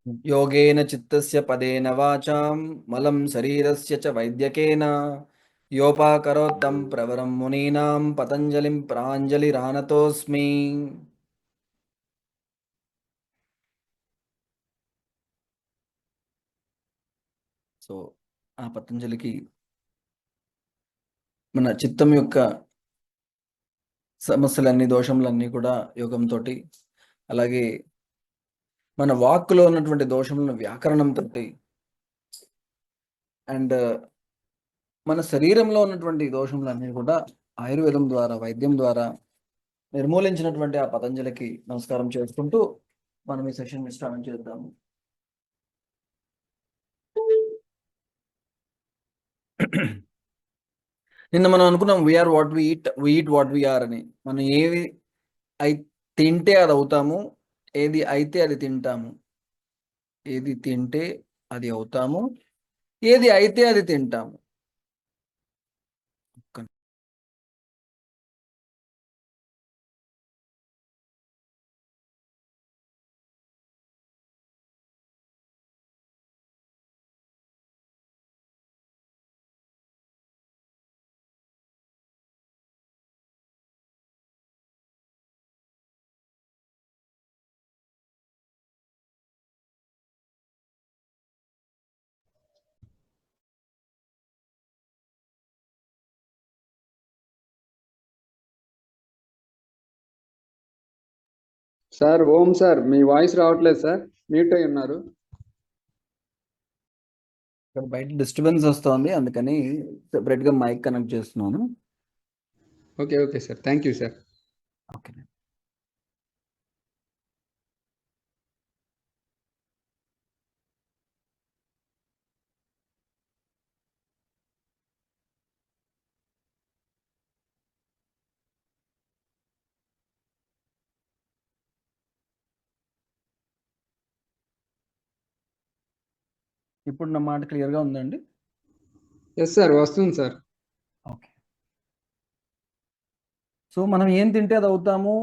योगेन चित्तस्य पदेन वाचां मलं शरीरस्य च वैद्यकेन योपाकरोत्तं प्रवरं मुनीनां पतञ्जलिं प्राञ्जलिरानतोऽस्मि। సో ఆ పతంజలికి మన చిత్తం యొక్క సమస్యలన్నీ దోషములన్నీ కూడా యోగంతో, అలాగే మన వాక్కులో ఉన్నటువంటి దోషములను వ్యాకరణంతో, అండ్ మన శరీరంలో ఉన్నటువంటి దోషములన్నీ కూడా ఆయుర్వేదం ద్వారా వైద్యం ద్వారా నిర్మూలించినటువంటి ఆ పతంజలికి నమస్కారం చేసుకుంటూ మనం ఈ సెషన్ స్టార్ట్ చేద్దాము. నిన్న మనం అనుకున్నాం we are what we eat what we are అని. మనం ఏవి తింటే అది అవుతాము, ఏది అయితే అది తింటాము. ఏది తింటే అది అవుతాము, ఏది అయితే అది తింటాము. సార్ ఓం సార్, మీ వాయిస్ రావట్లేదు సార్, మ్యూట్ అయి ఉన్నారు. ఇక్కడ బయట డిస్టర్బెన్స్ వస్తుంది, అందుకని సెపరేట్గా మైక్ కనెక్ట్ చేస్తున్నాను. Okay okay sir, thank you sir. Okay. ఇప్పుడు నా మాట క్లియర్గా ఉందండి? ఎస్ సార్, వస్తుంది సార్. ఓకే. సో మనం ఏం తింటే అది అవుతాము,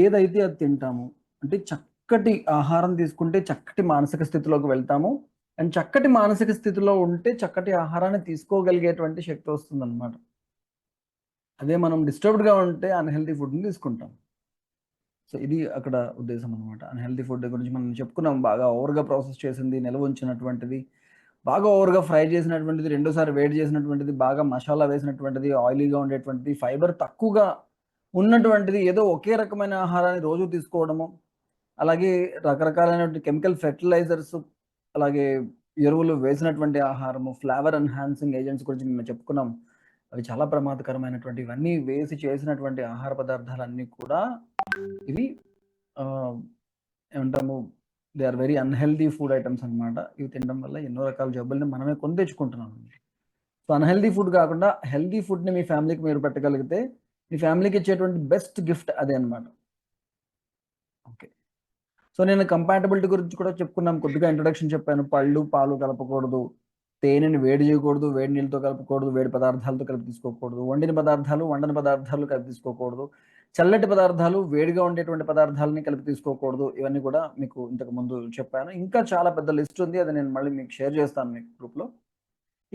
ఏదైతే అది తింటాము. అంటే చక్కటి ఆహారం తీసుకుంటే చక్కటి మానసిక స్థితిలోకి వెళ్తాము, అండ్ చక్కటి మానసిక స్థితిలో ఉంటే చక్కటి ఆహారాన్ని తీసుకోగలిగేటువంటి శక్తి వస్తుంది అనమాట. అదే మనం డిస్టర్బ్డ్గా ఉంటే అన్హెల్తీ ఫుడ్ని తీసుకుంటాం. సో ఇది అక్కడ ఉద్దేశం అనమాట. అన్హెల్తీ ఫుడ్ గురించి మనం చెప్పుకున్నాం. బాగా ఓవర్గా ప్రాసెస్ చేసింది, నిల్వ ఉంచినటువంటిది, బాగా ఓవర్గా ఫ్రై చేసినటువంటిది, రెండోసారి వేడి చేసినటువంటిది, బాగా మసాలా వేసినటువంటిది, ఆయిలీగా ఉండేటువంటిది, ఫైబర్ తక్కువగా ఉన్నటువంటిది, ఏదో ఒకే రకమైన ఆహారాన్ని రోజు తీసుకోవడము, అలాగే రకరకాలైనటువంటి కెమికల్ ఫెర్టిలైజర్స్, అలాగే ఎరువులు వేసినటువంటి ఆహారము, ఫ్లేవర్ ఎన్హాన్సింగ్ ఏజెంట్స్ గురించి మేము చెప్పుకున్నాం. అవి చాలా ప్రమాదకరమైనటువంటి, ఇవన్నీ వేసి చేసినటువంటి ఆహార పదార్థాలన్నీ కూడా ఇవి ఏమంటాము, they are very unhealthy food items అనమాట. ఇవి తినడం వల్ల ఎన్నో రకాల జబ్బుల్ని మనమే కొని తెచ్చుకుంటున్నాం. సో అన్హెల్దీ ఫుడ్ కాకుండా హెల్దీ ఫుడ్ని మీ ఫ్యామిలీకి మీరు పెట్టగలిగితే మీ ఫ్యామిలీకి ఇచ్చేటువంటి బెస్ట్ గిఫ్ట్ అదే అనమాట. ఓకే. సో నేను కంపాటబిలిటీ గురించి కూడా చెప్పుకున్నాం, కొద్దిగా ఇంట్రొడక్షన్ చెప్పాను. పళ్ళు పాలు కలపకూడదు, తేనెని వేడి చేయకూడదు, వేడి నీళ్ళతో కలపకూడదు, వేడి పదార్థాలతో కలిపి తీసుకోకూడదు, వండిన పదార్థాలు వండని పదార్థాలు కలిపి తీసుకోకూడదు, చల్లటి పదార్థాలు వేడిగా ఉండేటువంటి పదార్థాలని కలిపి తీసుకోకూడదు. ఇవన్నీ కూడా మీకు ఇంతకు ముందు చెప్పాను. ఇంకా చాలా పెద్ద లిస్ట్ ఉంది, అది నేను మళ్ళీ మీకు షేర్ చేస్తాను మీకు గ్రూప్లో.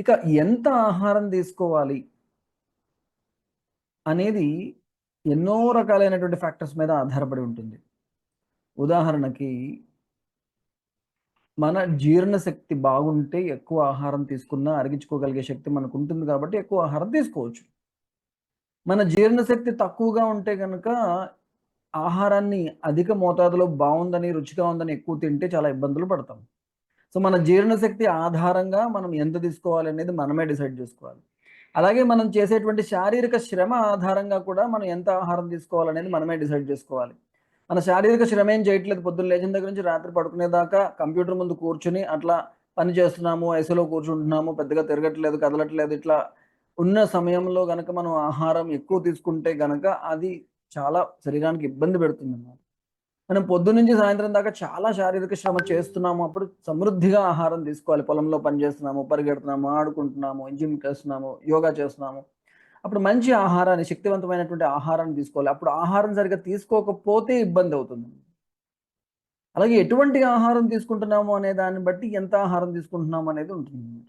ఇక ఎంత ఆహారం తీసుకోవాలి అనేది ఎన్నో రకాలైనటువంటి ఫ్యాక్టర్స్ మీద ఆధారపడి ఉంటుంది. ఉదాహరణకి మన జీర్ణశక్తి బాగుంటే ఎక్కువ ఆహారం తీసుకున్నా అరిగించుకోగలిగే శక్తి మనకు ఉంటుంది కాబట్టి ఎక్కువ ఆహారం తీసుకోవచ్చు. మన జీర్ణశక్తి తక్కువగా ఉంటే కనుక ఆహారాన్ని అధిక మోతాదులో బాగుందని, రుచిగా ఉందని ఎక్కువ తింటే చాలా ఇబ్బందులు పడతాం. సో మన జీర్ణశక్తి ఆధారంగా మనం ఎంత తీసుకోవాలి అనేది మనమే డిసైడ్ చేసుకోవాలి. అలాగే మనం చేసేటువంటి శారీరక శ్రమ ఆధారంగా కూడా మనం ఎంత ఆహారం తీసుకోవాలనేది మనమే డిసైడ్ చేసుకోవాలి. మన శారీరక శ్రమ ఏం చేయట్లేదు, పొద్దున్న లేచిన దగ్గర నుంచి రాత్రి పడుకునేదాకా కంప్యూటర్ ముందు కూర్చుని అట్లా పని చేస్తున్నాము, ఐసీలో కూర్చుంటున్నాము, పెద్దగా తిరగట్లేదు, కదలట్లేదు. ఇట్లా ఉన్న సమయంలో గనక మనం ఆహారం ఎక్కువ తీసుకుంటే గనక అది చాలా శరీరానికి ఇబ్బంది పెడుతుంది అన్నమాట. మనం పొద్దున్న నుంచి సాయంత్రం దాకా చాలా శారీరక శ్రమ చేస్తున్నాము, అప్పుడు సమృద్ధిగా ఆహారం తీసుకోవాలి. పొలంలో పని చేస్తున్నాము, పరిగెడుతున్నాము, ఆడుకుంటున్నాము, జిమ్ చేస్తున్నాము, యోగా చేస్తున్నాము, అప్పుడు మంచి ఆహారాన్ని, శక్తివంతమైనటువంటి ఆహారాన్ని తీసుకోవాలి. అప్పుడు ఆహారం సరిగ్గా తీసుకోకపోతే ఇబ్బంది అవుతుంది. అలాగే ఎటువంటి ఆహారం తీసుకుంటున్నాము అనే దాన్ని బట్టి ఎంత ఆహారం తీసుకుంటున్నాము అనేది ఉంటుంది.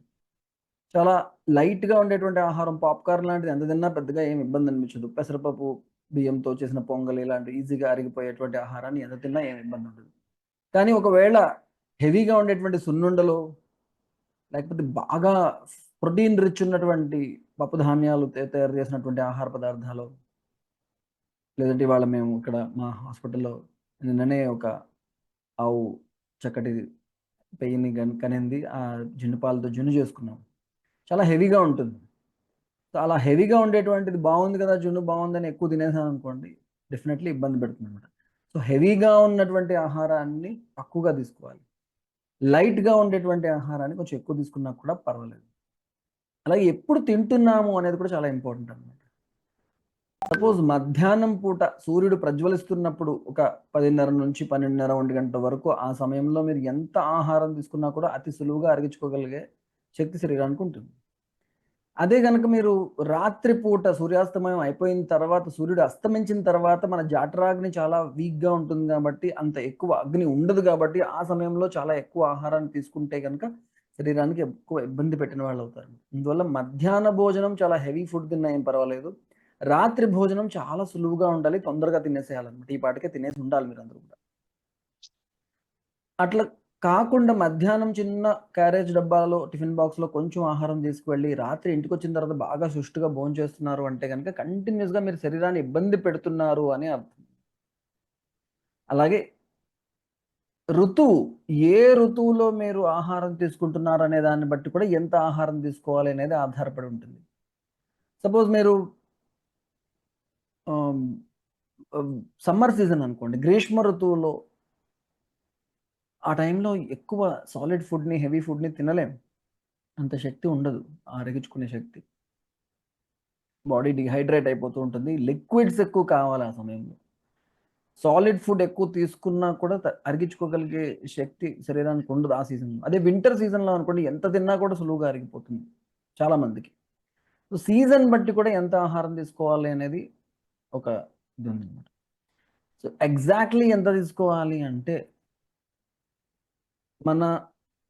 చాలా లైట్గా ఉండేటువంటి ఆహారం, పాప్కార్న్ లాంటిది ఎంత తిన్నా పెద్దగా ఏమి ఇబ్బంది అనిపించదు. పెసరపప్పు బియ్యంతో చేసిన పొంగలి ఇలాంటి ఈజీగా అరిగిపోయేటువంటి ఆహారాన్ని ఎంత తిన్నా ఏమి ఇబ్బంది ఉండదు. కానీ ఒకవేళ హెవీగా ఉండేటువంటి సున్నుండలు, లేకపోతే బాగా ప్రోటీన్ రిచ్ ఉన్నటువంటి పప్పు ధాన్యాలు తయారు చేసినటువంటి ఆహార పదార్థాలు, లేదంటే ఇవాళ మేము ఇక్కడ మా హాస్పిటల్లో నిన్ననే ఒక ఆవు చక్కటి పెయ్యిని కనింది. ఆ జున్ను పాలతో జున్ను చేసుకున్నాం. చాలా హెవీగా ఉంటుంది. సో అలా హెవీగా ఉండేటువంటిది బాగుంది కదా, జున్ను బాగుందని ఎక్కువ తినేసాను అనుకోండి, డెఫినెట్లీ ఇబ్బంది పెడుతుంది అనమాట. సో హెవీగా ఉన్నటువంటి ఆహారాన్ని తక్కువగా తీసుకోవాలి. లైట్గా ఉండేటువంటి ఆహారాన్ని కొంచెం ఎక్కువ తీసుకున్నా కూడా పర్వాలేదు. అలాగే ఎప్పుడు తింటున్నాము అనేది కూడా చాలా ఇంపార్టెంట్ అనమాట. సపోజ్ మధ్యాహ్నం పూట సూర్యుడు ప్రజ్వలిస్తున్నప్పుడు ఒక 10:30 నుంచి 12:30, 1 గంట వరకు ఆ సమయంలో మీరు ఎంత ఆహారం తీసుకున్నా కూడా అతి సులువుగా అరిగించుకోగలిగే శక్తి శరీరానికి ఉంటుంది. అదే గనక మీరు రాత్రి పూట సూర్యాస్తమయం అయిపోయిన తర్వాత, సూర్యుడు అస్తమించిన తర్వాత మన జాఠరాగ్ని చాలా వీక్‌గా ఉంటుంది కాబట్టి, అంత ఎక్కువ అగ్ని ఉండదు కాబట్టి, ఆ సమయంలో చాలా ఎక్కువ ఆహారాన్ని తీసుకుంటే గనక శరీరానికి ఎక్కువ ఇబ్బంది పెట్టిన వాళ్ళవుతారు. అందువల్ల మధ్యాహ్న భోజనం చాలా హెవీ ఫుడ్ తిన్నా ఏం పర్వాలేదు. రాత్రి భోజనం చాలా సులువుగా ఉండాలి. తొందరగా తినేసేయాలన్నమాట. ఈ పాటికే తినేసి ఉండాలి మీరందరూ కూడా. అట్లా కాకుండా మధ్యాహ్నం చిన్న క్యారేజ్ డబ్బాలో, టిఫిన్ బాక్స్‌లో కొంచెం ఆహారం తీసుకువెళ్ళి, రాత్రి ఇంటికొచ్చిన తర్వాత బాగా సుష్టుగా భోంచేస్తున్నారు అంటే గనక కంటిన్యూస్‌గా మీరు శరీరాన్ని ఇబ్బంది పెడుతున్నారు అని అర్థం. అలాగే ఋతువు, ఏ ఋతువులో మీరు ఆహారం తీసుకుంటున్నారనే దాన్ని బట్టి కూడా ఎంత ఆహారం తీసుకోవాలి అనేది ఆధారపడి ఉంటుంది. సపోజ్ మీరు ఆహ్, సమ్మర్ సీజన్ అనుకోండి. గ్రీష్మ ఋతువులో ఆ టైంలో ఎక్కువ సాలిడ్ ఫుడ్‌ని, హెవీ ఫుడ్‌ని తినలేం. అంత శక్తి ఉండదు. అరిగించుకునే శక్తి. బాడీ డీహైడ్రేట్ అయిపోతూ ఉంటుంది. లిక్విడ్స్ ఎక్కువ కావాలి ఆ సమయంలో. సాలిడ్ ఫుడ్ ఎక్కువ తీసుకున్నా కూడా అరిగించుకోగలిగే శక్తి శరీరానికి ఉండదు ఆ సీజన్‌లో. అదే వింటర్ సీజన్‌లో అనుకోండి, ఎంత తిన్నా కూడా సులువుగా అరిగిపోతుంది చాలా మందికి. సో, సీజన్ బట్టి కూడా ఎంత ఆహారం తీసుకోవాలి అనేది ఒక ఇది ఉందన్నమాట. సో, ఎగ్జాక్ట్‌లీ ఎంత తీసుకోవాలి అంటే, మన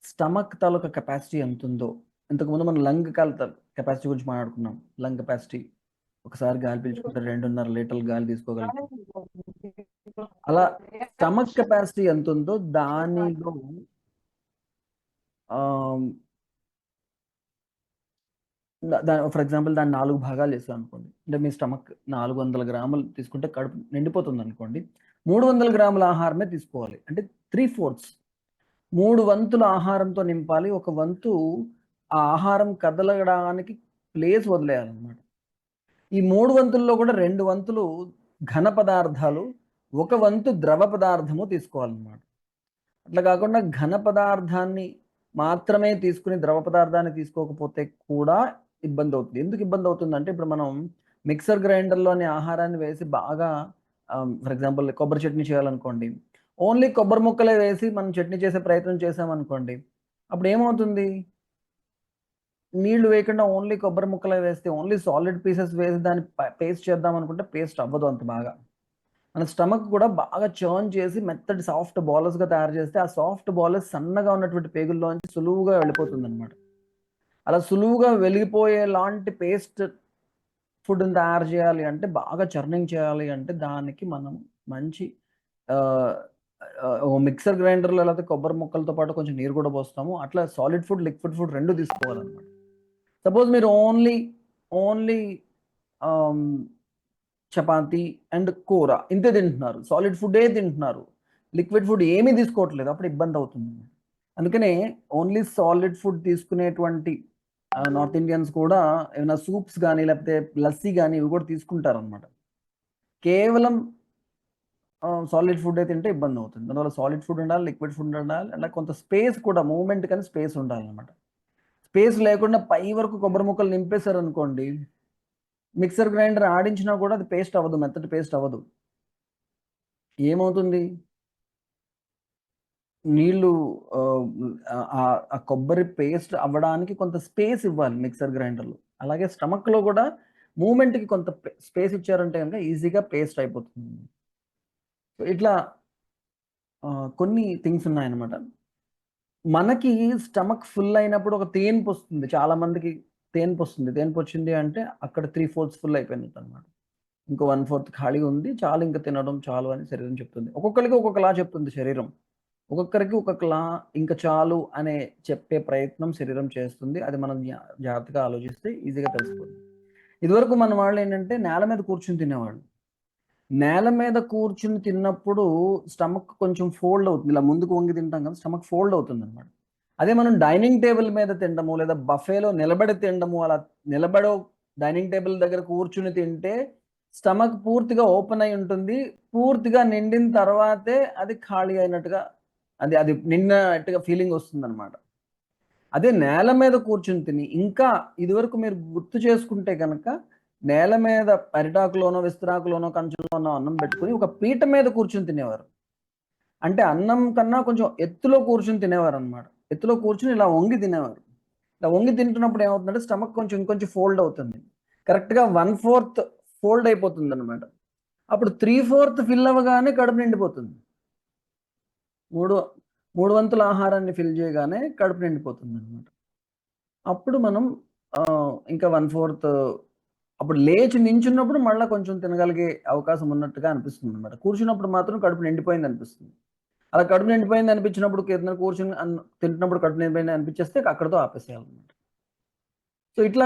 స్టమక్ తాలూకా కెపాసిటీ ఎంతుందో, ఇంతకుముందు మనం లంగ్ కెపాసిటీ గురించి మాట్లాడుకున్నాం. లంగ్ కెపాసిటీ ఒకసారి గాలి పీల్చుకుంటే 2.5 లీటర్లు గాలి తీసుకోగలుగుతాం. అలా స్టమక్ కెపాసిటీ ఎంతుందో దానిలో ఆహ్, ఫర్ ఎగ్జాంపుల్ దాన్ని 4 భాగాలు చేశామనుకోండి. అంటే మీ స్టమక్ 400 గ్రాములు తీసుకుంటే కడుపు నిండిపోతుందనుకోండి. 300 గ్రాముల ఆహారమే తీసుకోవాలి. అంటే 3/4 3 వంతుల ఆహారంతో నింపాలి. ఒక వంతు ఆ ఆహారం కదలడానికి ప్లేస్ వదిలేయాలన్నమాట. ఈ 3 వంతుల్లో కూడా 2 వంతులు ఘన పదార్థాలు, ఒక వంతు ద్రవ పదార్థము తీసుకోవాలన్నమాట. అట్లా కాకుండా ఘన పదార్థాన్ని మాత్రమే తీసుకొని ద్రవ పదార్థాన్ని తీసుకోకపోతే కూడా ఇబ్బందవుతుంది. ఎందుకు ఇబ్బందవుతుందంటే, ఇప్పుడు మనం మిక్సర్ గ్రైండర్‌లోని ఆహారాన్ని వేసి బాగా ఫర్ ఎగ్జాంపుల్ కొబ్బరి చట్నీ చేయాలనుకోండి. ఓన్లీ కొబ్బరి ముక్కలే వేసి మనం చట్నీ చేసే ప్రయత్నం చేశామనుకోండి. అప్పుడేమవుతుంది? నీళ్లు వేయకుండా ఓన్లీ కొబ్బరి ముక్కలే వేస్తే, ఓన్లీ సాలిడ్ పీసెస్ వేసి దాన్ని పేస్ట్ చేద్దామనుకుంటే పేస్ట్ అవ్వదు అంత బాగా. మన స్టమక్ కూడా బాగా చర్న్ చేసి మెత్తటి సాఫ్ట్ బాలర్స్‌గా తయారు చేస్తే, ఆ సాఫ్ట్ బాలర్స్ సన్నగా ఉన్నటువంటి పేగుల్లోంచి సులువుగా వెళ్ళిపోతుందనమాట. అలా సులువుగా వెలిగిపోయేలాంటి పేస్ట్ ఫుడ్‌ని తయారు చేయాలి అంటే, బాగా చర్నింగ్ చేయాలి అంటే, దానికి మనం మంచి ఆహ్, ఓ మిక్సర్ గ్రైండర్‌లో లేకపోతే కొబ్బరి ముక్కలతో పాటు కొంచెం నీరు కూడా పోస్తాము. అట్లా సాలిడ్ ఫుడ్, లిక్విడ్ ఫుడ్ 2 తీసుకోవాలనమాట. సపోజ్ మీరు ఓన్లీ ఆహ్, చపాతీ అండ్ కూర ఇంతే తింటున్నారు. సాలిడ్ ఫుడ్డే తింటున్నారు. లిక్విడ్ ఫుడ్ ఏమీ తీసుకోవట్లేదు. అప్పుడు ఇబ్బందవుతుంది. అందుకనే ఓన్లీ సాలిడ్ ఫుడ్ తీసుకునేటువంటి నార్త్ ఇండియన్స్ కూడా ఏమైనా సూప్స్ గాని, లేకపోతే లస్సీ గాని ఇవి కూడా తీసుకుంటారనమాట. కేవలం సాలిడ్ ఫుడ్డే తింటే ఇబ్బందవుతుంది. అందువల్ల సాలిడ్ ఫుడ్ ఉండాలి, లిక్విడ్ ఫుడ్ ఉండాలి. అలా కొంత స్పేస్ కూడా మూవ్‌మెంట్ కానీ స్పేస్ ఉండాలనమాట. స్పేస్ లేకుండా పై వరకు కొబ్బరి ముక్కలు నింపేశారనుకోండి, మిక్సర్ గ్రైండర్ ఆడించినా కూడా అది పేస్ట్ అవ్వదు. మెత్తటి పేస్ట్ అవ్వదు. ఏమవుతుంది? నీళ్ళు ఆ కొబ్బరి పేస్ట్ అవ్వడానికి కొంత స్పేస్ ఇవ్వాలి మిక్సర్ గ్రైండర్‌లో. అలాగే స్టమక్‌లో కూడా మూవ్‌మెంట్‌కి కొంత స్పేస్ ఇచ్చారంటే గనుక ఈజీగా పేస్ట్ అయిపోతుంది. సో, ఇట్లా కొన్ని థింగ్స్ ఉన్నాయన్నమాట. మనకి స్టమక్ ఫుల్ అయినప్పుడు ఒక తేన్పొస్తుంది. చాలా మందికి తేన్పొస్తుంది. తేన్పొచ్చింది అంటే అక్కడ 3/4 ఫుల్ అయిపోయినట్టనమాట. ఇంకో 1/4 ఖాళీగా ఉంది. చాలు ఇంక తినడం చాలు అని శరీరం చెప్తుంది. ఒక్కొక్కళ్ళకి ఒక్కొక్కలా చెప్తుంది శరీరం. ఒక్కొక్కరికి ఒక్కొక్కలా ఇంక చాలు అనే చెప్పే ప్రయత్నం శరీరం చేస్తుంది. అది మనం జాగ్రత్తగా ఆలోచిస్తే ఈజీగా తెలిసిపోతుంది. ఇదివరకు మన వాళ్ళేంటంటే నేల మీద కూర్చొని తినేవాళ్ళు. నేల మీద కూర్చుని తిన్నప్పుడు స్టమక్ కొంచెం ఫోల్డ్ అవుతుంది. ఇలా ముందుకు వంగి తింటాం కదా! స్టమక్ ఫోల్డ్ అవుతుందనమాట. అదే మనం డైనింగ్ టేబుల్ మీద తినడము, లేదా బఫేలో నిలబడి తినడము, అలా నిలబడో డైనింగ్ టేబుల్ దగ్గర కూర్చుని తింటే స్టమక్ పూర్తిగా ఓపెన్ అయి ఉంటుంది. పూర్తిగా నిండిన తర్వాతే అది ఖాళీ అయినట్టుగా అది అది నిండినట్టుగా ఫీలింగ్ వస్తుందనమాట. అదే నేల మీద కూర్చొని తిని ఇంకా ఇదివరకు మీరు గుర్తు చేసుకుంటే గనక నేల మీద అరిటాకులోనో, విస్తరాకులోనో, కంచంలోనో అన్నం పెట్టుకొని ఒక పీట మీద కూర్చొని తినేవారు. అంటే అన్నం కన్నా కొంచెం ఎత్తులో కూర్చొని తినేవారనమాట. ఎత్తులో కూర్చొని ఇలా వంగి తినేవారు. ఇలా వంగి తింటున్నప్పుడు ఏమవుతుందంటే స్టమక్ కొంచెం ఇంకొంచెం ఫోల్డ్ అవుతుంది. కరెక్ట్‌గా 1/4 ఫోల్డ్ అయిపోతుందనమాట. అప్పుడు 3/4 ఫిల్ అవ్వగానే కడుపు నిండిపోతుంది. మూడు మూడు వంతుల ఆహారాన్ని ఫిల్ చేయగానే కడుపు నిండిపోతుందనమాట. అప్పుడు మనం ఇంకా 1/4 అప్పుడు లేచి నించున్నప్పుడు మళ్ళా కొంచెం తినగలిగే అవకాశం ఉన్నట్టుగా అనిపిస్తుందనమాట. కూర్చున్నప్పుడు మాత్రం కడుపు నిండిపోయిందనిపిస్తుంది. అలా కడుపు నిండిపోయిందనిపించినప్పుడు కిందన కూర్చొని తింటున్నప్పుడు కడుపు నిండిపోయింది అనిపించేస్తే అక్కడితో ఆపేసేయాలనమాట. సో, ఇట్లా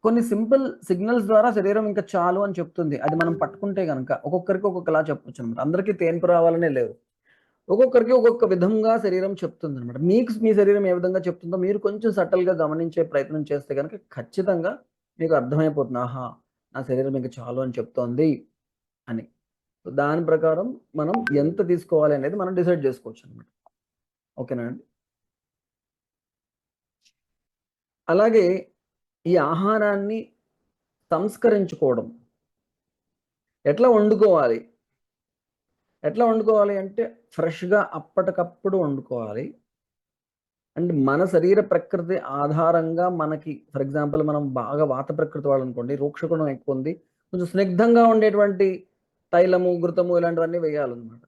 కొన్ని సింపుల్ సిగ్నల్స్ ద్వారా శరీరం ఇంక చాలు అని చెప్తుంది. అది మనం పట్టుకుంటే గనక ఒక్కొక్కరికి ఒక్కొక్కలా చెప్పొచ్చనమాట. అందరికీ తేన్పు రావాలనే లేదు. ఒక్కొక్కరికి ఒక్కొక్క విధంగా శరీరం చెప్తుందనమాట. మీకు మీ శరీరం ఏ విధంగా చెప్తుందో మీరు కొంచెం సటిల్‌గా గమనించే ప్రయత్నం చేస్తే గనక ఖచ్చితంగా మీకు అర్థమైపోతుంది. ఆహా! నా శరీరం ఇంక చాలు అని చెప్తోంది అని. దాని ప్రకారం మనం ఎంత తీసుకోవాలి అనేది మనం డిసైడ్ చేసుకోవచ్చనమాట. ఓకేనా అండి? అలాగే ఈ ఆహారాన్ని సంస్కరించుకోవడం. ఎట్లా వండుకోవాలి? ఎట్లా వండుకోవాలి అంటే ఫ్రెష్‌గా అప్పటికప్పుడు వండుకోవాలి. అండ్ మన శరీర ప్రకృతి ఆధారంగా మనకి ఫర్ ఎగ్జాంపుల్ మనం బాగా వాత ప్రకృతి వాళ్ళనుకోండి, రూక్షగుణం ఎక్కువుంది. కొంచెం స్నిగ్ధంగా ఉండేటువంటి తైలము, ఘృతము ఇలాంటివన్నీ వేయాలనమాట.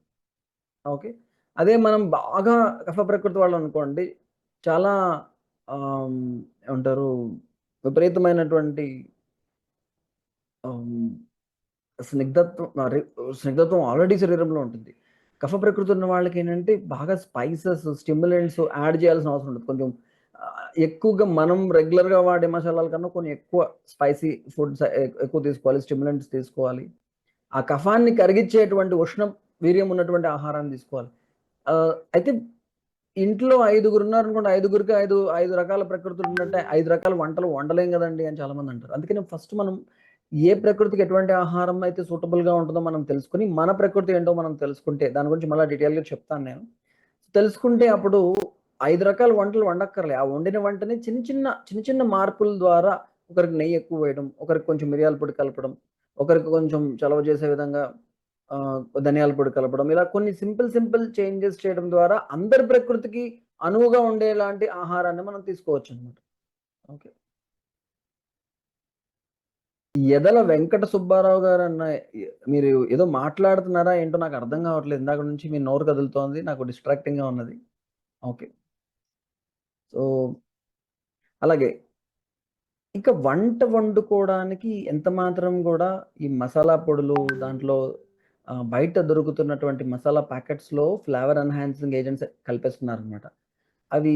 ఓకే. అదే మనం బాగా కఫ ప్రకృతి వాళ్ళనుకోండి, చాలా ఆహ్, ఏమంటారు విపరీతమైనటువంటి ఆహ్, స్నిగ్ధత్వం ఆల్రెడీ శరీరంలో ఉంటుంది. కఫ ప్రకృతి ఉన్న వాళ్ళకేంటంటే బాగా స్పైసెస్, స్టిమ్యులెంట్స్ యాడ్ చేయాల్సిన అవసరం ఉండదు. కొంచెం ఎక్కువగా మనం రెగ్యులర్‌గా వాడే మసాలాల కన్నా కొన్ని ఎక్కువ స్పైసీ ఫుడ్స్ ఎక్కువ తీసుకోవాలి. స్టిమ్యులెంట్స్ తీసుకోవాలి. ఆ కఫాన్ని కరిగిచ్చేటువంటి వీర్యం ఉన్నటువంటి ఆహారాన్ని తీసుకోవాలి. అయితే ఇంట్లో ఐదుగురున్నారనుకోండి. ఐదుగురికి 5 రకాల ప్రకృతులున్నట్టే 5 రకాల వంటలు వండలేం గదండీ! అని చాలామందంటారు. అందుకని ఫస్ట్ మనం ఏ ప్రకృతికి ఎటువంటి ఆహారం అయితే సూటబుల్‌గా ఉంటదో మనం తెలుసుకొని, మన ప్రకృతి ఏంటో మనం తెలుసుకుంటే, దాని గురించి మళ్ళా డీటెయిల్‌గా చెప్తాను నేను. తెలుసుకుంటే అప్పుడు 5 రకాల వంటలు వండక్కర్లే. ఆ వండిన వంటని చిన్న మార్పుల ద్వారా ఒకరికి నెయ్యి ఎక్కువ వేయడం, ఒకరికి కొంచెం మిరియాల పొడి కలపడం, ఒకరికి కొంచెం చలవ చేసే విధంగా ధనియాల పొడి కలపడం. ఇలా కొన్ని సింపుల్ చేంజెస్ చేయడం ద్వారా అందరి ప్రకృతికి అనువుగా ఉండేలాంటి ఆహారాన్ని మనం తీసుకోవచ్చనమాట. ఓకే. యెదల వెంకట సుబ్బారావు గారన్న మీరు ఏదో మాట్లాడుతున్నారా ఏంటో నాకు అర్థం కావట్లేదు. ఇందాక నుంచి మీ నోరు కదులుతోంది. నాకు డిస్ట్రాక్టింగ్‌గా ఉన్నది. ఓకే. సో, అలాగే ఇక వంట వండుకోవడానికి ఎంత మాత్రం గూడా ఈ మసాలా పొడులు దాంట్లో బయట దొరుకుతున్నటువంటి మసాలా ప్యాకెట్స్‌లో ఫ్లేవర్ ఎన్హాన్సింగ్ ఏజెంట్స్ కలిపేస్తున్నారనమాట. అవి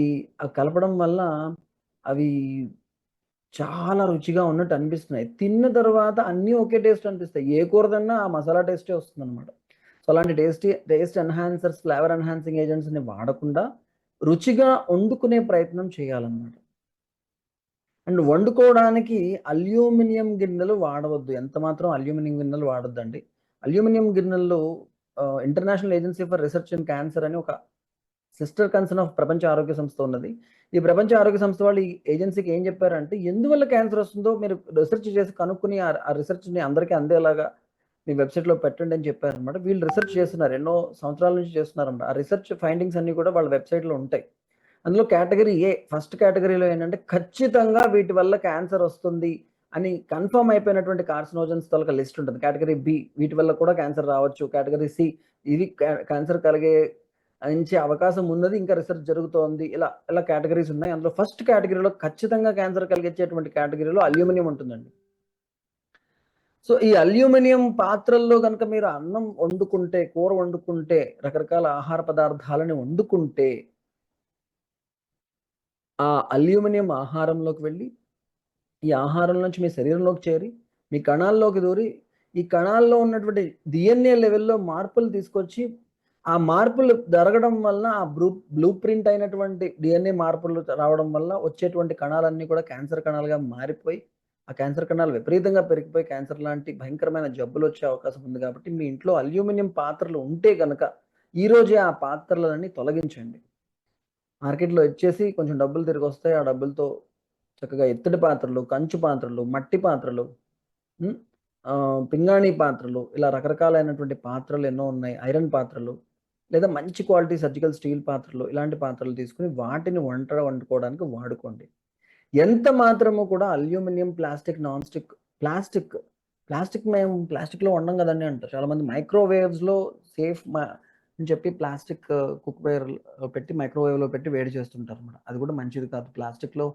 కలపడం వల్ల అవి చాలా రుచిగా ఉన్నట్టు అనిపిస్తున్నాయి. తిన్న తర్వాత అన్నీ ఒకే టేస్ట్ అనిపిస్తాయి. ఏ కూర తిన్నా ఆ మసాలా టేస్టే వస్తుందనమాట. సో, అలాంటి టేస్ట్ ఎన్హాన్సర్స్, ఫ్లేవర్ ఎన్హాన్సింగ్ ఏజెంట్స్‌ని వాడకుండా రుచిగా వండుకునే ప్రయత్నం చేయాలన్నమాట. అండ్ వండుకోవడానికి అల్యూమినియం గిన్నెలు వాడవద్దు. ఎంత మాత్రం అల్యూమినియం గిన్నెలు వాడొద్దండి. అల్యూమినియం గిన్నెల్లో international agency for research in cancer అని ఒక సిస్టర్ కన్సర్న్ ఆఫ్ ప్రపంచ ఆరోగ్య సంస్థ ఉన్నది. ఈ ప్రపంచ ఆరోగ్య సంస్థ వాళ్ళు ఈ ఏజెన్సీకి ఏం చెప్పారంటే, ఎందువల్ల క్యాన్సర్ వస్తుందో మీరు రిసర్చ్ చేసి కనుక్కొని ఆ రిసర్చ్‌ని అందరికి అందేలాగా మీ వెబ్‌సైట్‌లో పెట్టండి అని చెప్పారనమాట. వీళ్ళు రిసర్చ్ చేస్తున్నారు. ఎన్నో సంవత్సరాల నుంచి చేస్తున్నారన్నమాట. ఆ రిసర్చ్ ఫైండింగ్స్ అన్నీ కూడా వాళ్ళ వెబ్‌సైట్‌లో ఉంటాయి. అందులో కేటగరీ ఫస్ట్ కేటగరీలో ఏంటంటే ఖచ్చితంగా వీటి వల్ల క్యాన్సర్ వస్తుంది అని కన్ఫర్మ్ అయిపోయినటువంటి కార్సినోజన్స్ తాలూకా లిస్ట్ ఉంటుంది. కేటగిరీ బి వీటి వల్ల కూడా క్యాన్సర్ రావచ్చు. కేటగిరీ సి ఇది క్యాన్సర్ కలిగే అవకాశం ఉన్నది, ఇంకా రీసెర్చ్ జరుగుతోంది. ఇలా ఇలా కేటగిరీస్ ఉన్నాయి. అందులో ఫస్ట్ కేటగిరీలో ఖచ్చితంగా క్యాన్సర్ కలిగించేటువంటి కేటగిరీలో అల్యూమినియం ఉంటుందండి. సో ఈ అల్యూమినియం పాత్రల్లో కనుక మీరు అన్నం వండుకుంటే, కూర వండుకుంటే, రకరకాల ఆహార పదార్థాలని వండుకుంటే ఆ అల్యూమినియం ఆహారంలోకి వెళ్ళి ఈ ఆహారం నుంచి మీ శరీరంలోకి చేరి మీ కణాల్లోకి దూరి ఈ కణాల్లో ఉన్నటువంటి డిఎన్ఏ లెవెల్లో మార్పులు తీసుకొచ్చి ఆ మార్పులు జరగడం వల్ల ఆ బ్లూ ప్రింట్ అయినటువంటి డిఎన్ఏ మార్పులు రావడం వల్ల వచ్చేటువంటి కణాలన్నీ కూడా క్యాన్సర్ కణాలుగా మారిపోయి ఆ క్యాన్సర్ కణాలు విపరీతంగా పెరిగిపోయి క్యాన్సర్ లాంటి భయంకరమైన జబ్బులు వచ్చే అవకాశం ఉంది. కాబట్టి మీ ఇంట్లో అల్యూమినియం పాత్రలు ఉంటే కనుక ఈ రోజే ఆ పాత్రలన్నీ తొలగించండి. మార్కెట్లో ఇచ్చేసి కొంచెం డబ్బులు తిరిగి వస్తాయి. ఆ డబ్బులతో చక్కగా ఇత్తడి పాత్రలు, కంచు పాత్రలు, మట్టి పాత్రలు, పింగాణి పాత్రలు, ఇలా రకరకాలైనటువంటి పాత్రలు ఎన్నో ఉన్నాయి. ఐరన్ పాత్రలు లేదా మంచి క్వాలిటీ సర్జికల్ స్టీల్ పాత్రలు, ఇలాంటి పాత్రలు తీసుకుని వాటిని వంట వండుకోవడానికి వాడుకోండి. ఎంత మాత్రము కూడా aluminium, plastic, non stick, plastic మేము ప్లాస్టిక్లో వండం కదండి అంటారు చాలామంది. మైక్రోవేవ్స్లో సేఫ్ అని చెప్పి ప్లాస్టిక్ కుక్వేర్ పెట్టి మైక్రోవేవ్లో పెట్టి వేడి చేస్తుంటారు అన్నమాట. అది కూడా మంచిది కాదు. ప్లాస్టిక్లో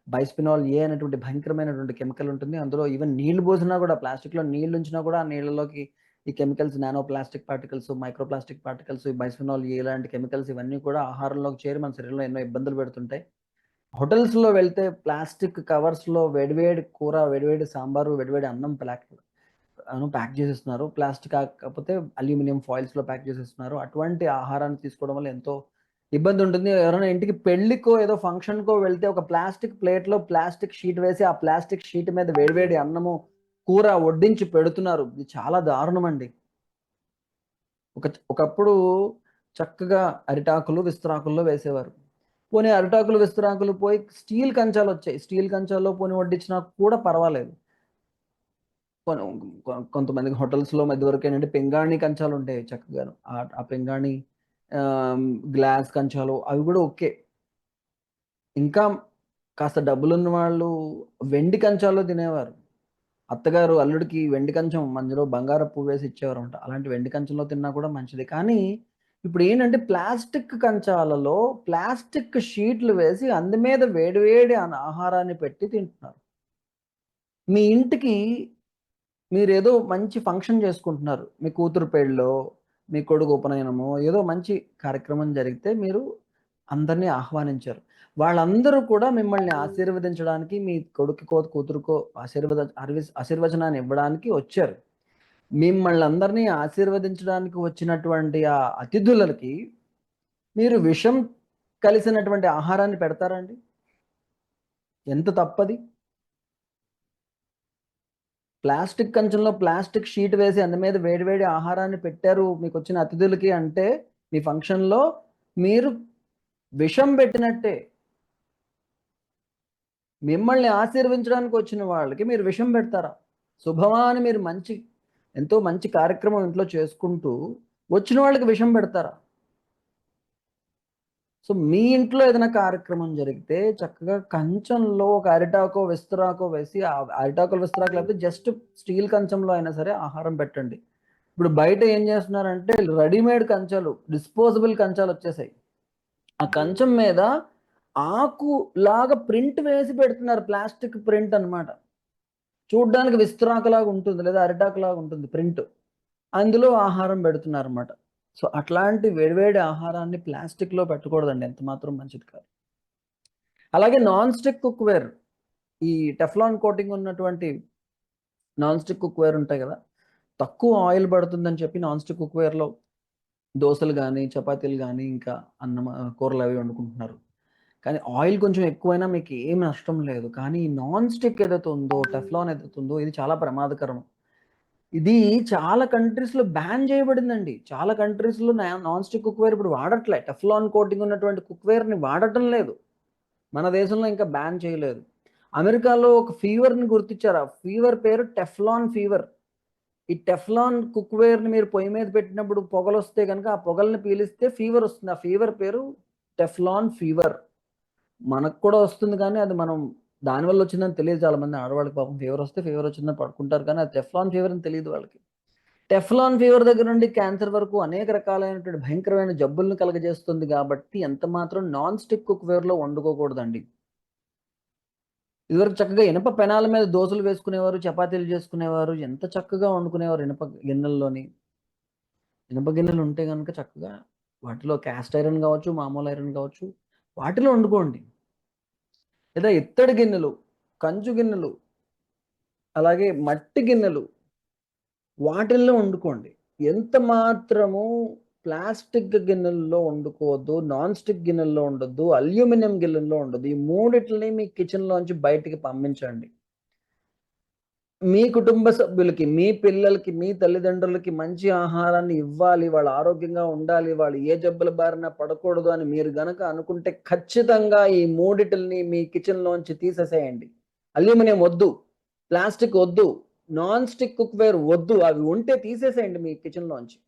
బైస్పినాల్ ఏ అనేటువంటి భయంకరమైనటువంటి కెమికల్ ఉంటుంది. అందులో ఈవెన్ నీళ్లు పోసినా కూడా, ప్లాస్టిక్లో నీళ్లు ఉంచినా కూడా ఆ నీళ్ళలోకి ఈ chemicals, nano plastic particles, micro plastic particles, ఈ బైస్పినాల్ ఏ లాంటి కెమికల్స్ ఇవన్నీ కూడా ఆహారంలోకి చేరి మన శరీరంలో ఎన్నో ఇబ్బందులు పెడుతుంటాయి. హోటల్స్లో వెళ్తే ప్లాస్టిక్ కవర్స్లో వేడివేడి కూర, వేడివేడి సాంబారు, వేడివేడి అన్నం ప్యాక్ చేసేస్తున్నారు. ప్లాస్టిక్ కాకపోతే అల్యూమినియం ఫాయిల్స్లో ప్యాక్ చేసేస్తున్నారు. అటువంటి ఆహారాన్ని తీసుకోవడం వల్ల ఎంతో ఇబ్బంది ఉంటుంది. ఎవరైనా ఇంటికి పెళ్లికో ఏదో ఫంక్షన్కో వెళ్తే ఒక ప్లాస్టిక్ ప్లేట్లో ప్లాస్టిక్ షీట్ వేసి ఆ ప్లాస్టిక్ షీట్ మీద వేడివేడి అన్నము, కూర వడ్డించి పెడుతున్నారు. ఇది చాలా దారుణం అండి. ఒకప్పుడు చక్కగా అరిటాకులు, విస్తరాకుల్లో వేసేవారు. పోనీ అరిటాకులు, విస్తరాకులు పోయి స్టీల్ కంచాలు వచ్చాయి. స్టీల్ కంచాల్లో పోనీ వడ్డించినా కూడా పర్వాలేదు. కొంతమందికి హోటల్స్లో మధ్యవరకు ఏంటంటే పింగాణి కంచాలు ఉంటాయి చక్కగాను. ఆ పింగాణి గ్లాస్ కంచాలు అవి కూడా ఓకే. ఇంకా కాస్త డబ్బులున్న వాళ్ళు వెండి కంచాల్లో తినేవారు. అత్తగారు అల్లుడికి వెండి కంచం మధ్యలో బంగారపు పువ్వు వేసి ఇచ్చేవారు అంట. అలాంటి వెండి కంచంలో తిన్నా కూడా మంచిది. కానీ ఇప్పుడు ఏంటంటే ప్లాస్టిక్ కంచాలలో ప్లాస్టిక్ షీట్లు వేసి అందు మీద వేడివేడి ఆహారాన్ని పెట్టి తింటున్నారు. మీ ఇంటికి మీరేదో మంచి ఫంక్షన్ చేసుకుంటున్నారు. మీ కూతురు పెళ్ళో, మీ కొడుకు ఉపనయనమో ఏదో మంచి కార్యక్రమం జరిగితే మీరు అందరినీ ఆహ్వానించారు. వాళ్ళందరూ కూడా మిమ్మల్ని ఆశీర్వదించడానికి, మీ కొడుకుకో, కూతురుకో ఆశీర్వచనాన్ని ఇవ్వడానికి వచ్చారు. మిమ్మల్ని అందరినీ ఆశీర్వదించడానికి వచ్చినటువంటి ఆ అతిథులకి మీరు విషం కలిసినటువంటి ఆహారాన్ని పెడతారా అండి? ఎంత తప్పది. ప్లాస్టిక్ కంచంలో ప్లాస్టిక్ షీట్ వేసి అందు మీద వేడివేడి ఆహారాన్ని పెట్టారు మీకు వచ్చిన అతిథులకి అంటే మీ ఫంక్షన్లో మీరు విషం పెట్టినట్టే. మిమ్మల్ని ఆశీర్వించడానికి వచ్చిన వాళ్ళకి మీరు విషం పెడతారా? శుభమా అని మీరు ఎంతో మంచి కార్యక్రమం ఇంట్లో చేసుకుంటూ వచ్చిన వాళ్ళకి విషం పెడతారా? సో మీ ఇంట్లో ఏదైనా కార్యక్రమం జరిగితే చక్కగా కంచంలో ఒక అరిటాకో, విస్తరాకో వేసి ఆ అరిటాకులు, విస్తరాకు లేకపోతే జస్ట్ స్టీల్ కంచంలో అయినా సరే ఆహారం పెట్టండి. ఇప్పుడు బయట ఏం చేస్తున్నారంటే రెడీమేడ్ కంచాలు, డిస్పోజబుల్ కంచాలు వచ్చేసాయి. ఆ కంచం మీద ఆకు లాగా ప్రింట్ వేసి పెడుతున్నారు. ప్లాస్టిక్ ప్రింట్ అన్నమాట. చూడ్డానికి విస్తరాకులాగా ఉంటుంది లేదా అరిటాకులాగా ఉంటుంది ప్రింట్. అందులో ఆహారం పెడుతున్నారు అన్నమాట. సో అట్లాంటి వేడివేడి ఆహారాన్ని ప్లాస్టిక్లో పెట్టకూడదండి. ఎంత మాత్రం మంచిది కాదు. అలాగే నాన్ స్టిక్ కుక్వేర్, ఈ టెఫ్లాన్ కోటింగ్ ఉన్నటువంటి నాన్ స్టిక్ కుక్వేర్ ఉంటాయి కదా, తక్కువ ఆయిల్ పడుతుందని చెప్పి నాన్ స్టిక్ కుక్వేర్లో దోశలు కానీ, చపాతీలు కానీ, ఇంకా అన్నం, కూరలు అవి వండుకుంటున్నారు. కానీ ఆయిల్ కొంచెం ఎక్కువైనా మీకు ఏం నష్టం లేదు. కానీ నాన్ స్టిక్ ఏదైతే ఉందో, టెఫ్లాన్ ఏదైతే ఉందో, ఇది చాలా ప్రమాదకరం. ఇది చాలా కంట్రీస్లో బ్యాన్ చేయబడిందండి. చాలా కంట్రీస్లో నాన్ స్టిక్ కుక్వేర్ ఇప్పుడు వాడట్లే. టెఫ్లాన్ కోటింగ్ ఉన్నటువంటి కుక్వేర్ని వాడటం లేదు. మన దేశంలో ఇంకా బ్యాన్ చేయలేదు. అమెరికాలో ఒక ఫీవర్ని గుర్తించారు. ఆ ఫీవర్ పేరు టెఫ్లాన్ ఫీవర్. ఈ టెఫ్లాన్ కుక్వేర్ని మీరు పొయ్యి మీద పెట్టినప్పుడు పొగలు వస్తే కనుక ఆ పొగల్ని పీలిస్తే ఫీవర్ వస్తుంది. ఆ ఫీవర్ పేరు టెఫ్లాన్ ఫీవర్. మనకు కూడా వస్తుంది కానీ అది మనం దానివల్ల వచ్చిందని తెలియదు చాలా మంది ఆడవాళ్ళకి. పాపం ఫీవర్ వస్తే ఫీవర్ వచ్చిందని పడుకుంటారు, కానీ అది టెఫ్లాన్ ఫీవర్ అని తెలియదు వాళ్ళకి. టెఫ్లాన్ ఫీవర్ దగ్గర నుండి క్యాన్సర్ వరకు అనేక రకాలైనటువంటి భయంకరమైన జబ్బులను కలగజేస్తుంది. కాబట్టి ఎంత మాత్రం నాన్ స్టిక్ కుక్ వేర్లో వండుకోకూడదండి. ఇదివరకు చక్కగా ఇనప పెనాల మీద దోసలు వేసుకునేవారు, చపాతీలు చేసుకునేవారు, ఎంత చక్కగా వండుకునేవారు ఇనప గిన్నెల్లోని. ఇనప గిన్నెలు ఉంటే కనుక చక్కగా వాటిలో క్యాస్ట్ ఐరన్ కావచ్చు, మామూలు ఐరన్ కావచ్చు, వాటిలో వండుకోండి. లేదా ఇత్తడి గిన్నెలు, కంచు గిన్నెలు, అలాగే మట్టి గిన్నెలు, వాటిల్లో వండుకోండి. ఎంత మాత్రము ప్లాస్టిక్ గిన్నెల్లో వండుకోవద్దు, నాన్ స్టిక్ గిన్నెల్లో ఉండొద్దు, అల్యూమినియం గిన్నెల్లో ఉండదు. ఈ మూడిటిని మీ కిచెన్లోంచి బయటికి పంపించండి. మీ కుటుంబ సభ్యులకి, మీ పిల్లలకి, మీ తల్లిదండ్రులకి మంచి ఆహారాన్ని ఇవ్వాలి, వాళ్ళు ఆరోగ్యంగా ఉండాలి, వాళ్ళు ఏ జబ్బుల బారిన పడకూడదు అని మీరు గనక అనుకుంటే ఖచ్చితంగా ఈ మూడిటిని మీ కిచెన్లోంచి తీసేసేయండి. అల్యూమినియం వద్దు, ప్లాస్టిక్ వద్దు, నాన్ స్టిక్ కుక్వేర్ వద్దు, అవి ఉంటే తీసేసేయండి మీ కిచెన్లోంచి.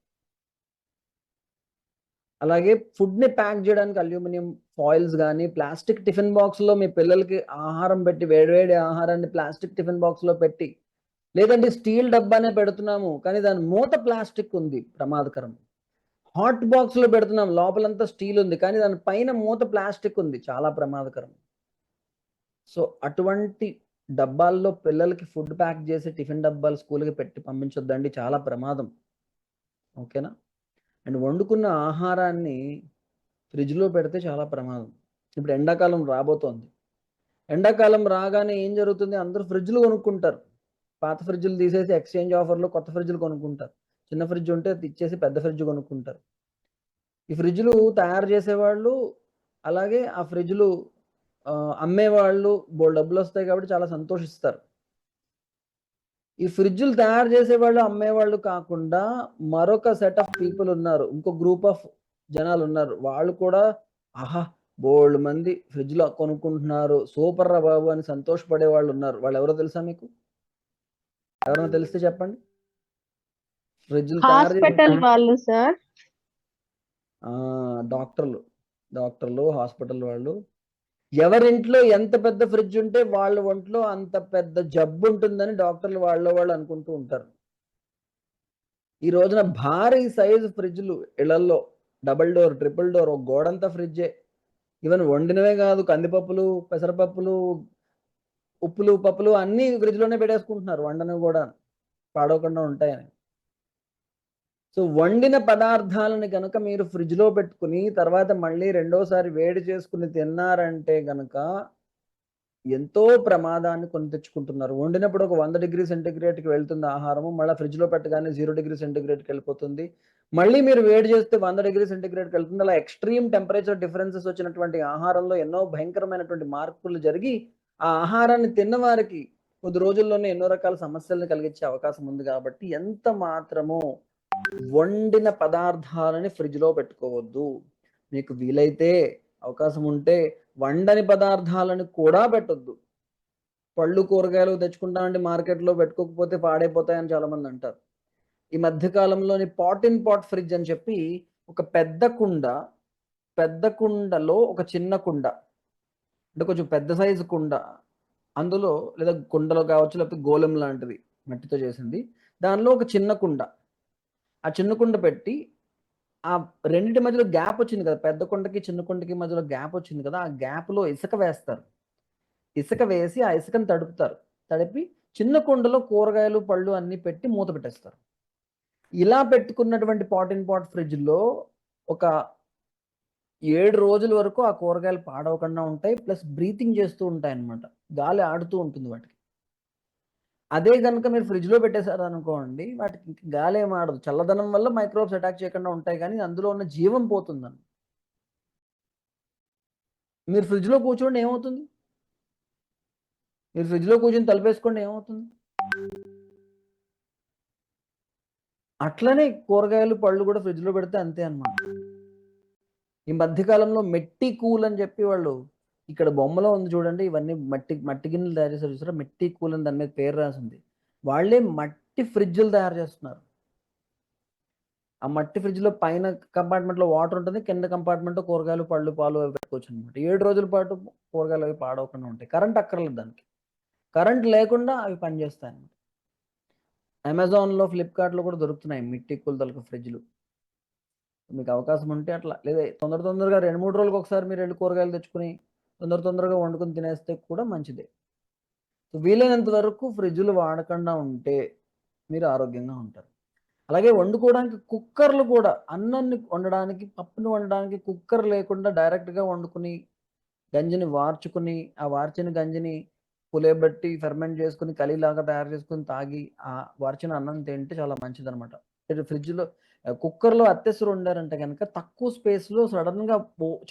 అలాగే ఫుడ్ని ప్యాక్ చేయడానికి అల్యూమినియం ఫాయిల్స్ కానీ, ప్లాస్టిక్ టిఫిన్ బాక్స్లో మీ పిల్లలకి ఆహారం పెట్టి, వేడివేడి ఆహారాన్ని ప్లాస్టిక్ టిఫిన్ బాక్స్లో పెట్టి, లేదంటే స్టీల్ డబ్బానే పెడుతున్నాము కానీ దాని మూత ప్లాస్టిక్ ఉంది, ప్రమాదకరం. హాట్ బాక్స్లో పెడుతున్నాం, లోపలంతా స్టీల్ ఉంది కానీ దాని పైన మూత ప్లాస్టిక్ ఉంది, చాలా ప్రమాదకరం. సో అటువంటి డబ్బాల్లో పిల్లలకి ఫుడ్ ప్యాక్ చేసి టిఫిన్ డబ్బాలు స్కూల్కి పెట్టి పంపించొద్దండి, చాలా ప్రమాదం. ఓకేనా? అండ్ వండుకున్న ఆహారాన్ని ఫ్రిడ్జ్లో పెడితే చాలా ప్రమాదం. ఇప్పుడు ఎండాకాలం రాబోతోంది. ఎండాకాలం రాగానే ఏం జరుగుతుంది? అందరూ ఫ్రిడ్జ్లు కొనుక్కుంటారు. పాత ఫ్రిడ్జ్లు తీసేసి ఎక్స్చేంజ్ ఆఫర్లో కొత్త ఫ్రిడ్జ్లు కొనుక్కుంటారు. చిన్న ఫ్రిడ్జ్ ఉంటే ఇచ్చేసి పెద్ద ఫ్రిడ్జ్ కొనుక్కుంటారు. ఈ ఫ్రిడ్జ్లు తయారు చేసేవాళ్ళు, అలాగే ఆ ఫ్రిడ్జ్లు అమ్మేవాళ్ళు బోల్డ్ డబ్బులు వస్తాయి కాబట్టి చాలా సంతోషిస్తారు. ఈ ఫ్రిడ్జ్లు తయారు చేసేవాళ్ళు, అమ్మేవాళ్ళు కాకుండా మరొక సెట్ ఆఫ్ పీపుల్ ఉన్నారు, ఇంకో గ్రూప్ ఆఫ్ జనాలు ఉన్నారు. వాళ్ళు కూడా ఆహా బోల్డ్ మంది ఫ్రిడ్జ్లో కొనుక్కుంటున్నారు, సూపర్ రా బాబు అని సంతోషపడే వాళ్ళు ఉన్నారు. వాళ్ళు ఎవరో తెలుసా మీకు? ఎవరైనా తెలిస్తే చెప్పండి. ఫ్రిడ్జ్లు తయారు హాస్పిటల్ వాళ్ళు సార్. డాక్టర్లు, హాస్పిటల్ వాళ్ళు. ఎవరింట్లో ఎంత పెద్ద ఫ్రిడ్జ్ ఉంటే వాళ్ళ ఒంట్లో అంత పెద్ద జబ్బు ఉంటుందని డాక్టర్లు వాళ్ళు అనుకుంటూ ఉంటారు. ఈ రోజున భారీ సైజు ఫ్రిడ్జ్లు ఇళ్లల్లో, డబుల్ డోర్, ట్రిపుల్ డోర్, ఒక గోడంతా ఫ్రిడ్జే. ఈవెన్ వండినవే కాదు, కందిపప్పులు, పెసరపప్పులు, ఉప్పులు, పప్పులు అన్నీ ఫ్రిడ్జ్లోనే పెట్టేసుకుంటున్నారు, వండనవి కూడా పాడవకుండా ఉంటాయని. సో వండిన పదార్థాలను కనుక మీరు ఫ్రిడ్జ్లో పెట్టుకుని తర్వాత మళ్ళీ రెండోసారి వేడి చేసుకుని తిన్నారంటే కనుక ఎంతో ప్రమాదాన్ని కొని తెచ్చుకుంటున్నారు. వండినప్పుడు ఒక 100 డిగ్రీ సెంటిగ్రేడ్కి వెళ్తుంది ఆహారము, మళ్ళీ ఫ్రిడ్జ్లో పెట్టగానే 0 డిగ్రీ సెంటిగ్రేడ్కి వెళ్ళిపోతుంది. మళ్ళీ మీరు వేడి చేస్తే 100 డిగ్రీ సెంటిగ్రేడ్కి వెళ్తుంది. అలా ఎక్స్ట్రీమ్ టెంపరేచర్ డిఫరెన్సెస్ వచ్చినటువంటి ఆహారంలో ఎన్నో భయంకరమైనటువంటి మార్పులు జరిగి ఆ ఆహారాన్ని తిన్నవారికి కొద్ది రోజుల్లోనే ఎన్నో రకాల సమస్యలను కలిగించే అవకాశం ఉంది. కాబట్టి ఎంత మాత్రమో వండిన పదార్థాలని ఫ్రిడ్జ్లో పెట్టుకోవద్దు. మీకు వీలైతే అవకాశం ఉంటే వండని పదార్థాలను కూడా పెట్టొద్దు. పళ్ళు, కూరగాయలు తెచ్చుకుంటామంటే మార్కెట్లో పెట్టుకోకపోతే పాడైపోతాయని చాలా మంది అంటారు. ఈ మధ్యకాలంలోని పాట్ ఇన్ పాట్ ఫ్రిడ్జ్ అని చెప్పి ఒక పెద్ద కుండలో ఒక చిన్న కుండ, అంటే కొంచెం పెద్ద సైజు కుండ, అందులో లేదా కుండలో కావచ్చు, లేకపోతే గోళం లాంటిది మట్టితో చేసింది, దానిలో ఒక చిన్న కుండ, ఆ చిన్న కుండ పెట్టి ఆ రెండింటి మధ్యలో గ్యాప్ వచ్చింది కదా, పెద్ద కుండకి చిన్న కుండకి మధ్యలో గ్యాప్ వచ్చింది కదా, ఆ గ్యాప్లో ఇసుక వేస్తారు. ఇసుక వేసి ఆ ఇసుకను తడుపుతారు. తడిపి చిన్న కుండలో కూరగాయలు, పళ్ళు అన్నీ పెట్టి మూత పెట్టేస్తారు. ఇలా పెట్టుకున్నటువంటి పాట్ ఇన్ పాట్ ఫ్రిడ్జ్లో ఒక 7 రోజుల వరకు ఆ కూరగాయలు పాడవకుండా ఉంటాయి, ప్లస్ బ్రీతింగ్ చేస్తూ ఉంటాయి అన్నమాట, గాలి ఆడుతూ ఉంటుంది వాటికి. అదే కనుక మీరు ఫ్రిడ్జ్లో పెట్టేశారు అనుకోండి, వాటికి గాలి ఏం ఆడదు, చల్లదనం వల్ల మైక్రోబ్స్ అటాక్ చేయకుండా ఉంటాయి, కానీ అందులో ఉన్న జీవం పోతుందని. మీరు ఫ్రిడ్జ్లో కూర్చోండి, ఏమవుతుంది? మీరు ఫ్రిడ్జ్లో కూర్చొని తలుపేసుకోండి, ఏమవుతుంది? అట్లనే కూరగాయలు, పళ్ళు కూడా ఫ్రిడ్జ్లో పెడితే అంతే అన్నమాట. ఈ మధ్యకాలంలో మెట్టి కూల్ అని చెప్పి వాళ్ళు, ఇక్కడ బొమ్మలో ఉంది చూడండి, ఇవన్నీ మట్టి గిన్నెలు తయారు చేస్తారు చూసారా, మెట్టి కూల్ అని దాని మీద పేరు రాసింది. వాళ్ళే మట్టి ఫ్రిడ్జ్లు తయారు చేస్తున్నారు. ఆ ఆ మట్టి ఫ్రిడ్జ్‌లో పైన కంపార్ట్మెంట్‌లో వాటర్ ఉంటుంది. కింద కంపార్ట్మెంట్‌లో కూరగాయలు, పళ్ళు, పాలు అవి పెట్టుకోవచ్చనమాట. 7 రోజుల పాటు కూరగాయలు అవి పాడవకుండా ఉంటాయి. కరెంట్ అక్కర్లేదు దానికి. కరెంట్ లేకుండా అవి పనిచేస్తాయన్నమాట. అమెజాన్‌లో, ఫ్లిప్‌కార్ట్‌లో కూడా దొరుకుతున్నాయి మిట్టి కుందలకు ఫ్రిడ్జ్‌లు. మీకు అవకాశం ఉంటే అట్లా లేదా తొందరగా 2, 3 రోజులకు ఒకసారి మీరు ఎళ్లి కూరగాయలు తెచ్చుకొని తొందరగా వండుకొని తినేస్తే కూడా మంచిదే. వీలైనంత వరకు ఫ్రిడ్జ్‌లు వాడకుండా ఉంటే మీరు ఆరోగ్యంగా ఉంటారు. అలాగే వండుకోవడానికి కుక్కర్‌లు కూడా అన్నాన్ని వండడానికి, పప్పుని వండడానికి కుక్కర్ లేకుండా డైరెక్ట్‌గా వండుకొని, గంజిని వార్చుకుని, ఆ వార్చిన గంజిని పులియబెట్టి, ఫెర్మెంట్ చేసుకొని, కలీలాగా తయారు చేసుకొని తాగి, ఆ వార్చిన అన్నం తింటే చాలా మంచిదనమాట. మీరు ఫ్రిడ్జ్‌లో కుక్కర్‌లో అత్తెసరు వండారంటే గనక తక్కువ స్పేస్‌లో సడెన్‌గా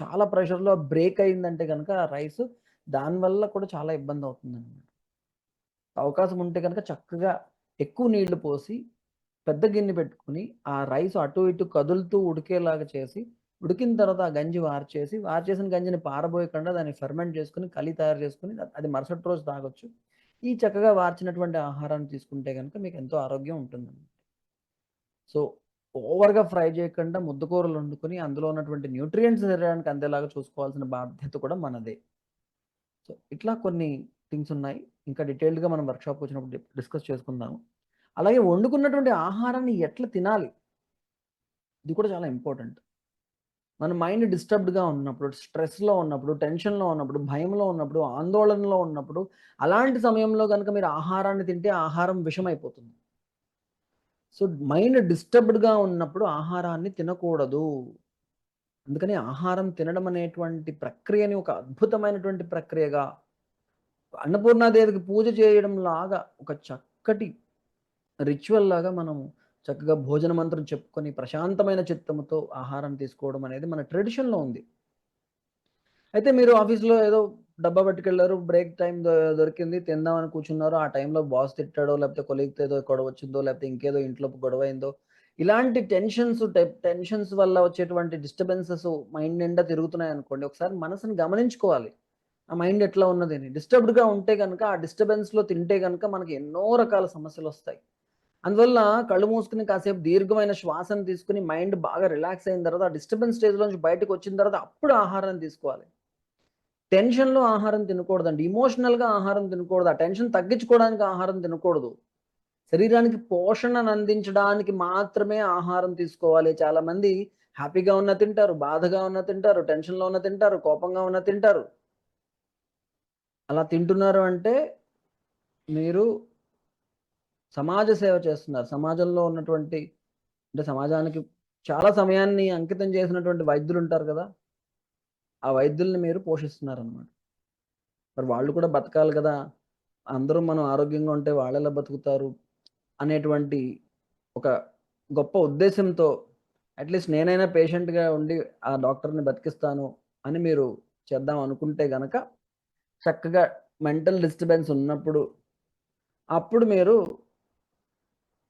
చాలా ప్రెషర్‌లో బ్రేక్ అయిందంటే గనక ఆ రైసు దానివల్ల కూడా చాలా ఇబ్బందవుతుందనమాట. అవకాశం ఉంటే గనక చక్కగా ఎక్కువ నీళ్లు పోసి పెద్ద గిన్నె పెట్టుకొని, ఆ రైస్ అటు ఇటు కదులుతూ ఉడికేలాగా చేసి, ఉడికిన తర్వాత ఆ గంజి వార్చేసిన గంజిని పారబోయకుండా దాన్ని ఫెర్మెంట్ చేసుకొని, తయారు చేసుకొని, అది మరుసటి రోజు తాగొచ్చు. ఈ చక్కగా వార్చినటువంటి ఆహారాన్ని తీసుకుంటే గనుక మీకెంతో ఆరోగ్యం ఉంటుందండి. సో, ఓవర్‌గా ఫ్రై చేయకుండా ముద్దకూరలు వండుకొని, అందులో ఉన్నటువంటి న్యూట్రియంట్స్ శరీరానికి అందేలాగా చూసుకోవాల్సిన బాధ్యత కూడా మనదే. సో, ఇట్లా కొన్ని థింగ్స్ ఉన్నాయి. ఇంకా డీటెయిల్డ్‌గా మనం వర్క్‌షాప్‌కి వచ్చినప్పుడు డిస్కస్ చేసుకుందాము. అలాగే వండుకున్నటువంటి ఆహారాన్ని ఎట్లా తినాలి? ఇది కూడా చాలా ఇంపార్టెంట్. మన మైండ్ డిస్టర్బ్డ్‌గా ఉన్నప్పుడు, స్ట్రెస్‌లో ఉన్నప్పుడు, టెన్షన్‌లో ఉన్నప్పుడు, భయంలో ఉన్నప్పుడు, ఆందోళనలో ఉన్నప్పుడు, అలాంటి సమయంలో గనుక మీరు ఆహారాన్ని తింటే ఆహారం విషమైపోతుంది. సో, మైండ్ డిస్టర్బ్డ్‌గా ఉన్నప్పుడు ఆహారాన్ని తినకూడదు. అందుకని ఆహారం తినడం అనేటువంటి ప్రక్రియని ఒక అద్భుతమైనటువంటి ప్రక్రియగా, అన్నపూర్ణాదేవికి పూజ చేయడం లాగా ఒక చక్కటి రిచువల్ లాగా మనము చక్కగా భోజన మంత్రం చెప్పుకొని ప్రశాంతమైన చిత్తముతో ఆహారం తీసుకోవడం అనేది మన ట్రెడిషన్‌లో ఉంది. అయితే మీరు ఆఫీస్‌లో ఏదో డబ్బా పట్టుకెళ్లారు. బ్రేక్ టైమ్ దొరికింది. తిందామని కూర్చున్నారు. ఆ టైంలో బాస్ తిట్టాడో, లేకపోతే కొలీగ్‌తో ఏదో గొడవ వచ్చిందో, లేకపోతే ఇంకేదో ఇంట్లో గొడవ అయిందో, ఇలాంటి టెన్షన్స్ వల్ల వచ్చేటువంటి డిస్టర్బెన్సెస్ మైండ్ నిండా తిరుగుతున్నాయనుకోండి. ఒకసారి మనసుని గమనించుకోవాలి. ఆ మైండ్ ఎట్లా ఉన్నదని. డిస్టర్బ్డ్‌గా ఉంటే గనక, ఆ డిస్టర్బెన్స్‌లో తింటే గనక మనకి ఎన్నో రకాల సమస్యలొస్తాయి. అందువల్ల కళ్ళు మూసుకొని కాసేపు దీర్ఘమైన శ్వాసను తీసుకొని మైండ్ బాగా రిలాక్స్ అయిన తర్వాత, ఆ డిస్టర్బెన్స్ స్టేజ్‌లోంచి బయటకొచ్చిన తర్వాత అప్పుడు ఆహారం తీసుకోవాలి. టెన్షన్‌లో ఆహారం తినకూడదండి. ఎమోషనల్‌గా ఆహారం తినకూడదు. ఆ టెన్షన్ తగ్గించుకోవడానికి ఆహారం తినకూడదు. శరీరానికి పోషణను అందించడానికి మాత్రమే ఆహారం తీసుకోవాలి. చాలామంది హ్యాపీగా ఉన్నా తింటారు, బాధగా ఉన్నా తింటారు, టెన్షన్‌లో ఉన్నా తింటారు, కోపంగా ఉన్నా తింటారు. అలా తింటున్నారు అంటే మీరు సమాజ సేవ చేస్తున్నారు. సమాజంలో ఉన్నటువంటి అంటే సమాజానికి చాలా సమయాన్ని అంకితం చేసినటువంటి వైద్యులుంటారు గదా! ఆ వైద్యుల్ని మీరు పోషిస్తున్నారనమాట. మరి వాళ్ళు కూడా బతకాలి గదా! అందరూ మనం ఆరోగ్యంగా ఉంటే వాళ్ళెలా బతుకుతారు? అనేటువంటి ఒక గొప్ప ఉద్దేశ్యంతో అట్‌లీస్ట్ నేనైనా పేషెంట్‌గా ఉండి ఆ డాక్టర్‌ని బతికిస్తాను అని మీరు చేద్దాం అనుకుంటే గనక చక్కగా మెంటల్ డిస్టర్బెన్స్ ఉన్నప్పుడు అప్పుడు మీరు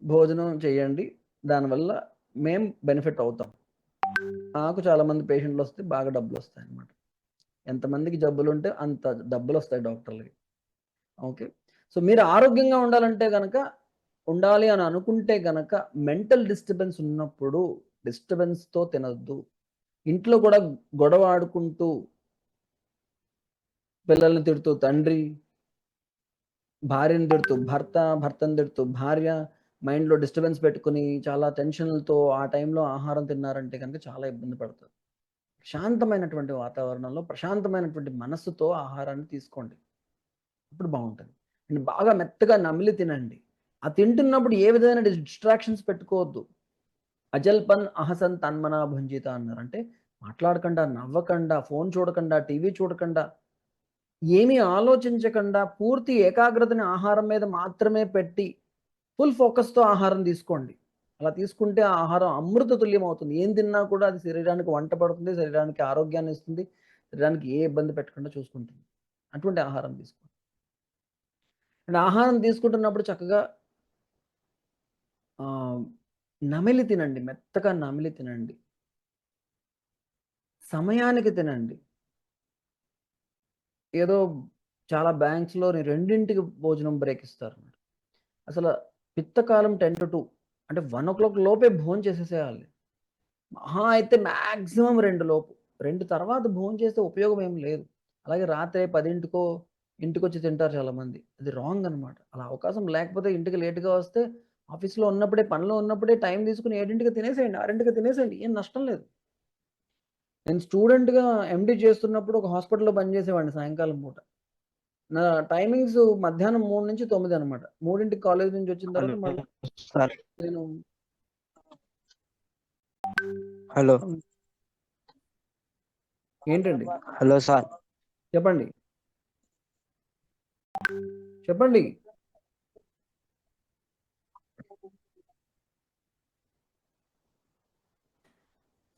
భోజనం చేయండి. దానివల్ల మేము బెనిఫిట్ అవుతాం. నాకు చాలామంది పేషెంట్‌లొస్తే బాగా డబ్బులొస్తాయన్నమాట. ఎంతమందికి జబ్బులుంటే అంత డబ్బులొస్తాయి డాక్టర్‌లకి. ఓకే. సో, మీరు ఆరోగ్యంగా ఉండాలంటే గనక ఉండాలి అని అనుకుంటే గనక మెంటల్ డిస్టర్బెన్స్ ఉన్నప్పుడు డిస్టర్బెన్స్‌తో తినొద్దు. ఇంట్లో కూడా గొడవ ఆడుకుంటూ పిల్లల్ని తిడుతూ తండ్రి, భార్యని తిడుతూ భర్త, భర్తని తిడుతూ భార్య మైండ్‌లో డిస్టర్బెన్స్ పెట్టుకొని చాలా టెన్షన్‌లతో ఆ టైంలో ఆహారం తిన్నారంటే గనక చాలా ఇబ్బంది పడతారు. ప్రశాంతమైనటువంటి వాతావరణంలో, ప్రశాంతమైనటువంటి మనస్సుతో ఆహారాన్ని తీసుకోండి. అప్పుడు బావుంటది. అండ్ బాగా మెత్తగా నమిలి తినండి. ఆ తింటున్నప్పుడు ఏ విధమైన డిస్ట్రాక్షన్స్ పెట్టుకోవద్దు. అజల్పన్ అహసన్ తన్మనా భుంజిత అన్నారు. అంటే మాట్లాడకుండా, నవ్వకండా, ఫోను చూడకండా, టీవీ చూడకండా, ఏమీ ఆలోచించకుండా పూర్తి ఏకాగ్రతని ఆహారం మీద మాత్రమే పెట్టి, ఫుల్ ఫోకస్‌తో ఆహారం తీసుకోండి. అలా తీసుకుంటే ఆ ఆహారం అమృత తుల్యమవుతుంది. ఏం తిన్నా కూడా అది శరీరానికి వంట పడుతుంది. శరీరానికి ఆరోగ్యాన్ని ఇస్తుంది. శరీరానికి ఏ ఇబ్బంది పెట్టకుండా చూసుకుంటుంది. అటువంటి ఆహారం తీసుకోండి. అండ్ ఆహారం తీసుకుంటున్నప్పుడు చక్కగా ఆహ్, నమిలి తినండి. మెత్తగా నమిలి తినండి. సమయానికి తినండి. ఏదో చాలా బ్యాంక్స్‌లోని 2కి భోజనం బ్రేక్ ఇస్తారన్నమాట. అసల పిత్త కాలం 10-2 అంటే 1:00 లోపే భోంచేసేసేయాలి. మహా అయితే మాక్సిమం 2 లోపు. 2 తర్వాత భోంచేస్తే ఉపయోగం ఏం లేదు. అలాగే రాత్రి 10కో ఇంటికొచ్చి తింటారు చాలామంది. అది రాంగ్ అనమాట. అలా అవకాశం లేకపోతే ఇంటికి లేట్‌గా వస్తే ఆఫీస్‌లో ఉన్నప్పుడే, పనిలో ఉన్నప్పుడే టైం తీసుకొని 7కి తినేసేయండి, 6కి తినేసేయండి. ఏం నష్టం లేదు. నేను స్టూడెంట్‌గా ఎండీ చేస్తున్నప్పుడు ఒక హాస్పిటల్‌లో పనిచేసేవాడిని సాయంకాలం పూట. నా టైమింగ్స్ మధ్యాహ్నం 3-9 అనమాట. 3కి కాలేజ్ నుంచి వచ్చిన హలో తర్వాత మళ్ళీ సార్. నేను హలో ఏంటండి? Hello sir. చెప్పండి. చెప్పండి.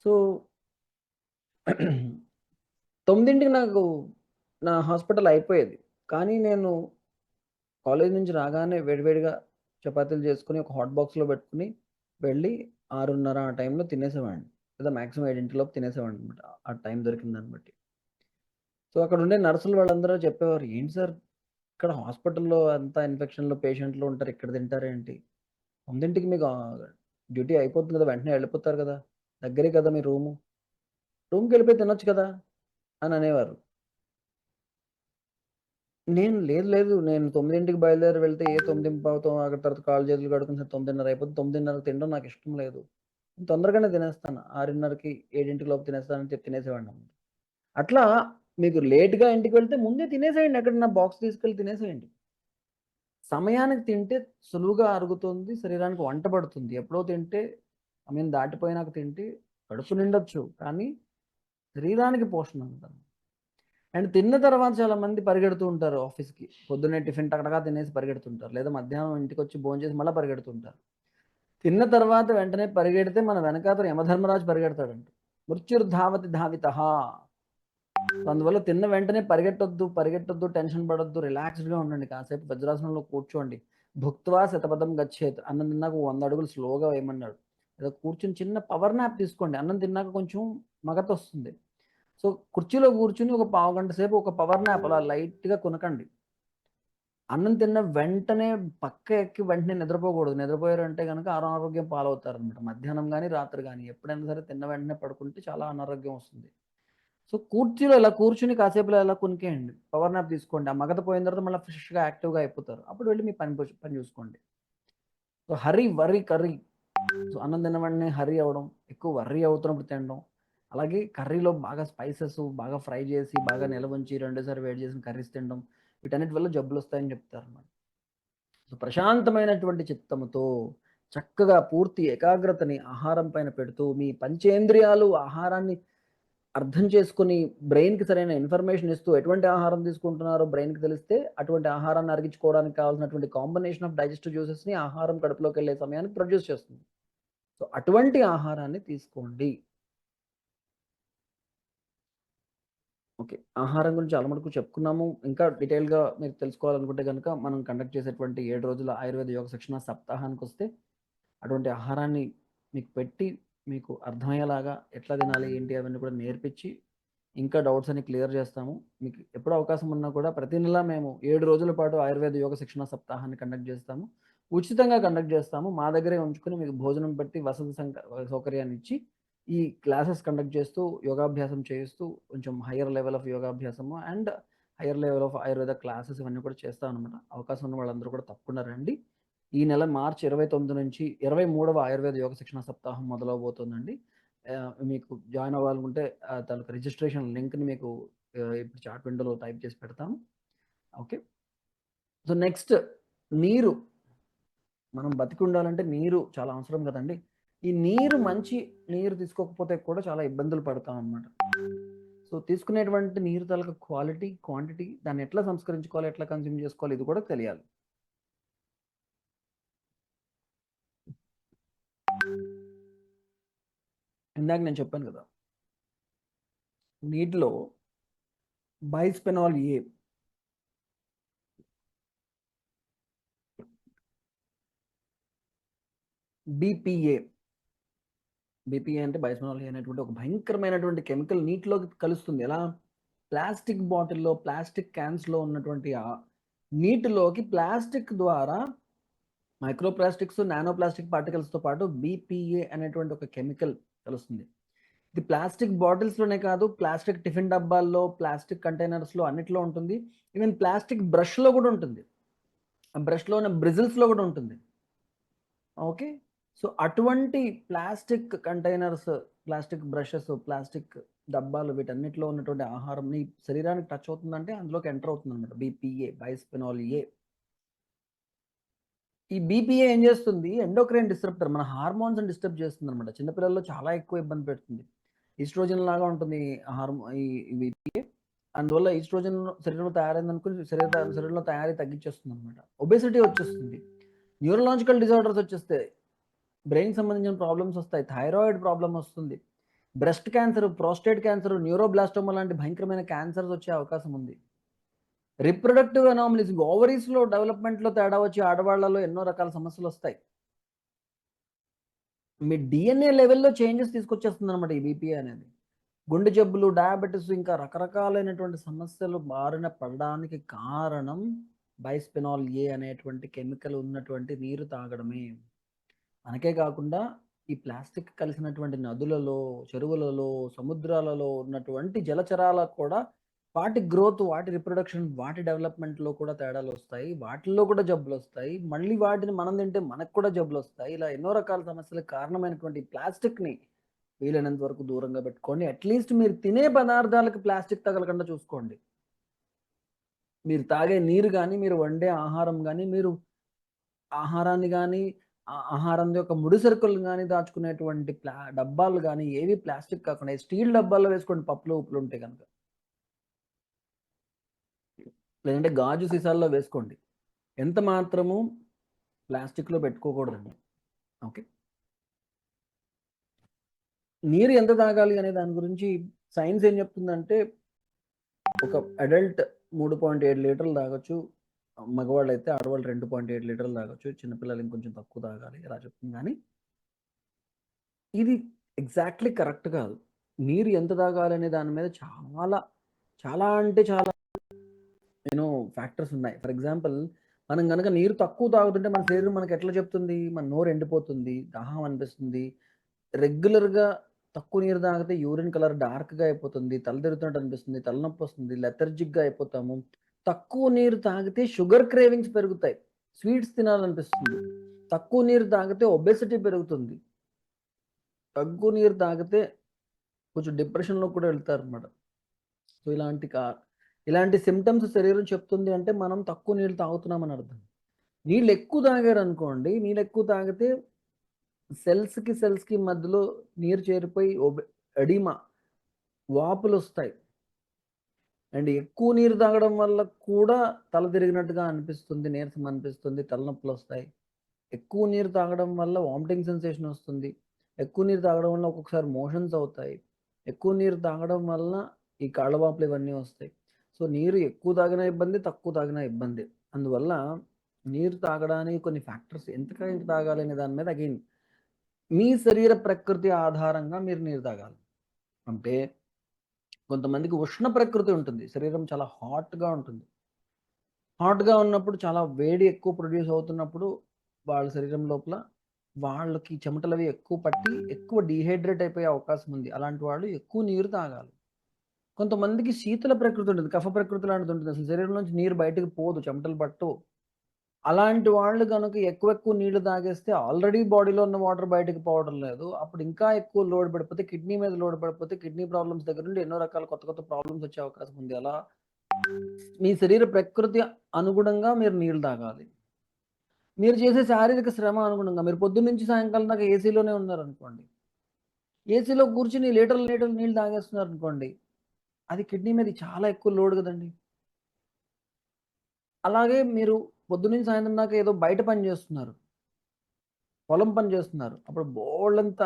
సో 9కి నాకు నా హాస్పిటల్ అయిపోయేది. కానీ నేను కాలేజ్ నుంచి రాగానే వేడివేడిగా చపాతీలు చేసుకొని ఒక హాట్ బాక్స్‌లో పెట్టుకొని వెళ్ళి 6:30 ఆ టైంలో తినేసేవాడిని. లేదా మాక్సిమం 7 లోపు తినేసేవాడిననమాట. ఆ టైం దొరికిన దాన్ని బట్టి. సో అక్కడుండే నర్సులు వాళ్ళందరూ చెప్పేవారు, "ఏంటి సార్ ఇక్కడ హాస్పిటల్‌లో అంతా ఇన్ఫెక్షన్‌లు పేషెంట్లు ఉంటారు. ఇక్కడ తింటారేంటి? 9కి మీకు డ్యూటీ అయిపోతుంది కదా! వెంటనే వెళ్ళిపోతారు కదా! దగ్గరే కదా మీ రూము. రూమ్‌కెళ్ళిపోయి తినొచ్చు కదా!" అని అనేవారు. నేను లేదు, లేదు. నేను 9కి బయలుదేరి వెళ్తే ఏ 9:15 అక్కడ తర్వాత కాళ్ళు చేతులు కడుక్కుని 9:30 అయిపోద్ది. 9:30కి తినడం నాకిష్టం లేదు. నేను తొందరగానే తినేస్తాను. 6:30కి 7 లోపు తినేస్తానని చెప్పి తినేసేవాడినన్నమాట. అట్లా మీకు లేట్‌గా ఇంటికి వెళ్తే ముందే తినేసేయండి. ఎక్కడన్నా బాక్స్ తీసుకెళ్ళి తినేసేయండి. సమయానికి తింటే సులువుగా అరుగుతుంది. శరీరానికి వంట పడుతుంది. ఎప్పుడో తింటే సమయం దాటిపోయినాక తింటే కడుపు నిండొచ్చు. కానీ శరీరానికి పోషణ ఉండదు. అండ్ తిన్న తర్వాత చాలామంది పరిగెడుతూ ఉంటారు ఆఫీస్‌కి. పొద్దున్నే టిఫిన్ టకటకా తినేసి పరిగెడుతుంటారు. లేదా మధ్యాహ్నం ఇంటికొచ్చి భోంచేసి మళ్ళా పరిగెడుతుంటారు. తిన్న తర్వాత వెంటనే పరిగెడితే మన వెనకాతల యమధర్మరాజు పరిగెడతాడంట. మృత్యుర్ధావతి ధావితః. అందువల్ల తిన్న వెంటనే పరిగెట్టొద్దు, పరిగెట్టొద్దు, టెన్షన్ పడొద్దు, రిలాక్స్డ్‌గా ఉండండి. కాసేపు వజ్రాసనంలో కూర్చోండి. భుక్త్వా శతపథం గచ్చేత్. అన్నం తిన్నాక 100 అడుగులు స్లోగా వేయమన్నాడు. లేదా కూర్చొని చిన్న పవర్ న్యాప్ తీసుకోండి. అన్నం తిన్నాక కొంచెం మగతొస్తుంది. సో, కుర్చీలో కూర్చొని ఒక పావుగంట సేపు ఒక పవర్ న్యాప్ అలా లైట్‌గా కునకండి. అన్నం తిన్న వెంటనే పక్క ఎక్కి వెంటనే నిద్రపోకూడదు. నిద్రపోయారంటే గనక అనారోగ్యం పాలవుతారనమాట. మధ్యాహ్నం గాని, రాత్రి గాని ఎప్పుడైనా సరే తిన్న వెంటనే పడుకుంటే చాలా అనారోగ్యం వస్తుంది. సో, కుర్చీలో ఇలా కూర్చొని కాసేపులో ఇలా కునికేయండి. పవర్ న్యాప్ తీసుకోండి. ఆ మగత పోయిన తర్వాత మళ్ళీ ఫ్రెష్‌గా యాక్టివ్‌గా అయిపోతారు. అప్పుడు వెళ్లి మీ పని చూసుకోండి. So, hurry, worry, curry. So, అన్నం తిన్న వెంటనే హర్రీ అవ్వడం, ఎక్కువ వర్రీ అవుతున్నప్పుడు తినడం. అలాగే కర్రీలో బాగా స్పైసెస్ బాగా ఫ్రై చేసి, బాగా నిలవుంచి రెండోసారి వేడి చేసిన కర్రీస్ తినడం. వీటన్నిటి వల్ల జబ్బులొస్తాయని చెప్తారన్నమాట. సో, ప్రశాంతమైనటువంటి చిత్తముతో చక్కగా పూర్తి ఏకాగ్రతని ఆహారం పైన పెడుతూ, మీ పంచేంద్రియాలు ఆహారాన్ని అర్థం చేసుకొని, బ్రెయిన్‌కి సరైన ఇన్ఫర్మేషన్ ఇస్తూ, ఎటువంటి ఆహారం తీసుకుంటున్నారో బ్రెయిన్‌కి తెలిస్తే, అటువంటి ఆహారాన్ని అరిగించుకోవడానికి కావాల్సినటువంటి కాంబినేషన్ ఆఫ్ డైజెస్టివ్ జ్యూసెస్‌ని ఆహారం కడుపులోకెళ్ళే సమయానికి ప్రొడ్యూస్ చేస్తుంది. సో, అటువంటి ఆహారాన్ని తీసుకోండి. ఓకే. ఆహారం గురించి చాలా మటుకు చెప్పుకున్నాము. ఇంకా డీటెయిల్‌గా మీరు తెలుసుకోవాలనుకుంటే గనక, మనం కండక్ట్ చేసేటువంటి 7 రోజుల ఆయుర్వేద యోగ శిక్షణ సప్తాహానికొస్తే, అటువంటి ఆహారాన్ని మీకు పెట్టి, మీకు అర్థమయ్యేలాగా ఎట్లా తినాలి, ఏంటి అవన్నీ కూడా నేర్పించి, ఇంకా డౌట్స్ అన్ని క్లియర్ చేస్తాము. మీకు ఎప్పుడు అవకాశం ఉన్నా కూడా ప్రతి నెల మేము 7 రోజుల పాటు ఆయుర్వేద యోగ శిక్షణ సప్తాహాన్ని కండక్ట్ చేస్తాము. ఉచితంగా కండక్ట్ చేస్తాము. మా దగ్గరే ఉంచుకొని మీకు భోజనం పెట్టి వసతి సౌకర్యాన్ని ఇచ్చి, ఈ క్లాసెస్ కండక్ట్ చేస్తూ, యోగాభ్యాసం చేయిస్తూ, కొంచెం హైయర్ లెవెల్ ఆఫ్ యోగాభ్యాసము and higher level of Ayurveda classes ఇవన్నీ కూడా చేస్తామనమాట. అవకాశం ఉన్న వాళ్ళందరూ కూడా తప్పకుండా రండి. ఈ నెల మార్చి 29 నుంచి 23వ ఆయుర్వేద యోగ శిక్షణ సప్తాహం మొదలవబోతుందండి. మీకు జాయిన్ అవ్వాలనుకుంటే తాలూకా రిజిస్ట్రేషన్ లింక్‌ని మీకు ఇప్పుడు చాట్ విండోలో టైప్ చేసి పెడతాను. ఓకే. సో, నెక్స్ట్ నీరు. మనం బతికుండాలంటే నీరు చాలా అవసరం కదండీ! ఈ నీరు మంచి నీరు తీసుకోకపోతే కూడా చాలా ఇబ్బందులు పడతామనమాట. సో, తీసుకునేటువంటి నీరు తాలూకా క్వాలిటీ, క్వాంటిటీ దాన్ని ఎట్లా సంస్కరించుకోవాలి, ఎట్లా కన్జ్యూమ్ చేసుకోవాలి ఇది కూడా తెలియాలి. ఇందాక నేను చెప్పాను కదా! నీటిలో బైస్ఫెనాల్ ఏ, బీపీఏ, బీపీఏ అంటే బైస్ఫెనాల్ ఏ అనేటువంటి ఒక భయంకరమైనటువంటి కెమికల్ నీటిలోకి కలుస్తుంది. ఎలా? ప్లాస్టిక్ బాటిల్‌లో, ప్లాస్టిక్ క్యాన్స్‌లో ఉన్నటువంటి నీటిలోకి ప్లాస్టిక్ ద్వారా మైక్రో ప్లాస్టిక్స్, నానో ప్లాస్టిక్ పార్టికల్స్‌తో పాటు బీపీఏ అనేటువంటి ఒక కెమికల్ కలుస్తుంది. ఇది ప్లాస్టిక్ బాటిల్స్లోనే కాదు, ప్లాస్టిక్ టిఫిన్ డబ్బాల్లో, ప్లాస్టిక్ కంటైనర్స్లో అన్నిట్లో ఉంటుంది. ఈవెన్ ప్లాస్టిక్ బ్రష్లో కూడా ఉంటుంది. ఆ బ్రష్లో ఉన్న బ్రిజిల్స్లో కూడా ఉంటుంది. ఓకే, సో అటువంటి plastic containers, plastic brushes, plastic డబ్బాలు వీటన్నిటిలో ఉన్నటువంటి ఆహారం నీ శరీరానికి టచ్ అవుతుందంటే అందులోకి ఎంటర్ అవుతుంది అనమాట బీపీఏ, బైస్ఫెనాల్ ఏ. ఈ బీపీఏ ఏం చేస్తుంది? ఎండోక్రైన్ డిస్టర్బర్, మన హార్మోన్స్ డిస్టర్బ్ చేస్తుంది అనమాట. చిన్నపిల్లల్లో చాలా ఎక్కువ ఇబ్బంది పెడుతుంది. ఈస్ట్రోజన్ లాగా ఉంటుంది ఈ బీపీఏ. అందువల్ల ఈస్ట్రోజన్ శరీరంలో తయారైంది అనుకుని శరీరంలో తయారీ తగ్గించేస్తుంది అనమాట. ఒబేసిటీ వచ్చేస్తుంది, న్యూరలాజికల్ డిజార్డర్స్ వచ్చేస్తాయి, బ్రెయిన్ సంబంధించిన ప్రాబ్లమ్స్ వస్తాయి, థైరాయిడ్ ప్రాబ్లం వస్తుంది, breast cancer, prostate cancer, neuroblastoma లాంటి భయంకరమైన క్యాన్సర్స్ వచ్చే అవకాశం ఉంది. రిప్రొడక్టివ్ అనామలీస్, ఓవరీస్లో డెవలప్మెంట్లో తేడా వచ్చి ఆడవాళ్లలో ఎన్నో రకాల సమస్యలు వస్తాయి. మీ డిఎన్ఏ లెవెల్లో చేంజెస్ తీసుకొచ్చేస్తుంది అనమాట ఈ బీపీఏ అనేది. గుండె జబ్బులు, డయాబెటీస్, ఇంకా రకరకాలైనటువంటి సమస్యలు బారిన పడడానికి కారణం బైస్ఫెనాల్ ఏ అనేటువంటి కెమికల్ ఉన్నటువంటి నీరు తాగడమే. మనకే కాకుండా ఈ ప్లాస్టిక్ కలిసినటువంటి నదులలో, చెరువులలో, సముద్రాలలో ఉన్నటువంటి జలచరాలకు కూడా వాటి గ్రోత్, వాటి రిప్రొడక్షన్, వాటి డెవలప్మెంట్లో కూడా తేడాలు వస్తాయి. వాటిల్లో కూడా జబ్బులు వస్తాయి. మళ్ళీ వాటిని మనం తింటే మనకు కూడా జబ్బులు వస్తాయి. ఇలా ఎన్నో రకాల సమస్యలకు కారణమైనటువంటి ప్లాస్టిక్ని వీలైనంత వరకు దూరంగా పెట్టుకోండి. అట్లీస్ట్ మీరు తినే పదార్థాలకు ప్లాస్టిక్ తగలకుండా చూసుకోండి. మీరు తాగే నీరు కానీ, మీరు వండే ఆహారం కానీ, మీరు ఆహారాన్ని కానీ, ఆహారం యొక్క ముడి సరుకులు కానీ దాచుకునేటువంటి డబ్బాలు కానీ ఏవి ప్లాస్టిక్ కాకుండా స్టీల్ డబ్బాల్లో వేసుకోండి పప్పులు, ఉప్పులు ఉంటే కనుక. లేదంటే గాజు సీసాల్లో వేసుకోండి. ఎంత మాత్రము ప్లాస్టిక్లో పెట్టుకోకూడదండి. ఓకే, నీరు ఎంత తాగాలి అనే దాని గురించి సైన్స్ ఏం చెప్తుందంటే, ఒక అడల్ట్ 3.7 లీటర్లు తాగొచ్చు, మగవాళ్ళు అయితే, ఆడవాళ్ళు 2.7 లీటర్లు తాగొచ్చు, చిన్నపిల్లలు ఇంకొంచెం తక్కువ తాగాలి ఇలా చెప్తుంది. కానీ ఇది ఎగ్జాక్ట్లీ కరెక్ట్ కాదు. నీరు ఎంత తాగాలి అనే దాని మీద చాలా చాలా అంటే చాలా ఫ్యాక్టర్స్ ఉన్నాయి. ఫర్ ఎగ్జాంపుల్, మనం కనుక నీరు తక్కువ తాగుతుంటే మన శరీరం మనకి ఎట్లా చెప్తుంది? మన నోరు ఎండిపోతుంది, దాహం అనిపిస్తుంది. రెగ్యులర్గా తక్కువ నీరు తాగితే యూరిన్ కలర్ డార్క్గా అయిపోతుంది, తలదిరుతున్నట్టు అనిపిస్తుంది, తలనొప్పి వస్తుంది, లెథర్జిక్గా అయిపోతాము. తక్కువ నీరు తాగితే షుగర్ క్రేవింగ్స్ పెరుగుతాయి, స్వీట్స్ తినాలనిపిస్తుంది. తక్కువ నీరు తాగితే ఒబెసిటీ పెరుగుతుంది. తక్కువ నీరు తాగితే కొంచెం డిప్రెషన్లో కూడా వెళ్తారు అన్నమాట. సో ఇలాంటి సిమ్టమ్స్ శరీరం చెప్తుంది అంటే మనం తక్కువ నీళ్ళు తాగుతున్నామని అర్థం. నీళ్ళు ఎక్కువ తాగారు అనుకోండి, నీళ్ళు ఎక్కువ తాగితే సెల్స్కి మధ్యలో నీరు చేరిపోయి ఎడిమా, వాపులు వస్తాయి. అండ్ ఎక్కువ నీరు తాగడం వల్ల కూడా తల తిరిగినట్టుగా అనిపిస్తుంది, నీరసం అనిపిస్తుంది, తలనొప్పులు వస్తాయి. ఎక్కువ నీరు తాగడం వల్ల వామిటింగ్ సెన్సేషన్ వస్తుంది. ఎక్కువ నీరు తాగడం వల్ల ఒక్కొక్కసారి మోషన్స్ అవుతాయి. ఎక్కువ నీరు తాగడం వల్ల ఈ కాళ్ళవాపులు ఇవన్నీ వస్తాయి. సో నీరు ఎక్కువ తాగిన ఇబ్బంది, తక్కువ తాగిన ఇబ్బంది. అందువల్ల నీరు తాగడానికి కొన్ని ఫ్యాక్టర్స్, ఎంత తాగాలి అనే దాని మీద అగైన్ మీ శరీర ప్రకృతి ఆధారంగా మీరు నీరు తాగాలి. అంటే కొంతమందికి ఉష్ణ ప్రకృతి ఉంటుంది, శరీరం చాలా హాట్గా ఉంటుంది. హాట్గా ఉన్నప్పుడు చాలా వేడి ఎక్కువ ప్రొడ్యూస్ అవుతున్నప్పుడు వాళ్ళ శరీరం లోపల వాళ్ళకి చెమటలవి ఎక్కువ పట్టి ఎక్కువ డీహైడ్రేట్ అయిపోయే అవకాశం ఉంది. అలాంటి వాళ్ళు ఎక్కువ నీరు తాగాలి. కొంతమందికి శీతల ప్రకృతి ఉంటుంది, కఫ ప్రకృతి లాంటిది ఉంటుంది, అసలు శరీరం నుంచి నీరు బయటకు పోదు, చెమటలు పట్టు. అలాంటి వాళ్ళు కనుక ఎక్కువ నీళ్లు తాగేస్తే ఆల్రెడీ బాడీలో ఉన్న వాటర్ బయటకు పోవడం లేదు, అప్పుడు ఇంకా ఎక్కువ లోడ్ పడిపోతే, కిడ్నీ మీద లోడ్ పడిపోతే, కిడ్నీ ప్రాబ్లమ్స్ దగ్గర నుండి ఎన్నో రకాల కొత్త ప్రాబ్లమ్స్ వచ్చే అవకాశం ఉంది. అలా మీ శరీర ప్రకృతి అనుగుణంగా మీరు నీళ్ళు తాగాలి. మీరు చేసే శారీరక శ్రమ అనుగుణంగా, మీరు పొద్దున్న నుంచి సాయంకాలం దాకా ఏసీలోనే ఉన్నారనుకోండి, ఏసీలో కూర్చుని లీటర్లు నీళ్ళు తాగేస్తున్నారు అనుకోండి, అది కిడ్నీ మీద చాలా ఎక్కువ లోడ్ కదండి. అలాగే మీరు పొద్దున్నుంచి సాయంత్రం దాకా ఏదో బయట పని చేస్తున్నారు, పొలం పని చేస్తున్నారు, అప్పుడు బోళ్ళంత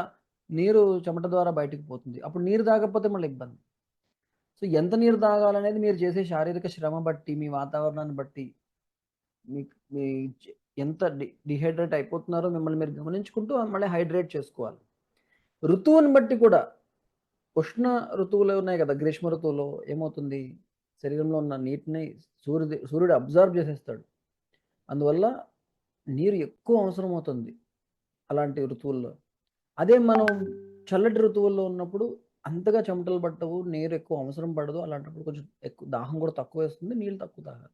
నీరు చెమట ద్వారా బయటకు పోతుంది. అప్పుడు నీరు తాగకపోతే మళ్ళీ ఇబ్బంది. సో ఎంత నీరు తాగాలనేది మీరు చేసే శారీరక శ్రమ బట్టి, మీ వాతావరణాన్ని బట్టి, మీ ఎంత డిహైడ్రేట్ అయిపోతున్నారో మిమ్మల్ని మీరు గమనించుకుంటూ మళ్ళీ హైడ్రేట్ చేసుకోవాలి. ఋతువుని బట్టి కూడా, ఉష్ణ ఋతువులు ఉన్నాయి కదా, గ్రీష్మ ఋతువులో ఏమవుతుంది, శరీరంలో ఉన్న నీటిని సూర్యుడు అబ్జర్వ్ చేసేస్తాడు. అందువల్ల నీరు ఎక్కువ అవసరం అవుతుంది అలాంటి ఋతువుల్లో. అదే మనం చల్లటి ఋతువుల్లో ఉన్నప్పుడు అంతగా చెమటలు పట్టవు, నీరు ఎక్కువ అవసరం పడదు. అలాంటప్పుడు కొంచెం ఎక్కువ దాహం కూడా తక్కువేస్తుంది. నీళ్ళు తక్కువ తాగాలి.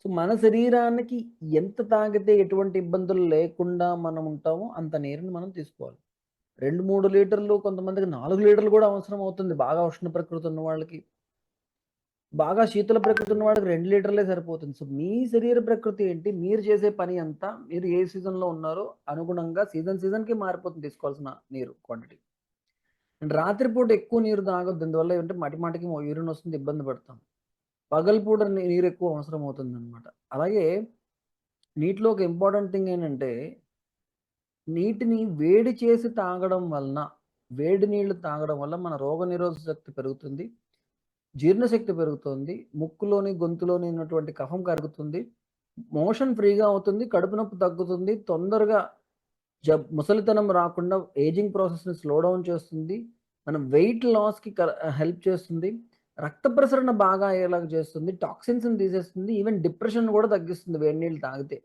సో, మన శరీరానికి ఎంత తాగితే ఎటువంటి ఇబ్బందులు లేకుండా మనం ఉంటామో అంత నీరుని మనం తీసుకోవాలి. 2, 3 లీటర్లు, కొంతమందికి 4 లీటర్లు కూడా అవసరం అవుతుంది. బాగా ఉష్ణ ప్రకృతి ఉన్న వాళ్ళకి. బాగా శీతల ప్రకృతి ఉన్న వాడికి 2 లీటర్లే సరిపోతుంది. సో, మీ శరీర ప్రకృతి ఏంటి? మీరు చేసే పని ఎంత? మీరు ఏ సీజన్‌లో ఉన్నారో అనుగుణంగా సీజన్‌కి మారిపోతుంది తీసుకోవాల్సిన నీరు క్వాంటిటీ. అండ్ రాత్రిపూట ఎక్కువ నీరు తాగొద్దు. అందువల్ల ఏంటంటే మాటికి యూరిన్ వస్తుంది, ఇబ్బంది పడతాం. పగలుపూట నీరు ఎక్కువ అవసరం అవుతుందనమాట. అలాగే నీటిలో ఒక ఇంపార్టెంట్ థింగ్ ఏంటంటే, నీటిని వేడి చేసి తాగడం వలన, వేడి నీళ్లు తాగడం వల్ల మన రోగనిరోధక శక్తి పెరుగుతుంది. జీర్ణశక్తి పెరుగుతుంది. ముక్కులోని, గొంతులోని ఉన్నటువంటి కఫం కరుగుతుంది. మోషన్ ఫ్రీగా అవుతుంది. కడుపు నొప్పి తగ్గుతుంది. తొందరగా ముసలితనం రాకుండా ఏజింగ్ ప్రాసెస్‌ని స్లో డౌన్ చేస్తుంది. మనం వెయిట్ లాస్‌కి హెల్ప్ చేస్తుంది. రక్త ప్రసరణ బాగా అయ్యేలాగా చేస్తుంది. టాక్సిన్స్‌ని తీసేస్తుంది. ఈవెన్ డిప్రెషన్ కూడా తగ్గిస్తుంది వేడి నీళ్ళు తాగితే.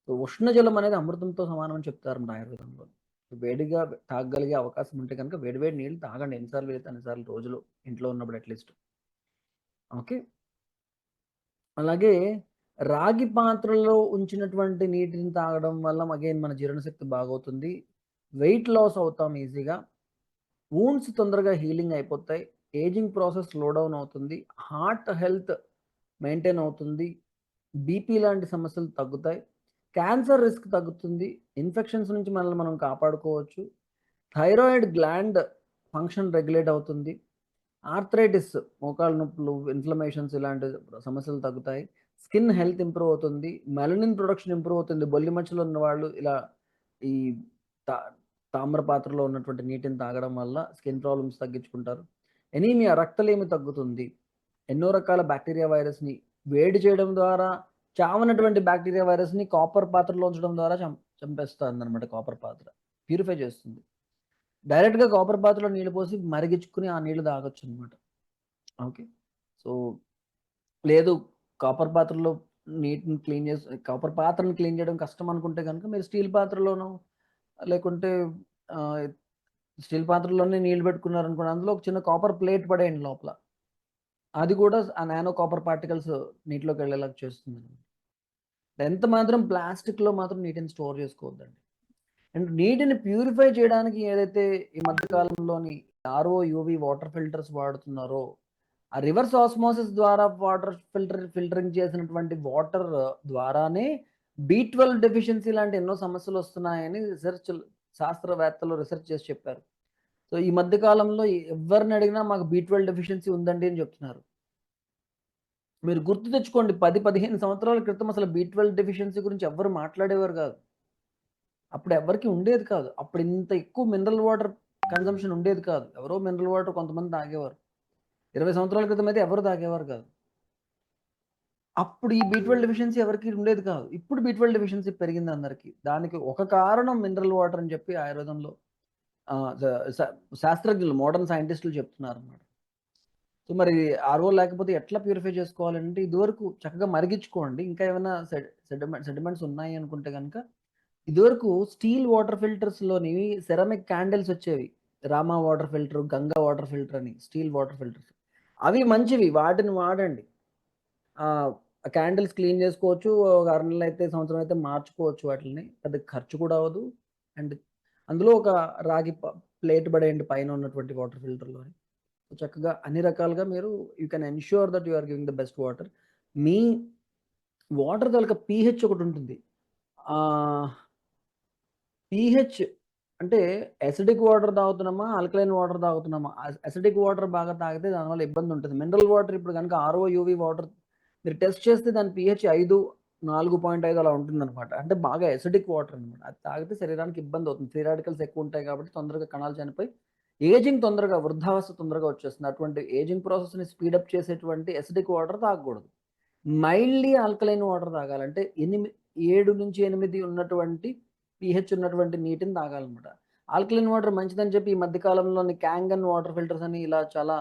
సో, ఉష్ణజలం అనేది అమృతంతో సమానం అని చెప్తారు మన ఆయుర్వేదంలో. వేడిగా తాగగలిగే అవకాశం ఉంటే గనుక వేడి వేడి నీళ్ళు తాగండి. ఎన్నిసార్లు వీలైతే అన్నిసార్లు రోజులో ఇంట్లో ఉన్నప్పుడు అట్‌లీస్ట్. ఓకే. అలాగే రాగి పాత్రలో ఉంచినటువంటి నీటిని తాగడం వల్ల అగైన్ మన జీర్ణశక్తి బాగవుతుంది. వెయిట్ లాస్ అవుతాం ఈజీగా. వూండ్స్ తొందరగా హీలింగ్ అయిపోతాయి. ఏజింగ్ ప్రాసెస్ స్లో డౌన్ అవుతుంది. హార్ట్ హెల్త్ మెయింటైన్ అవుతుంది. బీపీ లాంటి సమస్యలు తగ్గుతాయి. క్యాన్సర్ రిస్క్ తగ్గుతుంది. ఇన్ఫెక్షన్స్ నుంచి మనల్ని మనం కాపాడుకోవచ్చు. థైరాయిడ్ గ్లాండ్ ఫంక్షన్ రెగ్యులేట్ అవుతుంది. ఆర్థరైటిస్, మోకాళ్ళ నొప్పులు, ఇన్‌ఫ్లమేషన్స్ ఇలాంటి సమస్యలు తగ్గుతాయి. స్కిన్ హెల్త్ ఇంప్రూవ్ అవుతుంది. మెలనిన్ ప్రొడక్షన్ ఇంప్రూవ్ అవుతుంది. బొల్లి మచ్చలు ఉన్నవాళ్ళు ఇలా ఈ తా తామ్ర పాత్రలో ఉన్నటువంటి నీటిని తాగడం వల్ల స్కిన్ ప్రాబ్లమ్స్ తగ్గించుకుంటారు. ఎనీమియా, రక్తలేమి తగ్గుతుంది. ఎన్నో రకాల బ్యాక్టీరియా వైరస్‌ని వేడి చేయడం ద్వారా చావనటువంటి బ్యాక్టీరియా వైరస్‌ని కాపర్ పాత్రలో ఉంచడం ద్వారా చంపేస్తుందన్నమాట కాపర్ పాత్ర. ప్యూరిఫై చేస్తుంది. డైరెక్ట్‌గా కాపర్ పాత్రలో నీళ్లు పోసి మరిగించుకొని ఆ నీళ్లు తాగొచ్చనమాట. ఓకే. సో, లేదు కాపర్ పాత్రలో కాపర్ పాత్రను క్లీన్ చేయడం కష్టం అనుకుంటే గనుక మీరు స్టీల్ పాత్రలోనో లేకుంటే ఆహ్, స్టీల్ పాత్రలోనే నీళ్లు పెట్టుకున్నారనుకోండి. అందులో ఒక చిన్న కాపర్ ప్లేట్ పడేయండి లోపల. అది కూడా ఆ నానో కాపర్ పార్టికల్స్ నీటిలోకెళ్ళేలాగా చేస్తుందనమాట. ఎంత మాత్రం ప్లాస్టిక్‌లో మాత్రం నీటిని స్టోర్ చేసుకోవద్దండి. అండ్ నీటిని ప్యూరిఫై చేయడానికి ఏదైతే ఈ మధ్య కాలంలోని ఆర్ఓ, యూవీ వాటర్ ఫిల్టర్స్ వాడుతున్నారో, ఆ రివర్స్ ఆస్మోసిస్ ద్వారా వాటర్ ఫిల్టరింగ్ చేసినటువంటి వాటర్ ద్వారానే బి12 డెఫిషియన్సీ లాంటి ఎన్నో సమస్యలొస్తున్నాయని శాస్త్రవేత్తలు రిసర్చ్ చేసి చెప్పారు. సో, ఈ మధ్య కాలంలో ఎవరిని అడిగినా మాకు బి12 డెఫిషియన్సీ ఉందండి అని చెప్తున్నారు. మీరు గుర్తు తెచ్చుకోండి 10, 15 సంవత్సరాల క్రితం అసలు బి12 డెఫిషియన్సీ గురించి ఎవ్వరు మాట్లాడేవారు కాదు. అప్పుడు ఎవ్వరికీ ఉండేది కాదు. అప్పుడు ఇంత ఎక్కువ మినరల్ వాటర్ కన్జంప్షన్ ఉండేది కాదు. ఎవరో మినరల్ వాటర్ కొంతమంది తాగేవారు. 20 సంవత్సరాల క్రితం అయితే ఎవరు తాగేవారు కాదు. అప్పుడు ఈ బి12 డెఫిషియన్సీ ఎవరికీ ఉండేది కాదు. ఇప్పుడు బి12 డెఫిషియన్సీ పెరిగింది అందరికి. దానికి ఒక కారణం మినరల్ వాటర్ అని చెప్పి ఆయుర్వేదంలో ఆహ్, శ శ శాస్త్రజ్ఞులు, మోడర్న్ సైంటిస్టులు చెప్తున్నారన్నమాట. సో, మరి ఆర్‌ఓ లేకపోతే ఎట్లా ప్యూరిఫై చేసుకోవాలంటే ఇదివరకు చక్కగా మరిగించుకోండి. ఇంకా ఏమైనా సెడిమెంట్స్ ఉన్నాయి అనుకుంటే గనక ఇదివరకు స్టీల్ వాటర్ ఫిల్టర్స్‌లోని సెరామిక్ క్యాండిల్స్ వచ్చేవి. Rama water filter, Ganga water filter అని స్టీల్ వాటర్ ఫిల్టర్స్. అవి మంచివి. వాటిని వాడండి. క్యాండిల్స్ క్లీన్ చేసుకోవచ్చు. ఒక 6 నెలలైతే, సంవత్సరం అయితే మార్చుకోవచ్చు వాటిల్ని. పెద్ద ఖర్చు కూడా అవ్వదు. అండ్ అందులో ఒక రాగి ప్లేట్ పడేయండి పైన ఉన్నటువంటి వాటర్ ఫిల్టర్‌లోని. చక్కగా అన్ని రకాలుగా మీరు you can ensure that you are giving the best water. మీ వాటర్ తాలూకా పీహెచ్ ఒకటుంటుంది. ఆహ్ పీహెచ్ అంటే అసిడిక్ వాటర్ తాగుతున్నామా? ఆల్కలైన్ వాటర్ తాగుతున్నామా? అసిడిక్ వాటర్ బాగా తాగితే దానివల్ల ఇబ్బందుంటది. మినరల్ వాటర్ ఇప్పుడు గనుక ఆర్‌ఓ, యూవీ వాటర్ మీరు టెస్ట్ చేస్తే దాని పీహెచ్ 5, 4.5 అలా ఉంటుందనమాట. అంటే బాగా అసిడిక్ వాటర్ అనమాట. అది తాగితే శరీరానికి ఇబ్బందవుతుంది. ఫ్రీ రాడికల్స్ ఎక్కువుంటాయి కాబట్టి తొందరగా కణాలు చనిపోయి ఏజింగ్ తొందరగా, వృద్ధావస్థ తొందరగా వచ్చేస్తుంది. అటువంటి ఏజింగ్ ప్రాసెస్‌ని స్పీడప్ చేసేటువంటి అసిడిక్ వాటర్ తాగకూడదు. మైల్డ్‌లీ ఆల్కలైన్ వాటర్ తాగాలంటే 7-8 ఉన్నటువంటి పీహెచ్ ఉన్నటువంటి నీటిని తాగాలనమాట. ఆల్కలైన్ వాటర్ మంచిదని చెప్పి ఈ మధ్య కాలంలోని క్యాంగన్ వాటర్ ఫిల్టర్స్ అని ఇలా చాలా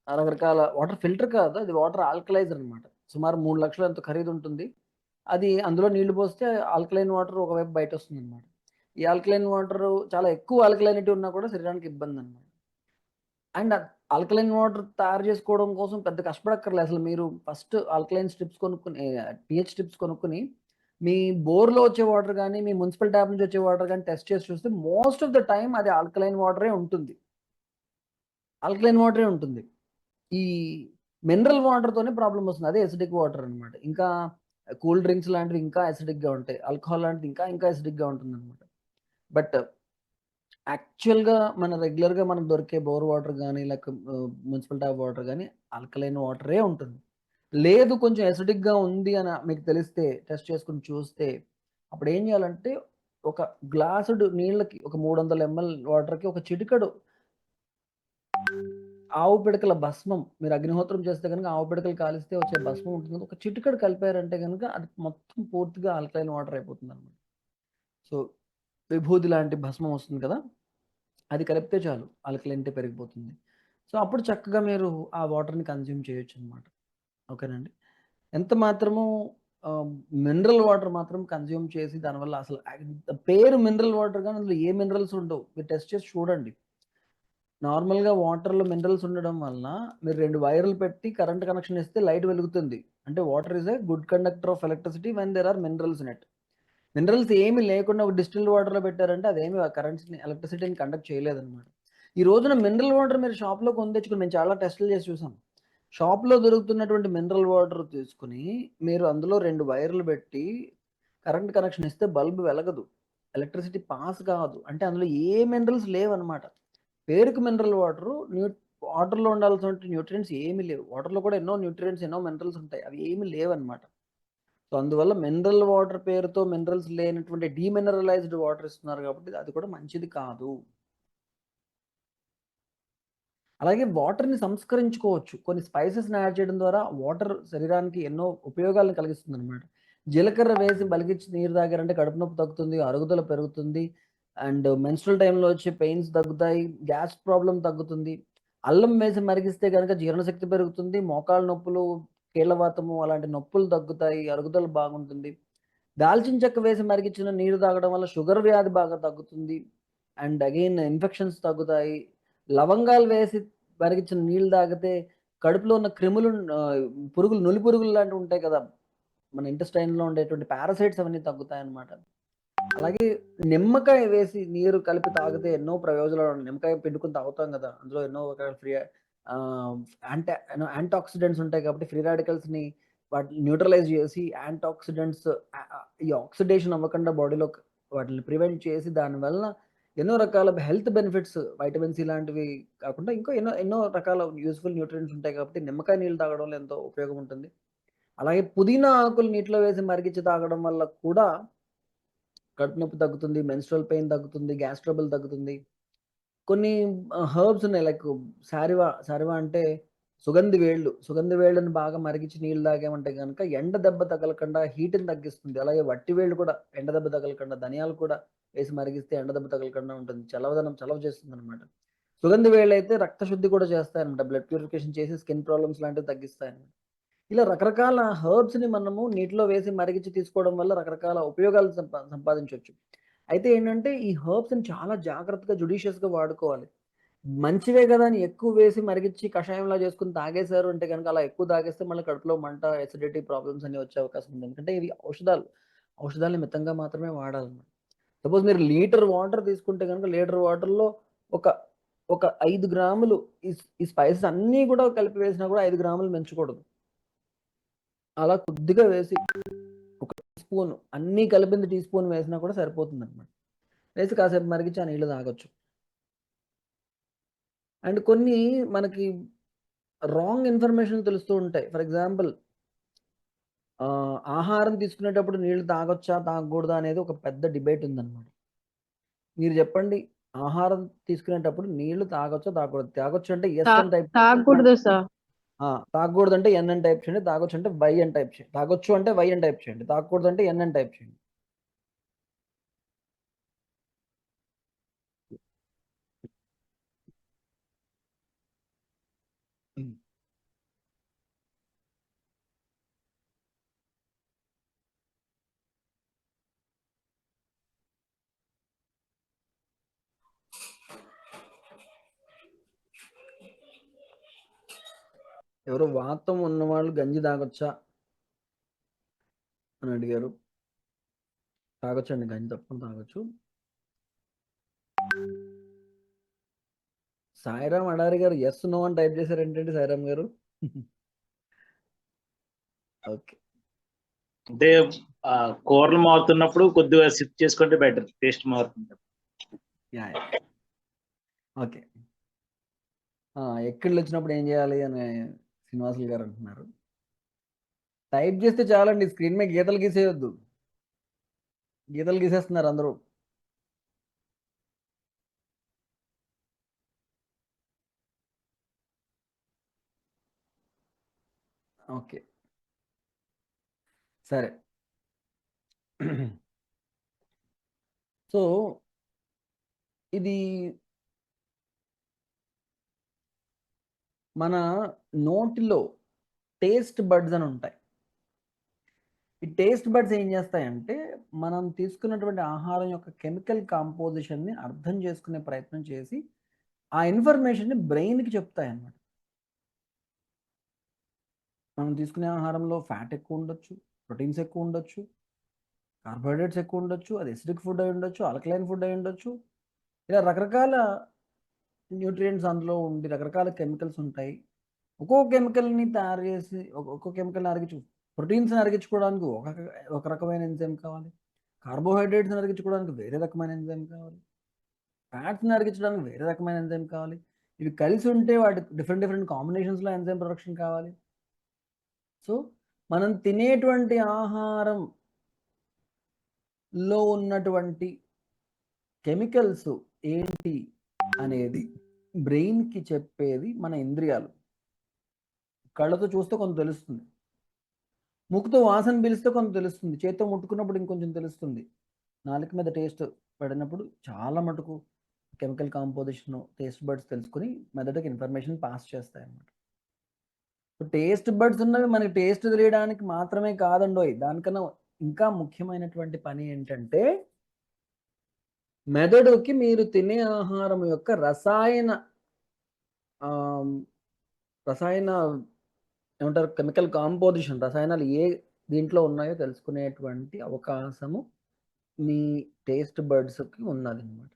రకరకాల వాటర్ ఫిల్టర్ కాదు. అది వాటర్ ఆల్కలైజర్ అనమాట. సుమారు 3,00,000 ఎంతో ఖరీదుంటుంది. అది అందులో నీళ్లు పోస్తే ఆల్కలైన్ వాటర్ ఒకవైపు బయటొస్తుందనమాట. ఈ ఆల్కలైన్ వాటర్ చాలా ఎక్కువ ఆల్కలైనిటీ ఉన్నా కూడా శరీరానికి ఇబ్బంది అనమాట. అండ్ ఆల్కలైన్ వాటర్ తయారు చేసుకోవడం కోసం పెద్ద కష్టపడక్కర్లేదు. అసలు మీరు ఫస్ట్ ఆల్కలైన్ స్ట్రిప్స్ కొనుక్కొని పీహెచ్ స్ట్రిప్స్ కొనుక్కొని మీ బోర్‌లో వచ్చే వాటర్ గానీ, మీ మున్సిపల్ ట్యాప్ నుంచి వచ్చే వాటర్ గానీ టెస్ట్ చేసి చూస్తే మోస్ట్ ఆఫ్ ద టైమ్ అది ఆల్కలైన్ వాటరే ఉంటుంది. ఆల్కలైన్ వాటరే ఉంటుంది. ఈ మినరల్ వాటర్‌తోనే ప్రాబ్లమ్ వస్తుంది. అదే అసిడిక్ వాటర్ అనమాట. ఇంకా కూల్ డ్రింక్స్ లాంటివి ఇంకా అసిడిక్‌గా ఉంటాయి. ఆల్కహాల్ లాంటిది ఇంకా అసిడిక్‌గా ఉంటుందనమాట. బట్ యాక్చువల్‌గా మన రెగ్యులర్‌గా మనకు దొరికే బోర్ వాటర్ గానీ, మున్సిపల్ ట్యాప్ వాటర్ గానీ ఆల్కలైన్ వాటరే ఉంటుంది. లేదు కొంచెం అసిడిక్‌గా ఉంది అని మీకు తెలిస్తే టెస్ట్ చేసుకొని చూస్తే అప్పుడేం చేయాలంటే ఒక గ్లాసుడు నీళ్ళకి ఒక 300 ఎంఎల్ వాటర్‌కి ఒక చిటికెడు ఆవు పిడకల భస్మం, మీరు అగ్నిహోత్రం చేస్తే గనుక ఆవు పిడకలు కాలిస్తే వచ్చే భస్మం ఉంటుంది కదా! ఒక చిటికెడు కలిపారంటే గనుక అది మొత్తం పూర్తిగా ఆల్కలైన్ వాటర్ అయిపోతుందనమాట. సో, విభూది లాంటి భస్మం వస్తుంది కదా! అది కలిపితే చాలు ఆల్కలైనిటీ పెరిగిపోతుంది. సో, అప్పుడు చక్కగా మీరు ఆ వాటర్‌ని కన్జ్యూమ్ చేయొచ్చనమాట. ఓకేనండి. ఎంత మాత్రము ఆహ్, మినరల్ వాటర్ మాత్రం కన్జ్యూమ్ చేసి దానివల్ల అసలు పేరు మినరల్ వాటర్ గాని అందులో ఏ మినరల్స్ ఉండవు. మీరు టెస్ట్ చేసి చూడండి. నార్మల్‌గా వాటర్‌లో మినరల్స్ ఉండడం వలన మీరు 2 వైర్‌లు పెట్టి కరెంట్ కనెక్షన్ ఇస్తే లైట్ వెలుగుతుంది. అంటే water is a good conductor of electricity when there are minerals in it. Minerals ఏమి లేకుండా ఒక డిస్టిల్డ్ వాటర్‌లో పెట్టారంటే అదేమి ఎలక్ట్రిసిటీని కండక్ట్ చేయలేదనమాట. ఈ రోజున మినరల్ వాటర్ మీరు షాప్‌లో కొని తెచ్చుకొని మేము చాలా టెస్టులు చేసి చూసాం. షాప్‌లో దొరుకుతున్నటువంటి మినరల్ వాటర్ తీసుకొని మీరు అందులో 2 వైర్‌లు పెట్టి కరెంట్ కనెక్షన్ ఇస్తే బల్బ్ వెలగదు. ఎలక్ట్రిసిటీ పాస్ కాదు. అంటే అందులో ఏ మినరల్స్ లేవనమాట. పేరుకి మినరల్ వాటరు. వాటర్‌లో ఉండాల్సినటువంటి న్యూట్రియంట్స్ ఏమి లేవు. వాటర్‌లో కూడా ఎన్నో న్యూట్రియంట్స్, ఎన్నో మినరల్స్ ఉంటాయి. అవి ఏమి లేవనమాట. సో, అందువల్ల మినరల్ వాటర్ పేరుతో మినరల్స్ లేనటువంటి డీమినరలైజ్డ్ వాటర్ ఇస్తున్నారు కాబట్టి అది కూడా మంచిది కాదు. అలాగే వాటర్‌ని సంస్కరించుకోవచ్చు. కొన్ని స్పైసెస్‌ని యాడ్ చేయడం ద్వారా వాటర్ శరీరానికి ఎన్నో ఉపయోగాలను కలిగిస్తుందనమాట. జీలకర్ర వేసి బలిగించి నీరు తాగారంటే కడుపు నొప్పి తగ్గుతుంది, అరుగుదల పెరుగుతుంది. అండ్ మెన్స్ట్రువల్ టైమ్‌లో వచ్చే పెయిన్స్ తగ్గుతాయి, గ్యాస్ ప్రాబ్లమ్ తగ్గుతుంది. అల్లం వేసి మరిగిస్తే గనుక జీర్ణశక్తి పెరుగుతుంది, మోకాళ్ళ నొప్పులు, కీళ్ళవాతము అలాంటి నొప్పులు తగ్గుతాయి, అరుగుదల బాగుంటుంది. దాల్చిన చెక్క వేసి మరిగించిన నీరు తాగడం వల్ల షుగర్ వ్యాధి బాగా తగ్గుతుంది. అండ్ అగైన్ ఇన్ఫెక్షన్స్ తగ్గుతాయి. లవంగాలు వేసి మరిగించిన నీళ్ళు తాగితే కడుపులో ఉన్న పురుగులు, నులి పురుగులు లాంటివి ఉంటాయి కదా! మన ఇంటెస్టైన్‌లో ఉండేటువంటి పారాసైట్స్ అవన్నీ తగ్గుతాయన్నమాట. అలాగే నిమ్మకాయ వేసి నీరు కలిపి తాగితే ఎన్నో ప్రయోజనాలు. నిమ్మకాయ పిండుకొని తాగుతాం కదా! అందులో ఎన్నో రకాల ఆహ్, యాంటీ ఆక్సిడెంట్స్ ఉంటాయి కాబట్టి ఫ్రీ రాడికల్స్‌ని వాటిని న్యూట్రలైజ్ చేసి యాంటీ ఆక్సిడెంట్స్ ఈ ఆక్సిడేషన్ అవ్వకుండా బాడీలో వాటిని ప్రివెంట్ చేసి దానివల్ల ఎన్నో రకాల హెల్త్ బెనిఫిట్స్ వైటమిన్ సి లాంటివి కాకుండా ఇంకా ఎన్నో ఎన్నో రకాల యూజ్‌ఫుల్ న్యూట్రియంట్స్ ఉంటాయి కాబట్టి నిమ్మకాయ నీళ్ళు తాగడం వల్ల ఎంతో ఉపయోగం ఉంటుంది. అలాగే పుదీనా ఆకులు నీటిలో వేసి మరిగించి తాగడం వల్ల కూడా కడుపు నొప్పి తగ్గుతుంది, మెన్‌స్ట్రువల్ పెయిన్ తగ్గుతుంది, గ్యాస్ ట్రబుల్ తగ్గుతుంది. కొన్ని హెర్బ్స్ ఉన్నాయి. సారివా అంటే సుగంధి వేళ్ళు. సుగంధి వేళ్ళని బాగా మరిగించి నీళ్ళు తాగామంటే గనక ఎండ దెబ్బ తగలకుండా హీట్‌ని తగ్గిస్తుంది. అలాగే వట్టి వేళ్ళు కూడా ఎండ దెబ్బ తగలకుండా, ధనియాలు కూడా వేసి మరిగిస్తే ఎండ దెబ్బ తగలకుండా ఉంటుంది. చలవ చేస్తుందనమాట. సుగంధి వేళ్ళైతే రక్త శుద్ధి కూడా చేస్తాయన్నమాట. బ్లడ్ ప్యూరిఫికేషన్ చేసి స్కిన్ ప్రాబ్లమ్స్ లాంటివి తగ్గిస్తాయన్నమాట. ఇలా రకరకాల హెర్బ్స్‌ని మనము నీటిలో వేసి మరిగించి తీసుకోవడం వల్ల రకరకాల ఉపయోగాలు సంపాదించొచ్చు. అయితే ఏంటంటే, ఈ హెర్బ్స్‌ని చాలా జాగ్రత్తగా జుడిషియస్‌గా వాడుకోవాలి. మంచివే గదా! అని ఎక్కువ వేసి మరిగిచ్చి కషాయంలా చేసుకొని తాగేశారు అంటే గనుక అలా ఎక్కువ తాగేస్తే మళ్ళీ కడుపులో మంట, అసిడిటీ ప్రాబ్లమ్స్ అన్నీ వచ్చే అవకాశం ఉంది. ఎందుకంటే ఇవి ఔషధాలు. ఔషధాల్ని మితంగా మాత్రమే వాడాలన్నమాట. సపోజ్ మీరు లీటర్ వాటర్ తీసుకుంటే గనుక లీటర్ వాటర్‌లో ఒక ఒక 5 గ్రాములు ఈ స్పైసెస్ అన్నీ గూడా కలిపి వేసినా గూడా 5 గ్రాములు మించకూడదు. అలా కొద్దిగా వేసి ఒక టీ స్పూన్ అన్నీ కలిపింది టీ స్పూన్ వేసినా కూడా సరిపోతుందన్నమాట. వేసి కాసేపు మరిగించి ఆ నీళ్ళు తాగొచ్చు. అండ్ కొన్ని మనకి రాంగ్ ఇన్ఫర్మేషన్ తెలుస్తూ ఉంటాయి. ఫర్ ఎగ్జాంపుల్ ఆహారం తీసుకునేటప్పుడు నీళ్ళు తాగొచ్చా? తాగకూడదా? అనేది ఒక పెద్ద డిబేట్ ఉందన్నమాట. మీరు చెప్పండి. ఆహారం తీసుకునేటప్పుడు నీళ్ళు తాగొచ్చా? తాగకూడదా? తాగొచ్చు అంటే యెస్ అని టైప్ చేయండి. తాగకూడదు సార్. తాగకూడదంటే ఎన్ అని టైప్ చేయండి. తాగొచ్చు అంటే వై అని టైప్ చేయండి. తాగొచ్చు అంటే వై అని టైప్ చేయండి. తాగకూడదంటే ఎన్ అని టైప్ చేయండి. హ్మ్. ఎవరో వాతం ఉన్నవాళ్ళు గంజి తాగొచ్చా అని అడిగారు. తాగొచ్చండి, గంజి తప్పకుండా తాగొచ్చు. సాయిరామ్ అడారి గారు ఎస్ నో అని టైప్ చేశారు ఏంటంటే సాయిరామ్ గారు. ఓకే, అంటే కూరలు మారుతున్నప్పుడు కొద్దిగా సిప్ చేసుకుంటే బెటర్, టేస్ట్ మారుతుంది. Yeah okay. ఎక్కిళ్ళు వచ్చినప్పుడు ఏం చేయాలి అని శ్రీనివాసులు గారు అంటున్నారు. టైప్ చేస్తే చాలండి, స్క్రీన్ మీద గీతలు గీసేయొద్దు. గీతలు గీసేస్తున్నారు అందరూ. ఓకే సరే. సో ఇది మన నోటిలో టేస్ట్ బడ్స్ అని ఉంటాయి. ఈ టేస్ట్ బడ్స్ ఏం చేస్తాయంటే మనం తీసుకున్నటువంటి ఆహారం యొక్క కెమికల్ కాంపోజిషన్ని అర్థం చేసుకునే ప్రయత్నం చేసి ఆ ఇన్ఫర్మేషన్ని బ్రెయిన్కి చెప్తాయి అన్నమాట. మనం తీసుకునే ఆహారంలో ఫ్యాట్ ఎక్కువ ఉండొచ్చు, ప్రోటీన్స్ ఎక్కువ ఉండొచ్చు, కార్బోహైడ్రేట్స్ ఎక్కువ ఉండొచ్చు, అది ఎసిడిక్ ఫుడ్ అయి ఉండొచ్చు, ఆల్కలైన్ ఫుడ్ అయి ఉండొచ్చు. ఇలా రకరకాల న్యూట్రియంట్స్ అందులో ఉండి రకరకాల కెమికల్స్ ఉంటాయి. ఒక్కో కెమికల్ని తయారు చేసి ఒక్కో కెమికల్ని అరిగించు, ప్రోటీన్స్ని అరిగించుకోవడానికి ఒక రకమైన ఎంజైమ్ కావాలి, కార్బోహైడ్రేట్స్ని అరిగించుకోవడానికి వేరే రకమైన ఎంజైమ్ కావాలి, ఫ్యాట్స్ని అరిగించడానికి వేరే రకమైన ఎంజైమ్ కావాలి. ఇవి కలిసి ఉంటే వాటి డిఫరెంట్ డిఫరెంట్ కాంబినేషన్స్లో ఎంజైమ్ ప్రొడక్షన్ కావాలి. సో మనం తినేటువంటి ఆహారంలో ఉన్నటువంటి కెమికల్స్ ఏంటి అనేది బ్రెయిన్కి చెప్పేది మన ఇంద్రియాలు. కళ్ళతో చూస్తే కొంత తెలుస్తుంది, ముక్కుతో వాసన పీలిస్తే కొంత తెలుస్తుంది, చేతితో ముట్టుకున్నప్పుడు ఇంకొంచెం తెలుస్తుంది, నాలుక మీద టేస్ట్ పడినప్పుడు చాలా మటుకు కెమికల్ కాంపోజిషన్ టేస్ట్ బడ్స్ తెలుసుకుని మెదడుకి ఇన్ఫర్మేషన్ పాస్ చేస్తాయి అన్నమాట. టేస్ట్ బడ్స్ ఉన్నవి మనకి టేస్ట్ తెలియడానికి మాత్రమే కాదండోయ్, దానికన్నా ఇంకా ముఖ్యమైనటువంటి పని ఏంటంటే మెదడుకి మీరు తినే ఆహారం యొక్క రసాయన ఏమంటారు కెమికల్ కాంపోజిషన్, రసాయనాలు ఏ దీంట్లో ఉన్నాయో తెలుసుకునేటువంటి అవకాశము మీ టేస్ట్ బడ్స్కి ఉన్నది అనమాట.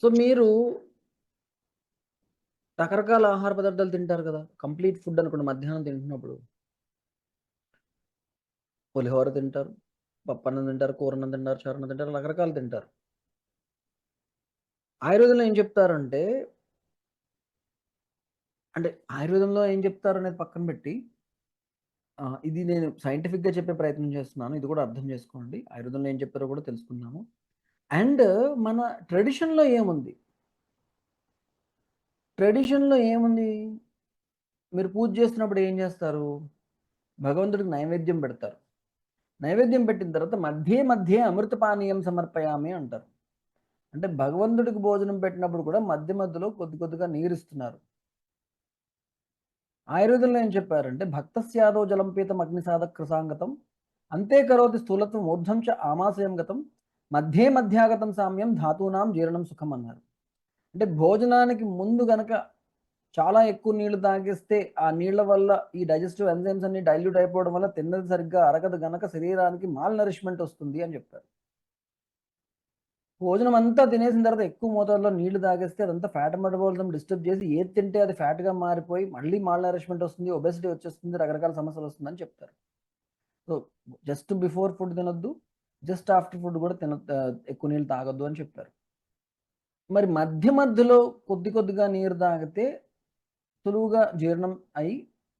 సో మీరు రకరకాల ఆహార పదార్థాలు తింటారు కదా, కంప్లీట్ ఫుడ్ అనుకోండి. మధ్యాహ్నం తింటున్నప్పుడు పులిహోర తింటారు, పప్పన్నం తింటారు, కూరన్నం తింటారు, చారన్నం తింటారు, రకరకాలు తింటారు. ఆయుర్వేదంలో ఏం చెప్తారంటే, అంటే ఆయుర్వేదంలో ఏం చెప్తారు అనేది పక్కన పెట్టి ఇది నేను సైంటిఫిక్గా చెప్పే ప్రయత్నం చేస్తున్నాను, ఇది కూడా అర్థం చేసుకోండి. ఆయుర్వేదంలో ఏం చెప్తారో కూడా తెలుసుకున్నాము. అండ్ మన ట్రెడిషన్లో ఏముంది, మీరు పూజ చేస్తున్నప్పుడు ఏం చేస్తారు, భగవంతుడికి నైవేద్యం పెడతారు. నైవేద్యం పెట్టిన తర్వాత మధ్య మధ్య అమృతపానీయం సమర్పయామి అంటారు. అంటే భగవంతుడికి భోజనం పెట్టినప్పుడు కూడా మధ్య మధ్యలో కొద్ది కొద్దిగా నీరు ఇస్తున్నారు. ఆయుర్వేదంలో ఏం చెప్పారంటే భక్తస్యాదో జలం పీతం అగ్నిసాధక కృసాంగతం అంతే కరోతి స్థూలత్వం ఊర్ధ్వం చ ఆమాశయం గతం మధ్యే మధ్యాగతం సామ్యం ధాతూనాం జీర్ణం సుఖం అన్నారు. అంటే భోజనానికి ముందు గనక చాలా ఎక్కువ నీళ్లు తాగిస్తే ఆ నీళ్ల వల్ల ఈ డైజెస్టివ్ ఎంజైమ్స్ అన్ని డైల్యూట్ అయిపోవడం వల్ల తిన్నది సరిగ్గా అరగదు గనక శరీరానికి మాల్ నరిష్మెంట్ వస్తుంది అని చెప్పారు. భోజనం అంతా తినేసిన తర్వాత ఎక్కువ మోతాదులో నీళ్లు తాగేస్తే అదంతా ఫ్యాట్ మెటబాలిజం డిస్టర్బ్ చేసి ఏది తింటే అది ఫ్యాట్గా మారిపోయి మళ్ళీ మాల్ నరిష్మెంట్ వస్తుంది, ఒబెసిటీ వచ్చేస్తుంది, రకరకాల సమస్యలు వస్తుందని చెప్తారు. సో జస్ట్ బిఫోర్ ఫుడ్ తినొద్దు, జస్ట్ ఆఫ్టర్ ఫుడ్ కూడా ఎక్కువ నీళ్ళు తాగొద్దు అని చెప్పారు. మరి మధ్య మధ్యలో కొద్ది కొద్దిగా నీరు తాగితే సులువుగా జీర్ణం అయి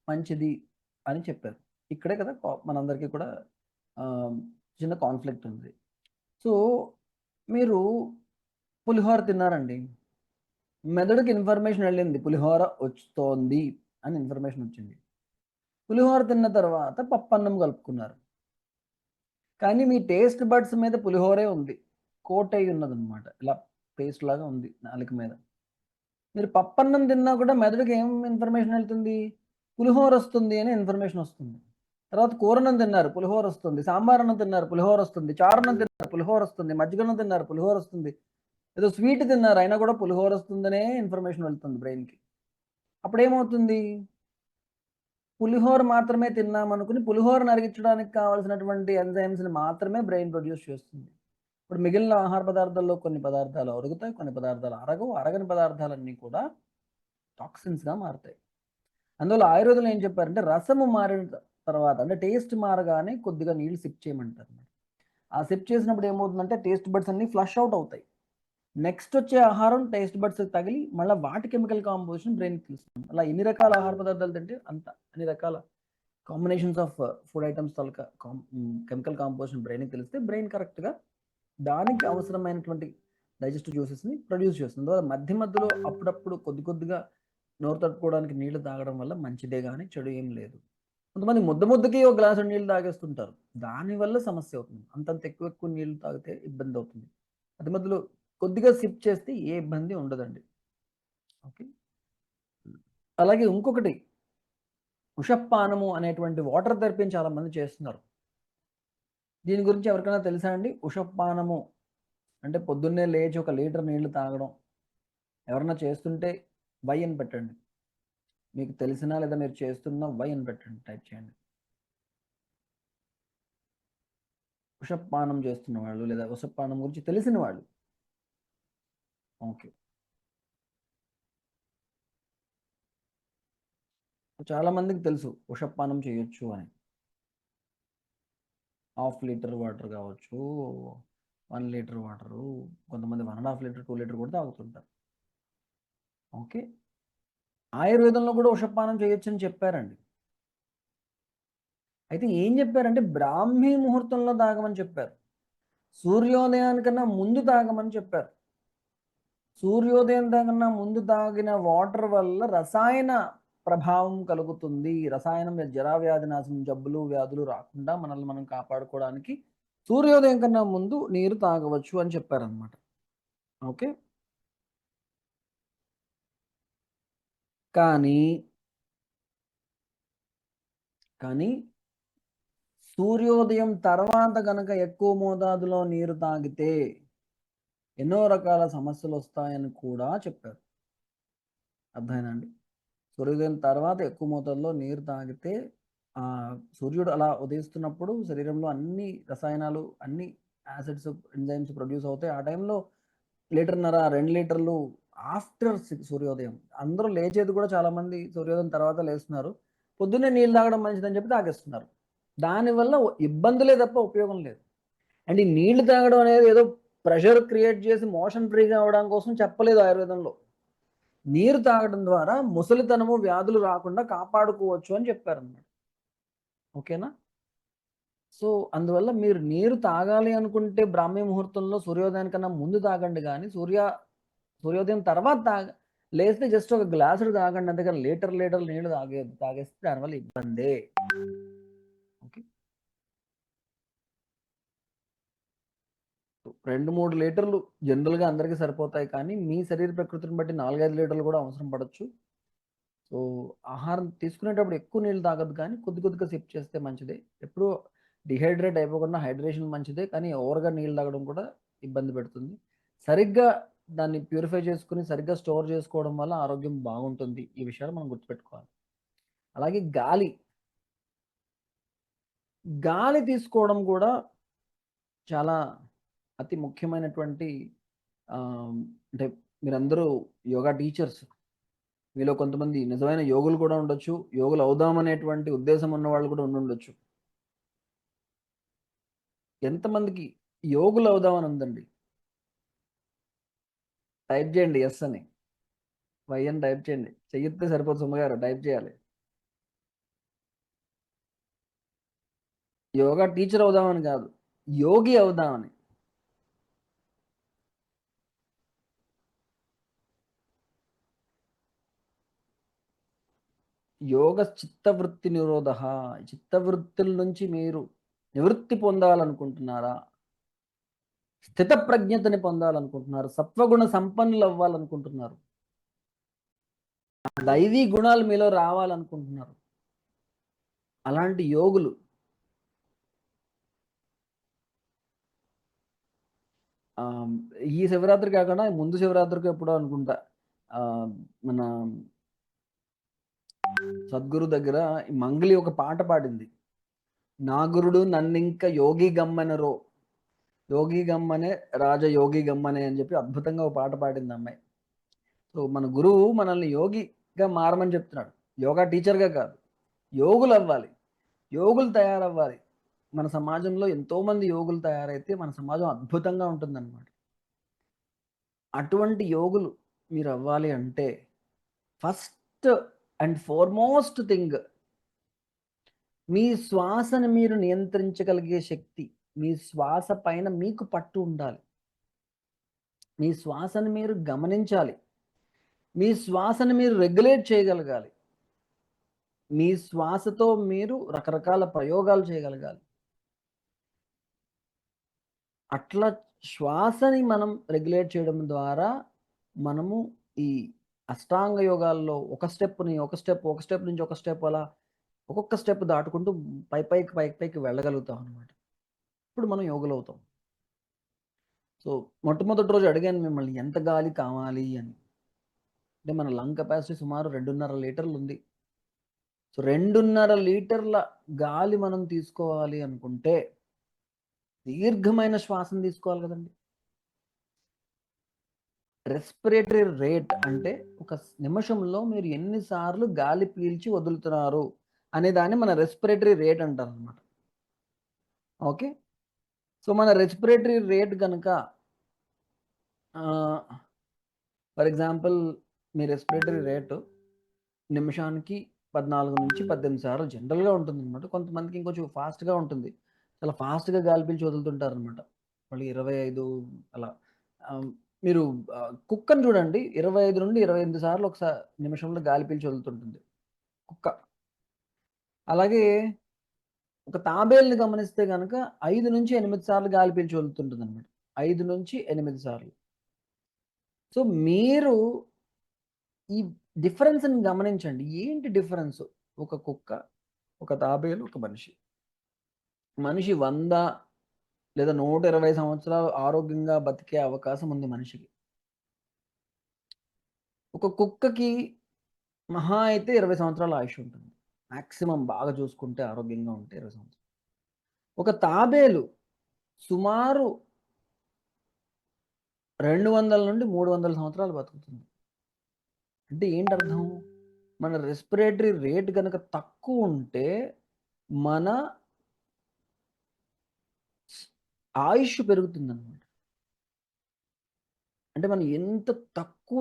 మంచిది అని చెప్పారు. ఇక్కడే కదా మనందరికీ కూడా చిన్న కాన్ఫ్లిక్ట్ ఉంది. సో మీరు పులిహోర తిన్నారండి, మెదడుకి ఇన్ఫర్మేషన్ వెళ్ళింది, పులిహోర వస్తోంది అని ఇన్ఫర్మేషన్ వచ్చింది. పులిహోర తిన్న తర్వాత పప్పన్నం కలుపుకున్నారు, కానీ మీ టేస్ట్ బడ్స్ మీద పులిహోరే ఉంది, కోట్ అయి ఉన్నదన్నమాట, ఇలా పేస్ట్ లాగా ఉంది నాలుక మీద. మీరు పప్పన్నం తిన్నా కూడా మెదడుకి ఏం ఇన్ఫర్మేషన్ వెళ్తుంది, పులిహోర వస్తుంది అని ఇన్ఫర్మేషన్ వస్తుంది. తర్వాత కూరన్నం తిన్నారు, పులిహోర వస్తుంది, సాంబార్ అన్నం తిన్నారు, పులిహోర వస్తుంది, చారన్నం తిన్నారు, పులిహోర వస్తుంది, మజ్జిగన్నం తిన్నారు, పులిహోర వస్తుంది, ఏదో స్వీట్ తిన్నారు అయినా కూడా పులిహోర వస్తుందనే ఇన్ఫర్మేషన్ వెళ్తుంది బ్రెయిన్కి. అప్పుడు ఏమవుతుంది? పులిహోర మాత్రమే తిన్నామనుకుని పులిహోరను అరిగించడానికి కావాల్సినటువంటి ఎంజైమ్స్‌ని మాత్రమే బ్రెయిన్ ప్రొడ్యూస్ చేస్తుంది. ఇప్పుడు మిగిలిన ఆహార పదార్థాల్లో కొన్ని పదార్థాలు అరుగుతాయి, కొన్ని పదార్థాలు అరగవు. అరగని పదార్థాలన్నీ కూడా టాక్సిన్స్‌గా మారుతాయి. అందువల్ల ఆయుర్వేదంలో ఏం చెప్పారంటే రసము మారిన తర్వాత అంటే టేస్ట్ మారగానే కొద్దిగా నీళ్ళు సిప్ చేయమంటారు. ఆ సిప్ చేసినప్పుడు ఏమవుతుందంటే టేస్ట్ బడ్స్ అన్నీ ఫ్లష్ అవుట్ అవుతాయి. నెక్స్ట్ వచ్చే ఆహారం టేస్ట్ బడ్స్ తగిలి మళ్ళీ వాటి కెమికల్ కాంపోజిషన్ బ్రెయిన్కి తెలుస్తుంది. అలా ఎన్ని రకాల ఆహార పదార్థాలు తింటే అంత అన్ని రకాల combinations of food items taluka chemical composition బ్రెయిన్కి తెలిస్తే బ్రెయిన్ కరెక్ట్గా దానికి అవసరమైనటువంటి డైజెస్టివ్ జ్యూసెస్ని ప్రొడ్యూస్ చేస్తుంది. అందువల్ల మధ్య మధ్యలో అప్పుడప్పుడు కొద్దిగా నోరు తట్టుకోవడానికి నీళ్లు తాగడం వల్ల మంచిదే కానీ చెడు ఏం లేదు. కొంతమంది ముద్దకి ఒక గ్లాసు నీళ్ళు తాగేస్తుంటారు. దానివల్ల సమస్య అవుతుంది. అంతంత ఎక్కువ నీళ్లు తాగితే ఇబ్బంది అవుతుంది. మధ్య మధ్యలో కొద్దిగా సిప్ చేస్తే ఏ ఇబ్బంది ఉండదండి. ఓకే. అలాగే ఇంకొకటి ఉషపానము అనేటువంటి వాటర్ థెరపీని చాలామంది చేస్తున్నారు. దీని గురించి ఎవరికైనా తెలుసా అండి? ఉషపానము అంటే పొద్దున్నే లేచి 1 లీటర్ నీళ్లు తాగడం. ఎవరన్నా చేస్తుంటే వై అని పెట్టండి. మీకు తెలిసినా లేదా మీరు చేస్తున్నా వై అని పెట్టండి, టైప్ చేయండి. ఉషపానం చేస్తున్న వాళ్ళు లేదా ఉషపానం గురించి తెలిసిన వాళ్ళు. ఓకే. చాలా మందికి తెలుసు ఉషపానం చేయొచ్చు అని. 1/2 లీటర్ వాటర్ కావచ్చు, 1 లీటర్ వాటరు, కొంతమంది 1.5 లీటర్ 2 లీటర్ కూడా తాగుతుంటారు. ఓకే. ఆయుర్వేదంలో కూడా ఉషపానం చేయొచ్చని చెప్పారండి. అయితే ఏం చెప్పారంటే బ్రాహ్మీ ముహూర్తంలో తాగమని చెప్పారు. సూర్యోదయానికన్నా ముందు తాగమని చెప్పారు. సూర్యోదయం కన్నా ముందు తాగిన వాటర్ వల్ల రసాయన ప్రభావం కలుగుతుంది. రసాయనం జరా వ్యాధి నాశనం జబ్బులు వ్యాధులు రాకుండా మనల్ని మనం కాపాడుకోవడానికి సూర్యోదయం కన్నా ముందు నీరు తాగవచ్చు అని చెప్పారనమాట. ఓకే. కానీ సూర్యోదయం తర్వాత గనక ఎక్కువ మోతాదులో నీరు తాగితే ఎన్నో రకాల సమస్యలు వస్తాయని కూడా చెప్పారు. అర్థమైందా అండి? సూర్యోదయం తర్వాత ఎక్కువ మోతాదులో నీరు తాగితే సూర్యుడు అలా ఉదయిస్తున్నప్పుడు శరీరంలో అన్ని రసాయనాలు, అన్ని యాసిడ్స్, ఎంజైమ్స్ ప్రొడ్యూస్ అవుతాయి. ఆ టైంలో 1.5 లీటర్ 2 లీటర్లు ఆఫ్టర్ సూర్యోదయం. అందరూ లేచేది కూడా చాలామంది సూర్యోదయం తర్వాత లేస్తున్నారు. పొద్దున్నే నీళ్ళు తాగడం మంచిదని చెప్పి తాగేస్తున్నారు. దానివల్ల ఇబ్బందులే తప్ప ఉపయోగం లేదు. అండ్ ఈ నీళ్లు తాగడం అనేది ఏదో ప్రెషర్ క్రియేట్ చేసి మోషన్ ఫ్రీగా అవడం కోసం చెప్పలేదు ఆయుర్వేదంలో. నీరు తాగడం ద్వారా ముసలితనము వ్యాధులు రాకుండా కాపాడుకోవచ్చు అని చెప్పారన్నమాట. ఓకేనా? సో అందువల్ల మీరు నీరు తాగాలి అనుకుంటే బ్రాహ్మీ ముహూర్తంలో సూర్యోదయానికన్నా ముందు తాగండి కానీ సూర్యోదయం తర్వాత లేస్తే జస్ట్ ఒక గ్లాసుడు తాగండి. అంతేకాని లీటర్ నీళ్లు తాగేస్తే దానివల్ల ఇబ్బందే. ఓకే. 2-3 లీటర్లు జనరల్గా అందరికీ సరిపోతాయి. కానీ మీ శరీర ప్రకృతిని బట్టి 4-5 లీటర్లు కూడా అవసరం పడవచ్చు. సో ఆహారం తీసుకునేటప్పుడు ఎక్కువ నీళ్ళు తాగద్దు కానీ కొద్దిగా సిప్ చేస్తే మంచిదే. ఎప్పుడూ డిహైడ్రేట్ అయిపోకుండా హైడ్రేషన్ మంచిదే, కానీ ఓవర్గా నీళ్ళు తాగడం కూడా ఇబ్బంది పెడుతుంది. సరిగ్గా దాన్ని ప్యూరిఫై చేసుకుని సరిగ్గా స్టోర్ చేసుకోవడం వల్ల ఆరోగ్యం బాగుంటుంది. ఈ విషయాలు మనం గుర్తుపెట్టుకోవాలి. అలాగే గాలి తీసుకోవడం కూడా చాలా అతి ముఖ్యమైనటువంటి అంటే మీరందరూ యోగా టీచర్స్. మీలో కొంతమంది నిజమైన యోగులు కూడా ఉండొచ్చు. యోగులు అవుదామనేటువంటి ఉద్దేశం ఉన్న వాళ్ళు కూడా ఉండొచ్చు. ఎంతమందికి యోగులు అవుదామని ఉందండి? టైప్ చేయండి ఎస్ అని, వై అని టైప్ చేయండి. చెయ్యితే సరిపోతుంది సుమ్మగారు, టైప్ చేయాలి. యోగా టీచర్ అవుదామని కాదు, యోగి అవుదామని. యోగ చిత్తవృత్తి నిరోధ. చిత్తవృత్తుల నుంచి మీరు నివృత్తి పొందాలనుకుంటున్నారా? స్థిత ప్రజ్ఞతని పొందాలనుకుంటున్నారు, సత్వగుణ సంపన్నులు అవ్వాలనుకుంటున్నారు, దైవీ గుణాలు మీలో రావాలనుకుంటున్నారు, అలాంటి యోగులు ఈ శివరాత్రి కాకుండా ముందు శివరాత్రికి ఎప్పుడో అనుకుంటా మన సద్గురు దగ్గర ఈ మంగళి ఒక పాట పాడింది. నా గురుడు నన్నింక యోగి గమ్మనరో, యోగి గమ్మనే రాజయోగి గమ్మనే అని చెప్పి అద్భుతంగా ఒక పాట పాడింది అమ్మాయి. సో మన గురువు మనల్ని యోగిగా మారమని చెప్తున్నాడు. యోగా టీచర్గా కాదు, యోగులు అవ్వాలి, యోగులు తయారవ్వాలి. మన సమాజంలో ఎంతోమంది యోగులు తయారైతే మన సమాజం అద్భుతంగా ఉంటుందన్నమాట. అటువంటి యోగులు మీరు అవ్వాలి అంటే ఫస్ట్ అండ్ ఫార్మోస్ట్ థింగ్, మీ శ్వాసను మీరు నియంత్రించగలిగే శక్తి, మీ శ్వాస పైన మీకు పట్టు ఉండాలి. మీ శ్వాసను మీరు గమనించాలి, మీ శ్వాసను మీరు రెగ్యులేట్ చేయగలగాలి, మీ శ్వాసతో మీరు రకరకాల ప్రయోగాలు చేయగలగాలి. అట్లా శ్వాసని మనం రెగ్యులేట్ చేయడం ద్వారా మనము ఈ అష్టాంగ యోగాల్లో ఒక స్టెప్ నుంచి ఒక స్టెప్ అలా ఒక్కొక్క స్టెప్ దాటుకుంటూ పైకి వెళ్ళగలుగుతాం అనమాట. ఇప్పుడు మనం యోగులు అవుతాం. సో మొట్టమొదటి రోజు అడిగాను మిమ్మల్ని ఎంత గాలి కావాలి అని. అంటే మన లంగ్ కెపాసిటీ సుమారు 2.5 లీటర్లు ఉంది. సో 2.5 లీటర్ల గాలి మనం తీసుకోవాలి అనుకుంటే దీర్ఘమైన శ్వాసను తీసుకోవాలి కదండి. రెస్పిరేటరీ రేట్ అంటే ఒక నిమిషంలో మీరు ఎన్నిసార్లు గాలి పీల్చి వదులుతున్నారు అనే దాన్ని మన రెస్పిరేటరీ రేట్ అంటారు అనమాట. ఓకే, సో మన రెస్పిరేటరీ రేట్ కనుక for example me respiratory rate నిమిషానికి 14 నుంచి 18 సార్లు జనరల్గా ఉంటుంది అనమాట. కొంతమందికి ఇంకొంచెం ఫాస్ట్గా ఉంటుంది, చాలా ఫాస్ట్గా గాలి పీల్చి వదులుతుంటారు అనమాట. మళ్ళీ 25 అలా. మీరు కుక్కను చూడండి, 25 నుండి 28 సార్లు ఒకసారి నిమిషంలో గాలి పీల్చి వదులుతుంటుంది కుక్క. అలాగే ఒక తాబేలుని గమనిస్తే కనుక 5 నుంచి 8 సార్లు గాలి పీల్చి వదులుతుంటుంది అనమాట. 5 నుంచి 8 సార్లు. సో మీరు ఈ డిఫరెన్స్ని గమనించండి. ఏంటి డిఫరెన్స్? ఒక కుక్క, ఒక తాబేలు, ఒక మనిషి. మనిషి 100 లేదా 120 సంవత్సరాలు ఆరోగ్యంగా బతికే అవకాశం ఉంది మనిషికి. ఒక కుక్కకి మహా అయితే 20 సంవత్సరాల ఆయుష్ ఉంటుంది మ్యాక్సిమం, బాగా చూసుకుంటే ఆరోగ్యంగా ఉంటే 20 సంవత్సరాలు. ఒక తాబేలు సుమారు 200 నుండి 300 సంవత్సరాలు బతుకుతుంది. అంటే ఏంటి అర్థం? మన రెస్పిరేటరీ రేట్ కనుక తక్కువ ఉంటే మన ఆయుష్ పెరుగుతుందన్నమాట. అంటే మనం ఎంత తక్కువ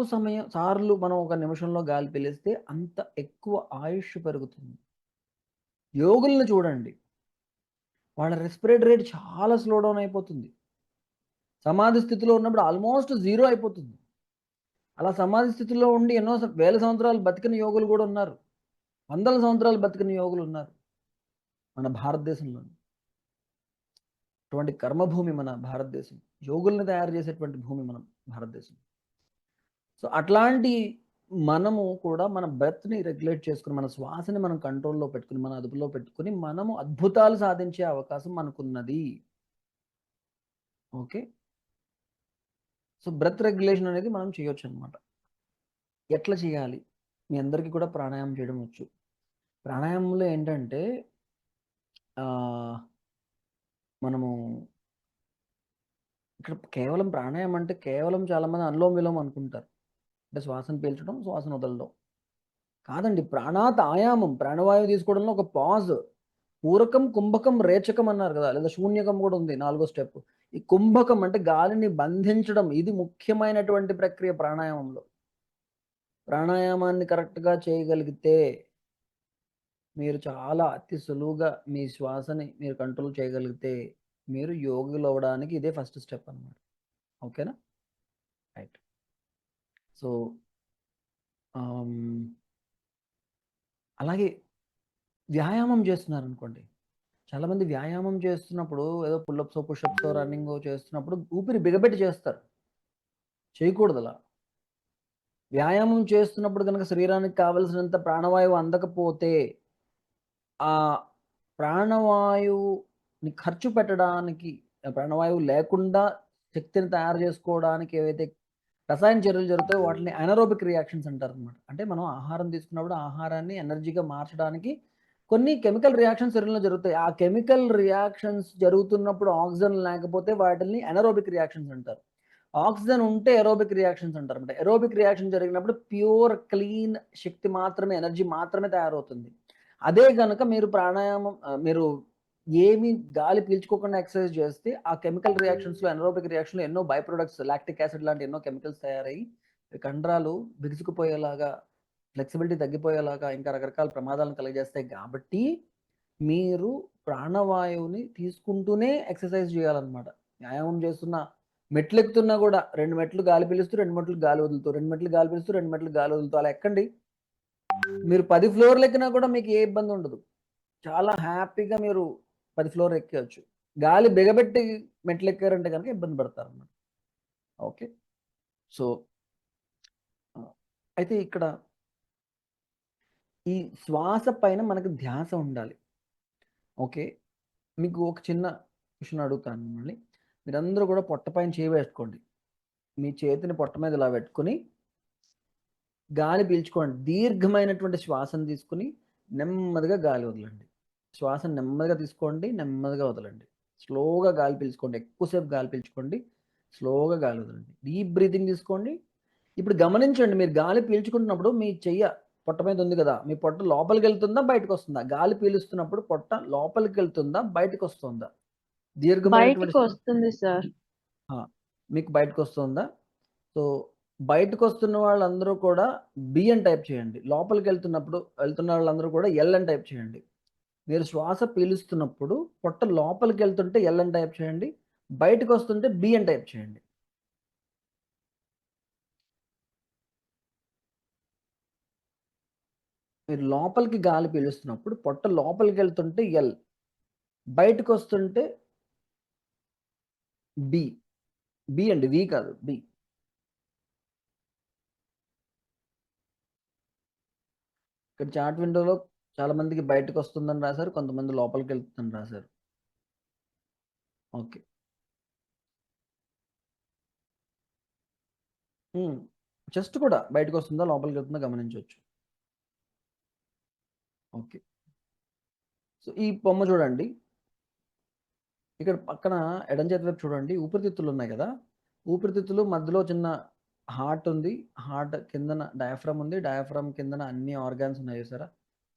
సార్లు మనం ఒక నిమిషంలో గాలి పీలిస్తే అంత ఎక్కువ ఆయుష్ పెరుగుతుంది. యోగులను చూడండి, వాళ్ళ రెస్పిరేటరీ రేట్ చాలా స్లో డౌన్ అయిపోతుంది. సమాధి స్థితిలో ఉన్నప్పుడు ఆల్మోస్ట్ 0 అయిపోతుంది. అలా సమాధి స్థితిలో ఉండి ఎన్నో వేల సంవత్సరాలు బతికిన యోగులు కూడా ఉన్నారు, వందల సంవత్సరాలు బతికిన యోగులు ఉన్నారు మన భారతదేశంలో. అటువంటి కర్మభూమి మన భారతదేశం, యోగుల్ని తయారు చేసేటువంటి భూమి మన భారతదేశం. సో అట్లాంటి మనము కూడా మన బ్రెత్ని రెగ్యులేట్ చేసుకుని, మన శ్వాసని మనం కంట్రోల్లో పెట్టుకుని, మన అదుపులో పెట్టుకుని మనము అద్భుతాలు సాధించే అవకాశం మనకున్నది. ఓకే, సో బ్రెత్ రెగ్యులేషన్ అనేది మనం చేయొచ్చు అనమాట. ఎట్లా చేయాలి? మీ అందరికీ కూడా ప్రాణాయామం చేయడం వచ్చు. ప్రాణాయామంలో ఏంటంటే మనము ఇక్కడ కేవలం ప్రాణాయామం అంటే కేవలం చాలామంది అనులోమ విలోమం అనుకుంటారు, అంటే శ్వాసను పీల్చడం, శ్వాసను వదలడం. కాదండి, ప్రాణాత్ ఆయామం, ప్రాణవాయువు తీసుకోవడంలో ఒక పాజ్. పూరకం, కుంభకం, రేచకం అన్నారు కదా, లేదా శూన్యకం కూడా ఉంది 4వ స్టెప్. ఈ కుంభకం అంటే గాలిని బంధించడం, ఇది ముఖ్యమైనటువంటి ప్రక్రియ ప్రాణాయామంలో. ప్రాణాయామాన్ని కరెక్ట్గా చేయగలిగితే మీరు చాలా అతి సులువుగా మీ శ్వాసని మీరు కంట్రోల్ చేయగలిగితే మీరు యోగులు అవ్వడానికి ఇదే ఫస్ట్ స్టెప్ అన్నమాట. ఓకేనా? రైట్. సో అలాగే వ్యాయామం చేస్తున్నారు అనుకోండి, చాలామంది వ్యాయామం చేస్తున్నప్పుడు ఏదో పుల్లప్సో పుషప్సో రన్నింగ్ చేస్తున్నప్పుడు ఊపిరి బిగబెట్టి చేస్తారు. చేయకూడదు అలా. వ్యాయామం చేస్తున్నప్పుడు కనుక శరీరానికి కావలసినంత ప్రాణవాయువు అందకపోతే ఆ ప్రాణవాయువుని ఖర్చు పెట్టడానికి, ప్రాణవాయువు లేకుండా శక్తిని తయారు చేసుకోవడానికి ఏవైతే రసాయన చర్యలు జరుగుతాయి. వాటిని అనరోబిక్ రియాక్షన్స్ అంటారనమాట. అంటే మనం ఆహారం తీసుకున్నప్పుడు ఆహారాన్ని ఎనర్జీగా మార్చడానికి కొన్ని కెమికల్ రియాక్షన్స్ శరీరంలో జరుగుతాయి. ఆ కెమికల్ రియాక్షన్స్ జరుగుతున్నప్పుడు ఆక్సిజన్ లేకపోతే వాటిని అనరోబిక్ రియాక్షన్స్ అంటారు. ఆక్సిజన్ ఉంటే ఎరోబిక్ రియాక్షన్స్ అంటారు అనమాట. ఎరోబిక్ రియాక్షన్ జరిగినప్పుడు ప్యూర్ క్లీన్ శక్తి మాత్రమే, ఎనర్జీ మాత్రమే తయారవుతుంది. అదే కనుక మీరు ప్రాణాయామం మీరు ఏమి గాలి పీల్చుకోకుండా ఎక్సర్సైజ్ చేస్తే ఆ కెమికల్ రియాక్షన్స్లో, ఎనరోబిక్ రియాక్షన్లో ఎన్నో బై ప్రొడక్ట్స్, లాక్టిక్ యాసిడ్ లాంటి ఎన్నో కెమికల్స్ తయారయ్యి కండరాలు బిగుసుకుపోయేలాగా, ఫ్లెక్సిబిలిటీ తగ్గిపోయేలాగా, ఇంకా రకరకాల ప్రమాదాలను కలిగజేస్తాయి. కాబట్టి మీరు ప్రాణవాయువుని తీసుకుంటూనే ఎక్సర్సైజ్ చేయాలన్నమాట. వ్యాయామం చేస్తున్నా, మెట్లు ఎక్కుతున్నా కూడా 2 మెట్లు గాలి పీలుస్తూ 2 మెట్లు గాలి వదులుతూ, 2 మెట్లు గాలి పీలుస్తూ 2 మెట్లు గాలి వదులుతూ అలా ఎక్కండి. మీరు 10 ఫ్లోర్లు ఎక్కినా కూడా మీకు ఏ ఇబ్బంది ఉండదు. చాలా హ్యాపీగా మీరు 10 ఫ్లోర్ ఎక్కేయచ్చు. గాలి బిగబెట్టి మెట్లు ఎక్కారంటే కనుక ఇబ్బంది పడతారు అన్నమాట. ఓకే. సో అయితే ఇక్కడ ఈ శ్వాస పైన మనకు ధ్యాస ఉండాలి. ఓకే. మీకు ఒక చిన్న క్వశ్చన్ అడుగుతాను మిమ్మల్ని. మీరందరూ కూడా పొట్ట పైన చేయి వేసుకోండి. మీ చేతిని పొట్ట మీద ఇలా పెట్టుకొని గాలి పీల్చుకోండి. దీర్ఘమైనటువంటి శ్వాసను తీసుకుని నెమ్మదిగా గాలి వదలండి. శ్వాసను నెమ్మదిగా తీసుకోండి, నెమ్మదిగా వదలండి. స్లోగా గాలి పీల్చుకోండి. ఎక్కువసేపు గాలి పీల్చుకోండి, స్లోగా గాలి వదలండి. డీప్ బ్రీతింగ్ తీసుకోండి. ఇప్పుడు గమనించండి, మీరు గాలి పీల్చుకుంటున్నప్పుడు మీ చెయ్య పొట్ట మీద ఉంది కదా, మీ పొట్ట లోపలికి వెళ్తుందా, బయటకు వస్తుందా? గాలి పీలుస్తున్నప్పుడు పొట్ట లోపలికి వెళ్తుందా, బయటకు వస్తుందా? బయటికి వస్తుంది సార్. మీకు బయటకు వస్తుందా? సో బయటకు వస్తున్న వాళ్ళందరూ కూడా బి అని టైప్ చేయండి. లోపలికి వెళ్తున్న వాళ్ళందరూ కూడా ఎల్ అని టైప్ చేయండి. మీరు శ్వాస పీలుస్తున్నప్పుడు పొట్ట లోపలికి వెళ్తుంటే ఎల్ అని టైప్ చేయండి, బయటకు వస్తుంటే బి అని టైప్ చేయండి. మీరు లోపలికి గాలి పీలుస్తున్నప్పుడు పొట్ట లోపలికి వెళ్తుంటే ఎల్, బయటకు వస్తుంటే బి. బి అండి, వి కాదు, బి. ఇక్కడ చాట్ విండోలో చాలా మందికి బయటకు వస్తుందని రాశారు, కొంతమంది లోపలికి వెళ్తుందని రాశారు. ఓకే. చెస్ట్ కూడా బయటకు వస్తుందా, లోపలికి వెళ్తుందా గమనించవచ్చు. ఓకే. సో ఈ బొమ్మ చూడండి. ఇక్కడ పక్కన ఎడం చేతి వైపు చూడండి, ఊపిరితిత్తులు ఉన్నాయి కదా. ఊపిరితిత్తులు మధ్యలో చిన్న హార్ట్ ఉంది. హార్ట్ కిందన డయాఫ్రమ్ ఉంది. డయాఫ్రమ్ కిందన అన్ని ఆర్గాన్స్ ఉన్నాయి చూసారా.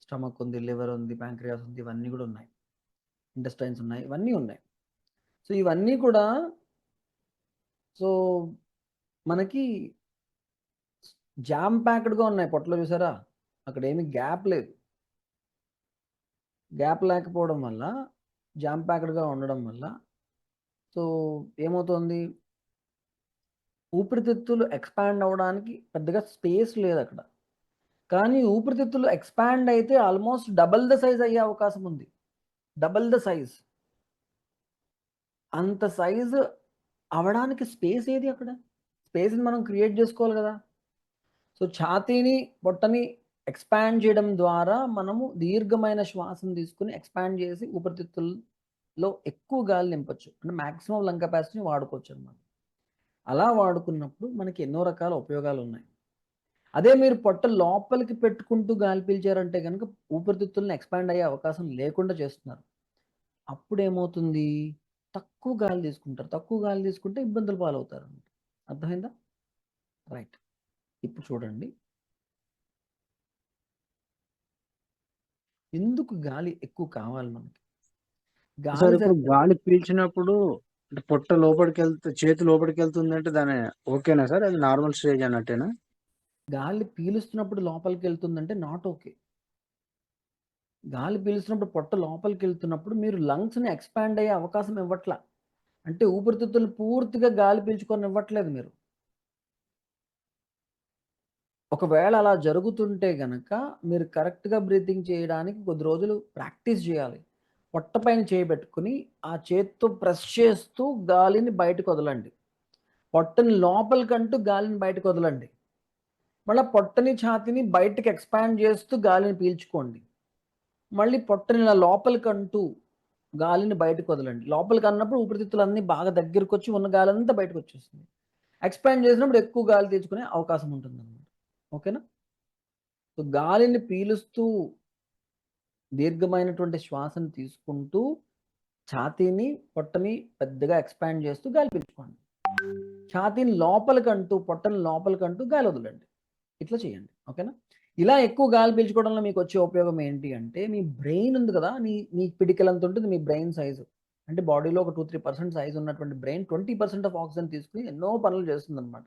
స్టమక్ ఉంది, లివర్ ఉంది, ప్యాంక్రియాస్ ఉంది, ఇవన్నీ కూడా ఉన్నాయి. ఇంటెస్టైన్స్ ఉన్నాయి, ఇవన్నీ ఉన్నాయి. సో ఇవన్నీ కూడా సో మనకి జామ్ ప్యాక్డ్గా ఉన్నాయి పొట్టలో చూసారా. అక్కడ ఏమి గ్యాప్ లేదు. గ్యాప్ లేకపోవడం వల్ల, జామ్ ప్యాక్డ్గా ఉండడం వల్ల సో ఏమవుతుంది, ఊపిరితిత్తులు ఎక్స్పాండ్ అవ్వడానికి పెద్దగా స్పేస్ లేదు అక్కడ. కానీ ఊపిరితిత్తులు ఎక్స్పాండ్ అయితే ఆల్మోస్ట్ డబల్ ద సైజ్ అయ్యే అవకాశం ఉంది. Double the size. అంత సైజు అవడానికి స్పేస్ ఏది అక్కడ? స్పేస్ని మనం క్రియేట్ చేసుకోవాలి కదా. సో ఛాతీని, పొట్టని ఎక్స్పాండ్ చేయడం ద్వారా మనము దీర్ఘమైన శ్వాసను తీసుకుని ఎక్స్పాండ్ చేసి ఊపిరితిత్తుల్లో ఎక్కువ గాలి నింపచ్చు. అంటే మ్యాక్సిమం లంగ్ కెపాసిటీని వాడుకోవచ్చు అనమాట. అలా వాడుకున్నప్పుడు మనకి ఎన్నో రకాల ఉపయోగాలు ఉన్నాయి. అదే మీరు పొట్ట లోపలికి పెట్టుకుంటూ గాలి పీల్చారంటే కనుక ఊపిరితిత్తులను ఎక్స్పాండ్ అయ్యే అవకాశం లేకుండా చేస్తున్నారు. అప్పుడు ఏమవుతుంది, తక్కువ గాలి తీసుకుంటారు. తక్కువ గాలి తీసుకుంటే ఇబ్బందులు పాలవుతారు. అర్థమైందా? రైట్. ఇప్పుడు చూడండి, ఎందుకు గాలి ఎక్కువ కావాలి మనకి? సార్ గాలి ఇప్పుడు గాలి పీల్చినప్పుడు అంటే పొట్ట లోపలికి వెళ్తే, చేతి లోపలికి వెళ్తుంది అంటే దాని ఓకేనా సార్? అది నార్మల్ స్టేజ్ అన్నట్టేనా? గాలి పీలుస్తున్నప్పుడు లోపలికి వెళ్తుందంటే నాట్ ఓకే. గాలి పీలుస్తున్నప్పుడు పొట్ట లోపలికి వెళ్తున్నప్పుడు మీరు లంగ్స్ని ఎక్స్పాండ్ అయ్యే అవకాశం ఇవ్వట్లా. అంటే ఊపిరితిత్తులు పూర్తిగా గాలి పీల్చుకొని ఇవ్వట్లేదు మీరు. ఒకవేళ అలా జరుగుతుంటే గనక మీరు కరెక్ట్గా బ్రీతింగ్ చేయడానికి కొద్ది రోజులు ప్రాక్టీస్ చేయాలి. పొట్ట పైన చేయబెట్టుకుని ఆ చేత్తో ప్రెస్ చేస్తూ గాలిని బయటకు వదలండి. పొట్టని లోపలికంటూ గాలిని బయటకు వదలండి. మళ్ళీ పొట్టని, ఛాతీని బయటకు ఎక్స్పాండ్ చేస్తూ గాలిని పీల్చుకోండి. మళ్ళీ పొట్టని ఇలా లోపలికంటూ గాలిని బయటకు వదలండి. లోపలికి అన్నప్పుడు ఊపిరితిత్తులు అన్నీ బాగా దగ్గరకు వచ్చి ఉన్న గాలి అంతా బయటకు వచ్చేస్తుంది. ఎక్స్పాండ్ చేసినప్పుడు ఎక్కువ గాలి తీసుకునే అవకాశం ఉంటుంది అనమాట. ఓకేనా? సో గాలిని పీలుస్తూ దీర్ఘమైనటువంటి శ్వాసను తీసుకుంటూ ఛాతీని పొట్టని పెద్దగా ఎక్స్పాండ్ చేస్తూ గాలి పీల్చుకోండి. ఛాతీని లోపలికంటూ పొట్టని లోపలికంటూ గాలి వదలండి. ఇట్లా చేయండి. ఓకేనా? ఇలా ఎక్కువ గాలి పీల్చుకోవడంలో మీకు వచ్చే ఉపయోగం ఏంటి అంటే, మీ బ్రెయిన్ ఉంది కదా, మీ పిడికలంత ఉంటుంది మీ బ్రెయిన్ సైజు. అంటే బాడీలో ఒక 2-3% సైజు ఉన్నటువంటి బ్రెయిన్ 20% ఆఫ్ ఆక్సిజన్ తీసుకుని ఎన్నో పనులు చేస్తుంది అనమాట.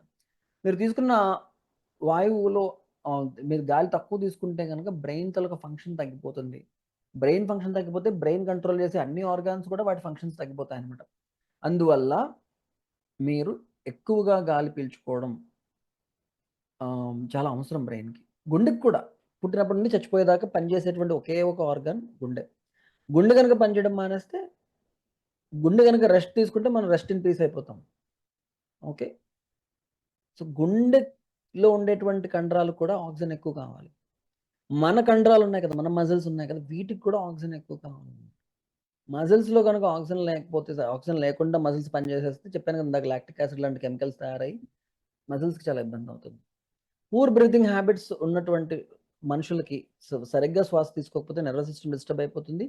మీరు తీసుకున్న వాయువులో మీరు గాలి తక్కువ తీసుకుంటే కనుక బ్రెయిన్ తాలూకా ఫంక్షన్ తగ్గిపోతుంది. బ్రెయిన్ ఫంక్షన్ తగ్గిపోతే బ్రెయిన్ కంట్రోల్ చేసే అన్ని ఆర్గాన్స్ కూడా వాటి ఫంక్షన్స్ తగ్గిపోతాయి అనమాట. అందువల్ల మీరు ఎక్కువగా గాలి పీల్చుకోవడం చాలా అవసరం బ్రెయిన్కి. గుండెకి కూడా పుట్టినప్పటి నుండి చచ్చిపోయేదాకా పనిచేసేటువంటి ఒకే ఒక ఆర్గాన్ గుండె. గుండె కనుక పనిచేయడం మానేస్తే, గుండె కనుక రెస్ట్ తీసుకుంటే మనం రెస్ట్ ఇన్ పీస్ అయిపోతాం. ఓకే? సో గుండెలో ఉండేటువంటి కండరాలు కూడా ఆక్సిజన్ ఎక్కువ కావాలి. మన కండరాలు ఉన్నాయి కదా, మన మజిల్స్ ఉన్నాయి కదా, వీటికి కూడా ఆక్సిజన్ ఎక్కువ కావాలి. మజిల్స్లో కనుక ఆక్సిజన్ లేకపోతే, ఆక్సిజన్ లేకుండా మజిల్స్ పనిచేసేస్తే, చెప్పాను కదా ఇందాక లాక్టిక్ యాసిడ్ లాంటి కెమికల్స్ తయారై మజిల్స్కి చాలా ఇబ్బంది అవుతుంది. పూర్ బ్రీతింగ్ హ్యాబిట్స్ ఉన్నటువంటి మనుషులకి సరిగ్గా శ్వాస తీసుకోకపోతే నర్వస్ సిస్టమ్ డిస్టర్బ్ అయిపోతుంది.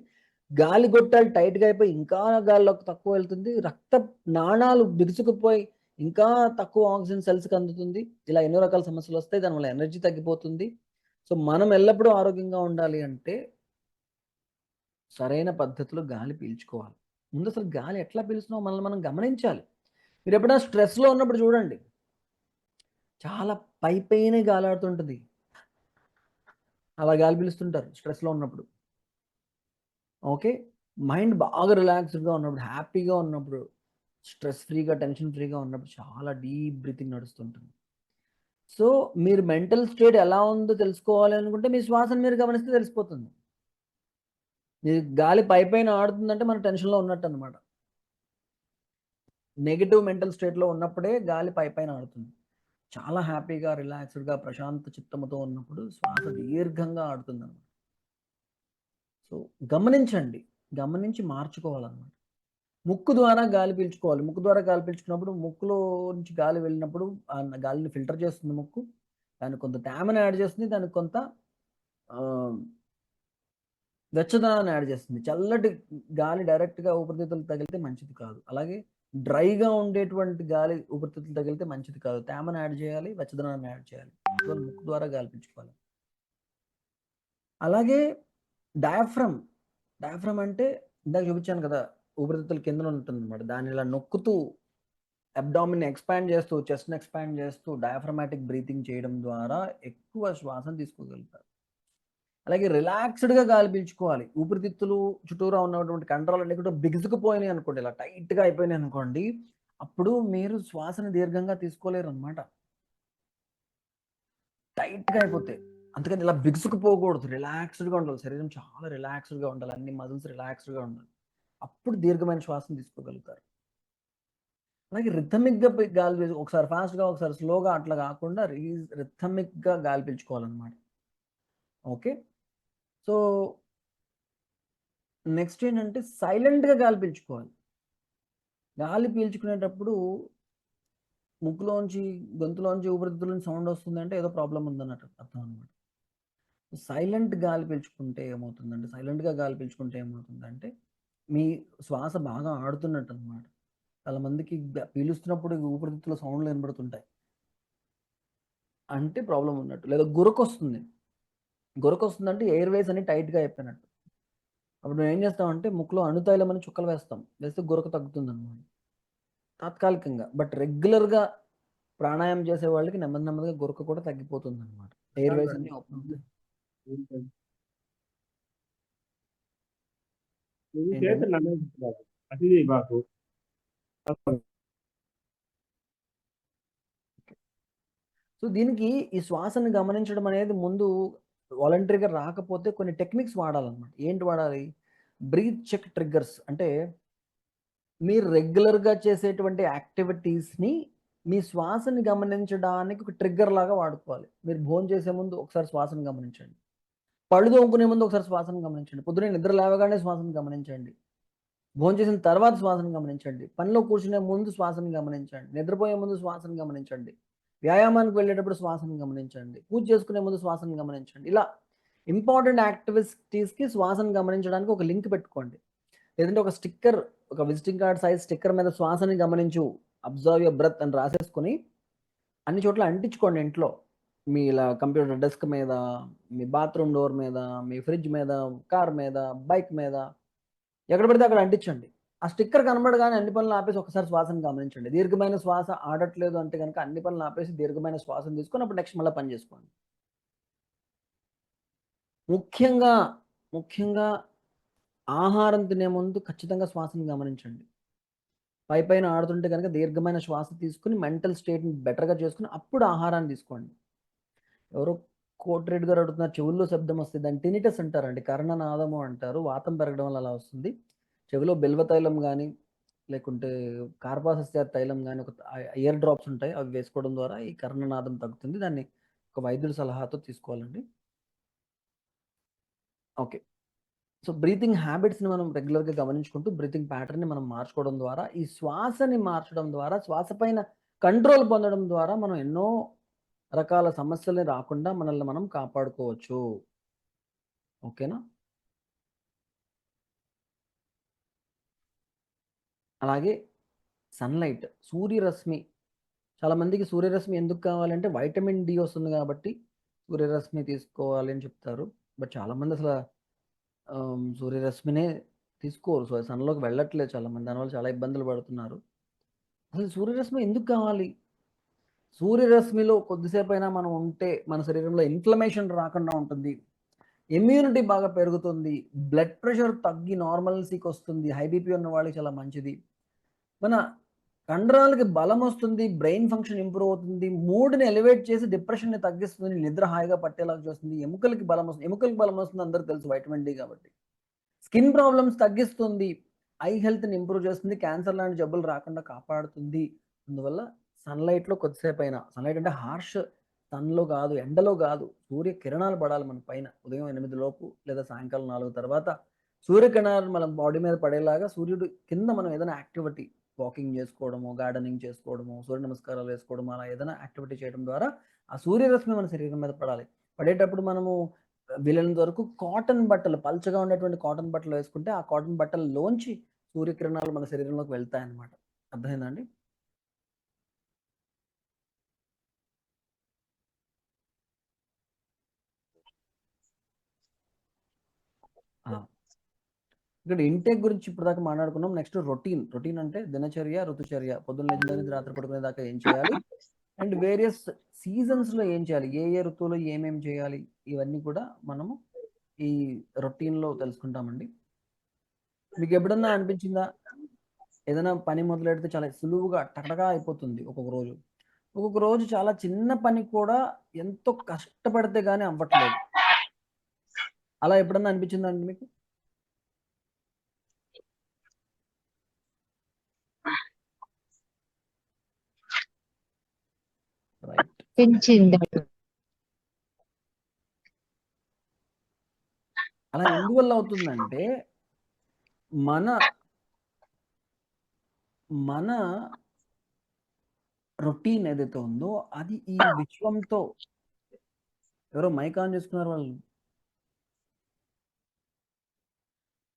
గాలి గొట్టాలు టైట్గా అయిపోయి ఇంకా గాలిలోకి తక్కువ వెళ్తుంది. రక్త నాణాలు బిగుసుకుపోయి ఇంకా తక్కువ ఆక్సిజన్ సెల్స్కి అందుతుంది. ఇలా ఎన్నో రకాల సమస్యలు వస్తాయి. దానివల్ల ఎనర్జీ తగ్గిపోతుంది. సో మనం ఎల్లప్పుడూ ఆరోగ్యంగా ఉండాలి అంటే సరైన పద్ధతిలో గాలి పీల్చుకోవాలి. ముందు అసలు గాలి ఎట్లా పీలుస్తున్నామో మనల్ని మనం గమనించాలి. మీరు ఎప్పుడైనా స్ట్రెస్లో ఉన్నప్పుడు చూడండి, చాలా పైనే గాలి ఆడుతుంటుంది. అలా గాలి పీలుస్తుంటారు స్ట్రెస్లో ఉన్నప్పుడు. ఓకే? మైండ్ బాగా రిలాక్స్డ్గా ఉన్నప్పుడు, హ్యాపీగా ఉన్నప్పుడు, స్ట్రెస్ ఫ్రీగా, టెన్షన్ ఫ్రీగా ఉన్నప్పుడు చాలా డీప్ బ్రీతింగ్ నడుస్తుంటుంది. సో మీరు మెంటల్ స్టేట్ ఎలా ఉందో తెలుసుకోవాలి అనుకుంటే మీ శ్వాసను మీరు గమనిస్తే తెలిసిపోతుంది. మీరు గాలి పైన ఆడుతుందంటే మన టెన్షన్లో ఉన్నట్టు అనమాట. నెగిటివ్ మెంటల్ స్టేట్లో ఉన్నప్పుడే గాలి పైన ఆడుతుంది. చాలా హ్యాపీగా, రిలాక్స్డ్గా, ప్రశాంత చిత్తముతో ఉన్నప్పుడు శ్వాస దీర్ఘంగా ఆడుతుంది అనమాట. సో గమనించండి, గమనించి మార్చుకోవాలన్నమాట. ముక్కు ద్వారా గాలి పీల్చుకోవాలి. ముక్కు ద్వారా గాలి పీల్చుకున్నప్పుడు ముక్కులో నుంచి గాలి వెళ్ళినప్పుడు ఆ గాలిని ఫిల్టర్ చేస్తుంది ముక్కు. దానికి కొంత తేమను యాడ్ చేస్తుంది, దానికి కొంత వెచ్చదనాన్ని యాడ్ చేస్తుంది. చల్లటి గాలి డైరెక్ట్గా ఊపిరితిత్తులు తగిలితే మంచిది కాదు. అలాగే డ్రైగా ఉండేటువంటి గాలి ఊపిరితిత్తులు తగిలితే మంచిది కాదు. తేమను యాడ్ చేయాలి, వెచ్చదనాన్ని యాడ్ చేయాలి. ముక్కు ద్వారా గాలి పీల్చుకోవాలి. అలాగే డయాఫ్రమ్ అంటే ఇందాక చూపించాను కదా, ఊపిరితిత్తుల కింద ఉంటుంది అనమాట. దాన్ని ఇలా నొక్కుతూ అబ్డామిన్ ఎక్స్పాండ్ చేస్తూ, చెస్ట్ని ఎక్స్పాండ్ చేస్తూ డయాఫ్రమాటిక్ బ్రీతింగ్ చేయడం ద్వారా ఎక్కువ శ్వాసను తీసుకోగలుగుతారు. అలాగే రిలాక్స్డ్గా గాలి పీల్చుకోవాలి. ఊపిరితిత్తులు చుట్టూరా ఉన్నటువంటి కండరాలు అన్ని కూడా బిగుసుకుపోయినాయి అనుకోండి, ఇలా టైట్గా అయిపోయినాయి అనుకోండి, అప్పుడు మీరు శ్వాసను దీర్ఘంగా తీసుకోలేరు అనమాట. టైట్గా అయిపోతే, అందుకని ఇలా బిగుసుకుపోకూడదు, రిలాక్స్డ్గా ఉండాలి. శరీరం చాలా రిలాక్స్డ్గా ఉండాలి, అన్ని మజిల్స్ రిలాక్స్డ్గా ఉండాలి. అప్పుడు దీర్ఘమైన శ్వాసను తీసుకోగలుగుతారు. అలాగే రిథమిక్గా గాలి పీల్చు, ఒకసారి ఫాస్ట్గా ఒకసారి స్లోగా అట్లా కాకుండా రిథమిక్గా గాలి పీల్చుకోవాలన్నమాట. ఓకే? సో నెక్స్ట్ ఏంటంటే సైలెంట్గా గాలి పీల్చుకోవాలి. గాలి పీల్చుకునేటప్పుడు ముక్కులోంచి, గొంతులోంచి, ఊపిరితిత్తులోంచి సౌండ్ వస్తుందంటే ఏదో ప్రాబ్లం ఉందన్నట్టు అర్థం అనమాట. సైలెంట్ గాలి పీల్చుకుంటే ఏమవుతుందంటే, సైలెంట్గా గాలి పీల్చుకుంటే ఏమవుతుందంటే మీ శ్వాస బాగా ఆడుతున్నట్టు అనమాట. చాలా మందికి పీలుస్తున్నప్పుడు ఊపిరితిత్తుల సౌండ్లు వినబడుతుంటాయి అంటే ప్రాబ్లం ఉన్నట్టు. లేదా గురకొస్తుంది అంటే ఎయిర్వేస్ అన్ని టైట్గా అయిపోయినట్టు. అప్పుడు మేము ఏం చేస్తామంటే ముక్కులో అణుతైలం అని చుక్కలు వేస్తాం. వేస్తే గురక తగ్గుతుంది అనమాట తాత్కాలికంగా. బట్ రెగ్యులర్గా ప్రాణాయామం చేసే వాళ్ళకి నెమ్మదిగా గురక కూడా తగ్గిపోతుంది అనమాట. ఎయిర్వేస్ అన్ని ఓపెన్ అవుతాయి. సో దీనికి ఈ శ్వాసను గమనించడం అనేది ముందు వాలంటరీగా రాకపోతే కొన్ని టెక్నిక్స్ వాడాలన్నమాట. ఏంటి వాడాలి? బ్రీత్ చెక్ ట్రిగ్గర్స్ అంటే మీరు రెగ్యులర్గా చేసేటువంటి యాక్టివిటీస్ని మీ శ్వాసని గమనించడానికి ఒక ట్రిగ్గర్ లాగా వాడుకోవాలి. మీరు భోజనం చేసే ముందు ఒకసారి శ్వాసను గమనించండి, పళ్ళు తోముకునే ముందు ఒకసారి శ్వాసను గమనించండి, పొద్దున్నే నిద్ర లేవగానే శ్వాసను గమనించండి. భోంచేసిన తర్వాత శ్వాసను గమనించండి, పనిలో కూర్చునే ముందు శ్వాసను గమనించండి, నిద్రపోయే ముందు శ్వాసను గమనించండి, వ్యాయామానికి వెళ్ళేటప్పుడు శ్వాసను గమనించండి, పూజ చేసుకునే ముందు శ్వాసను గమనించండి. ఇలా ఇంపార్టెంట్ యాక్టివిటీస్కి శ్వాసను గమనించడానికి ఒక లింక్ పెట్టుకోండి. లేదంటే ఒక స్టిక్కర్, ఒక విజిటింగ్ కార్డ్ సైజ్ స్టిక్కర్ మీద శ్వాసని గమనించు, అబ్జర్వ్ యువర్ బ్రెత్ అని రాసేసుకొని అన్ని చోట్ల అంటించుకోండి. ఇంట్లో మీ ఇలా కంప్యూటర్ డెస్క్ మీద, మీ బాత్రూమ్ డోర్ మీద, మీ ఫ్రిడ్జ్ మీద, కార్ మీద, బైక్ మీద, ఎక్కడ పడితే అక్కడ అంటించండి. ఆ స్టిక్కర్ కనబడగానే అన్ని పనులు ఆపేసి ఒకసారి శ్వాసను గమనించండి. దీర్ఘమైన శ్వాస ఆడట్లేదు అంటే కనుక అన్ని పనులు ఆపేసి దీర్ఘమైన శ్వాసను తీసుకొని అప్పుడు నెక్స్ట్ మళ్ళీ పని చేసుకోండి. ముఖ్యంగా ఆహారం తినే ముందు ఖచ్చితంగా శ్వాసను గమనించండి. పైన ఆడుతుంటే కనుక దీర్ఘమైన శ్వాస తీసుకుని మెంటల్ స్టేట్ని బెటర్గా చేసుకుని అప్పుడు ఆహారాన్ని తీసుకోండి. ఎవరో కోటిరెడ్డి గారు అడుగుతున్నారు, చెవుల్లో శబ్దం వస్తుంది, దాన్ని టినిటస్ అంటారండి, కర్ణనాదము అంటారు. వాతం పెరగడం వల్ల అలా వస్తుంది. చెవిలో బిల్వ తైలం కానీ లేకుంటే కార్పాసస్య తైలం కానీ ఒక ఇయర్ డ్రాప్స్ ఉంటాయి, అవి వేసుకోవడం ద్వారా ఈ కర్ణనాదం తగ్గుతుంది. దాన్ని ఒక వైద్యుడి సలహాతో తీసుకోవాలండి. ఓకే, సో బ్రీతింగ్ హ్యాబిట్స్ని మనం రెగ్యులర్గా గమనించుకుంటూ బ్రీతింగ్ ప్యాటర్న్ని మనం మార్చుకోవడం ద్వారా, ఈ శ్వాసని మార్చడం ద్వారా, శ్వాస పైన కంట్రోల్ పొందడం ద్వారా మనం ఎన్నో రకాల సమస్యల్ని రాకుండా మనల్ని మనం కాపాడుకోవచ్చు. ఓకేనా? అలాగే సన్లైట్, సూర్యరశ్మి. చాలామందికి సూర్యరశ్మి ఎందుకు కావాలంటే వైటమిన్ డి వస్తుంది కాబట్టి సూర్యరశ్మి తీసుకోవాలి అని చెప్తారు. బట్ చాలామంది అసలు సూర్యరశ్మినే తీసుకోరు, సో సన్లోకి వెళ్ళట్లేదు చాలామంది, దానివల్ల చాలా ఇబ్బందులు పడుతున్నారు. అసలు సూర్యరశ్మి ఎందుకు కావాలి? సూర్యరశ్మిలో కొద్దిసేపు అయినా మనం ఉంటే మన శరీరంలో ఇన్ఫ్లమేషన్ రాకుండా ఉంటుంది, ఇమ్యూనిటీ బాగా పెరుగుతుంది, బ్లడ్ ప్రెషర్ తగ్గి నార్మల్సీకి వస్తుంది, హై బీపీ ఉన్న వాళ్ళకి చాలా మంచిది, మన కండరాలకి బలం వస్తుంది, బ్రెయిన్ ఫంక్షన్ ఇంప్రూవ్ అవుతుంది, మూడ్ని ఎలివేట్ చేసి డిప్రెషన్ని తగ్గిస్తుంది, నిద్ర హాయిగా పట్టేలాగా చేస్తుంది, ఎముకలకి బలం వస్తుంది అందరికి తెలుసు వైటమిన్ డి కాబట్టి. స్కిన్ ప్రాబ్లమ్స్ తగ్గిస్తుంది, ఐ హెల్త్ని ఇంప్రూవ్ చేస్తుంది, క్యాన్సర్ లాంటి జబ్బులు రాకుండా కాపాడుతుంది. అందువల్ల సన్లైట్లో కొద్దిసేపు అయినా, సన్లైట్ అంటే హార్ష్ సన్లో కాదు, ఎండలో కాదు, సూర్య కిరణాలు పడాలి మన పైన. ఉదయం 8 లోపు లేదా సాయంకాలం 4 తర్వాత సూర్యకిరణాలు మన బాడీ మీద పడేలాగా సూర్యుడు కింద మనం ఏదైనా యాక్టివిటీ, వాకింగ్ చేసుకోవడము, గార్డెనింగ్ చేసుకోవడము, సూర్య నమస్కారాలు వేసుకోవడం, అలా ఏదైనా యాక్టివిటీ చేయడం ద్వారా ఆ సూర్యరశ్మి మన శరీరం మీద పడాలి. పడేటప్పుడు మనము వీలైనంత వరకు కాటన్ బట్టలు, పల్చగా ఉండేటువంటి కాటన్ బట్టలు వేసుకుంటే ఆ కాటన్ బట్టల్లోంచి సూర్యకిరణాలు మన శరీరంలోకి వెళ్తాయి అన్నమాట. అర్థమైందండి? ఇక్కడ ఇంటేక్ గురించి ఇప్పుడు దాకా మాట్లాడుకున్నాం. నెక్స్ట్ రొటీన్ అంటే దినచర్య, ఋతుచర్య, పొద్దున్న లేచిన నుంచి రాత్రి పడుకునే దాకా ఏం చేయాలి, అండ్ వేరియస్ సీజన్స్లో ఏం చేయాలి, ఏ ఋతువులో ఏమేం చేయాలి, ఇవన్నీ కూడా మనము ఈ రొటీన్లో తెలుసుకుంటామండి. మీకు ఎప్పుడన్నా అనిపించిందా, ఏదైనా పని మొదలెడితే చాలా సులువుగా టకటగా అయిపోతుంది ఒక్కొక్క రోజు చాలా చిన్న పని కూడా ఎంతో కష్టపడితే కానీ అవ్వట్లేదు, అలా ఎప్పుడన్నా అనిపించిందా అండి మీకు? అలా ఎందువల్ల అవుతుందంటే మన రొటీన్ ఏదైతే ఉందో అది ఈ విశ్వంతో, ఎవరో మైక్ ఆన్ చేసుకున్నారు వాళ్ళు,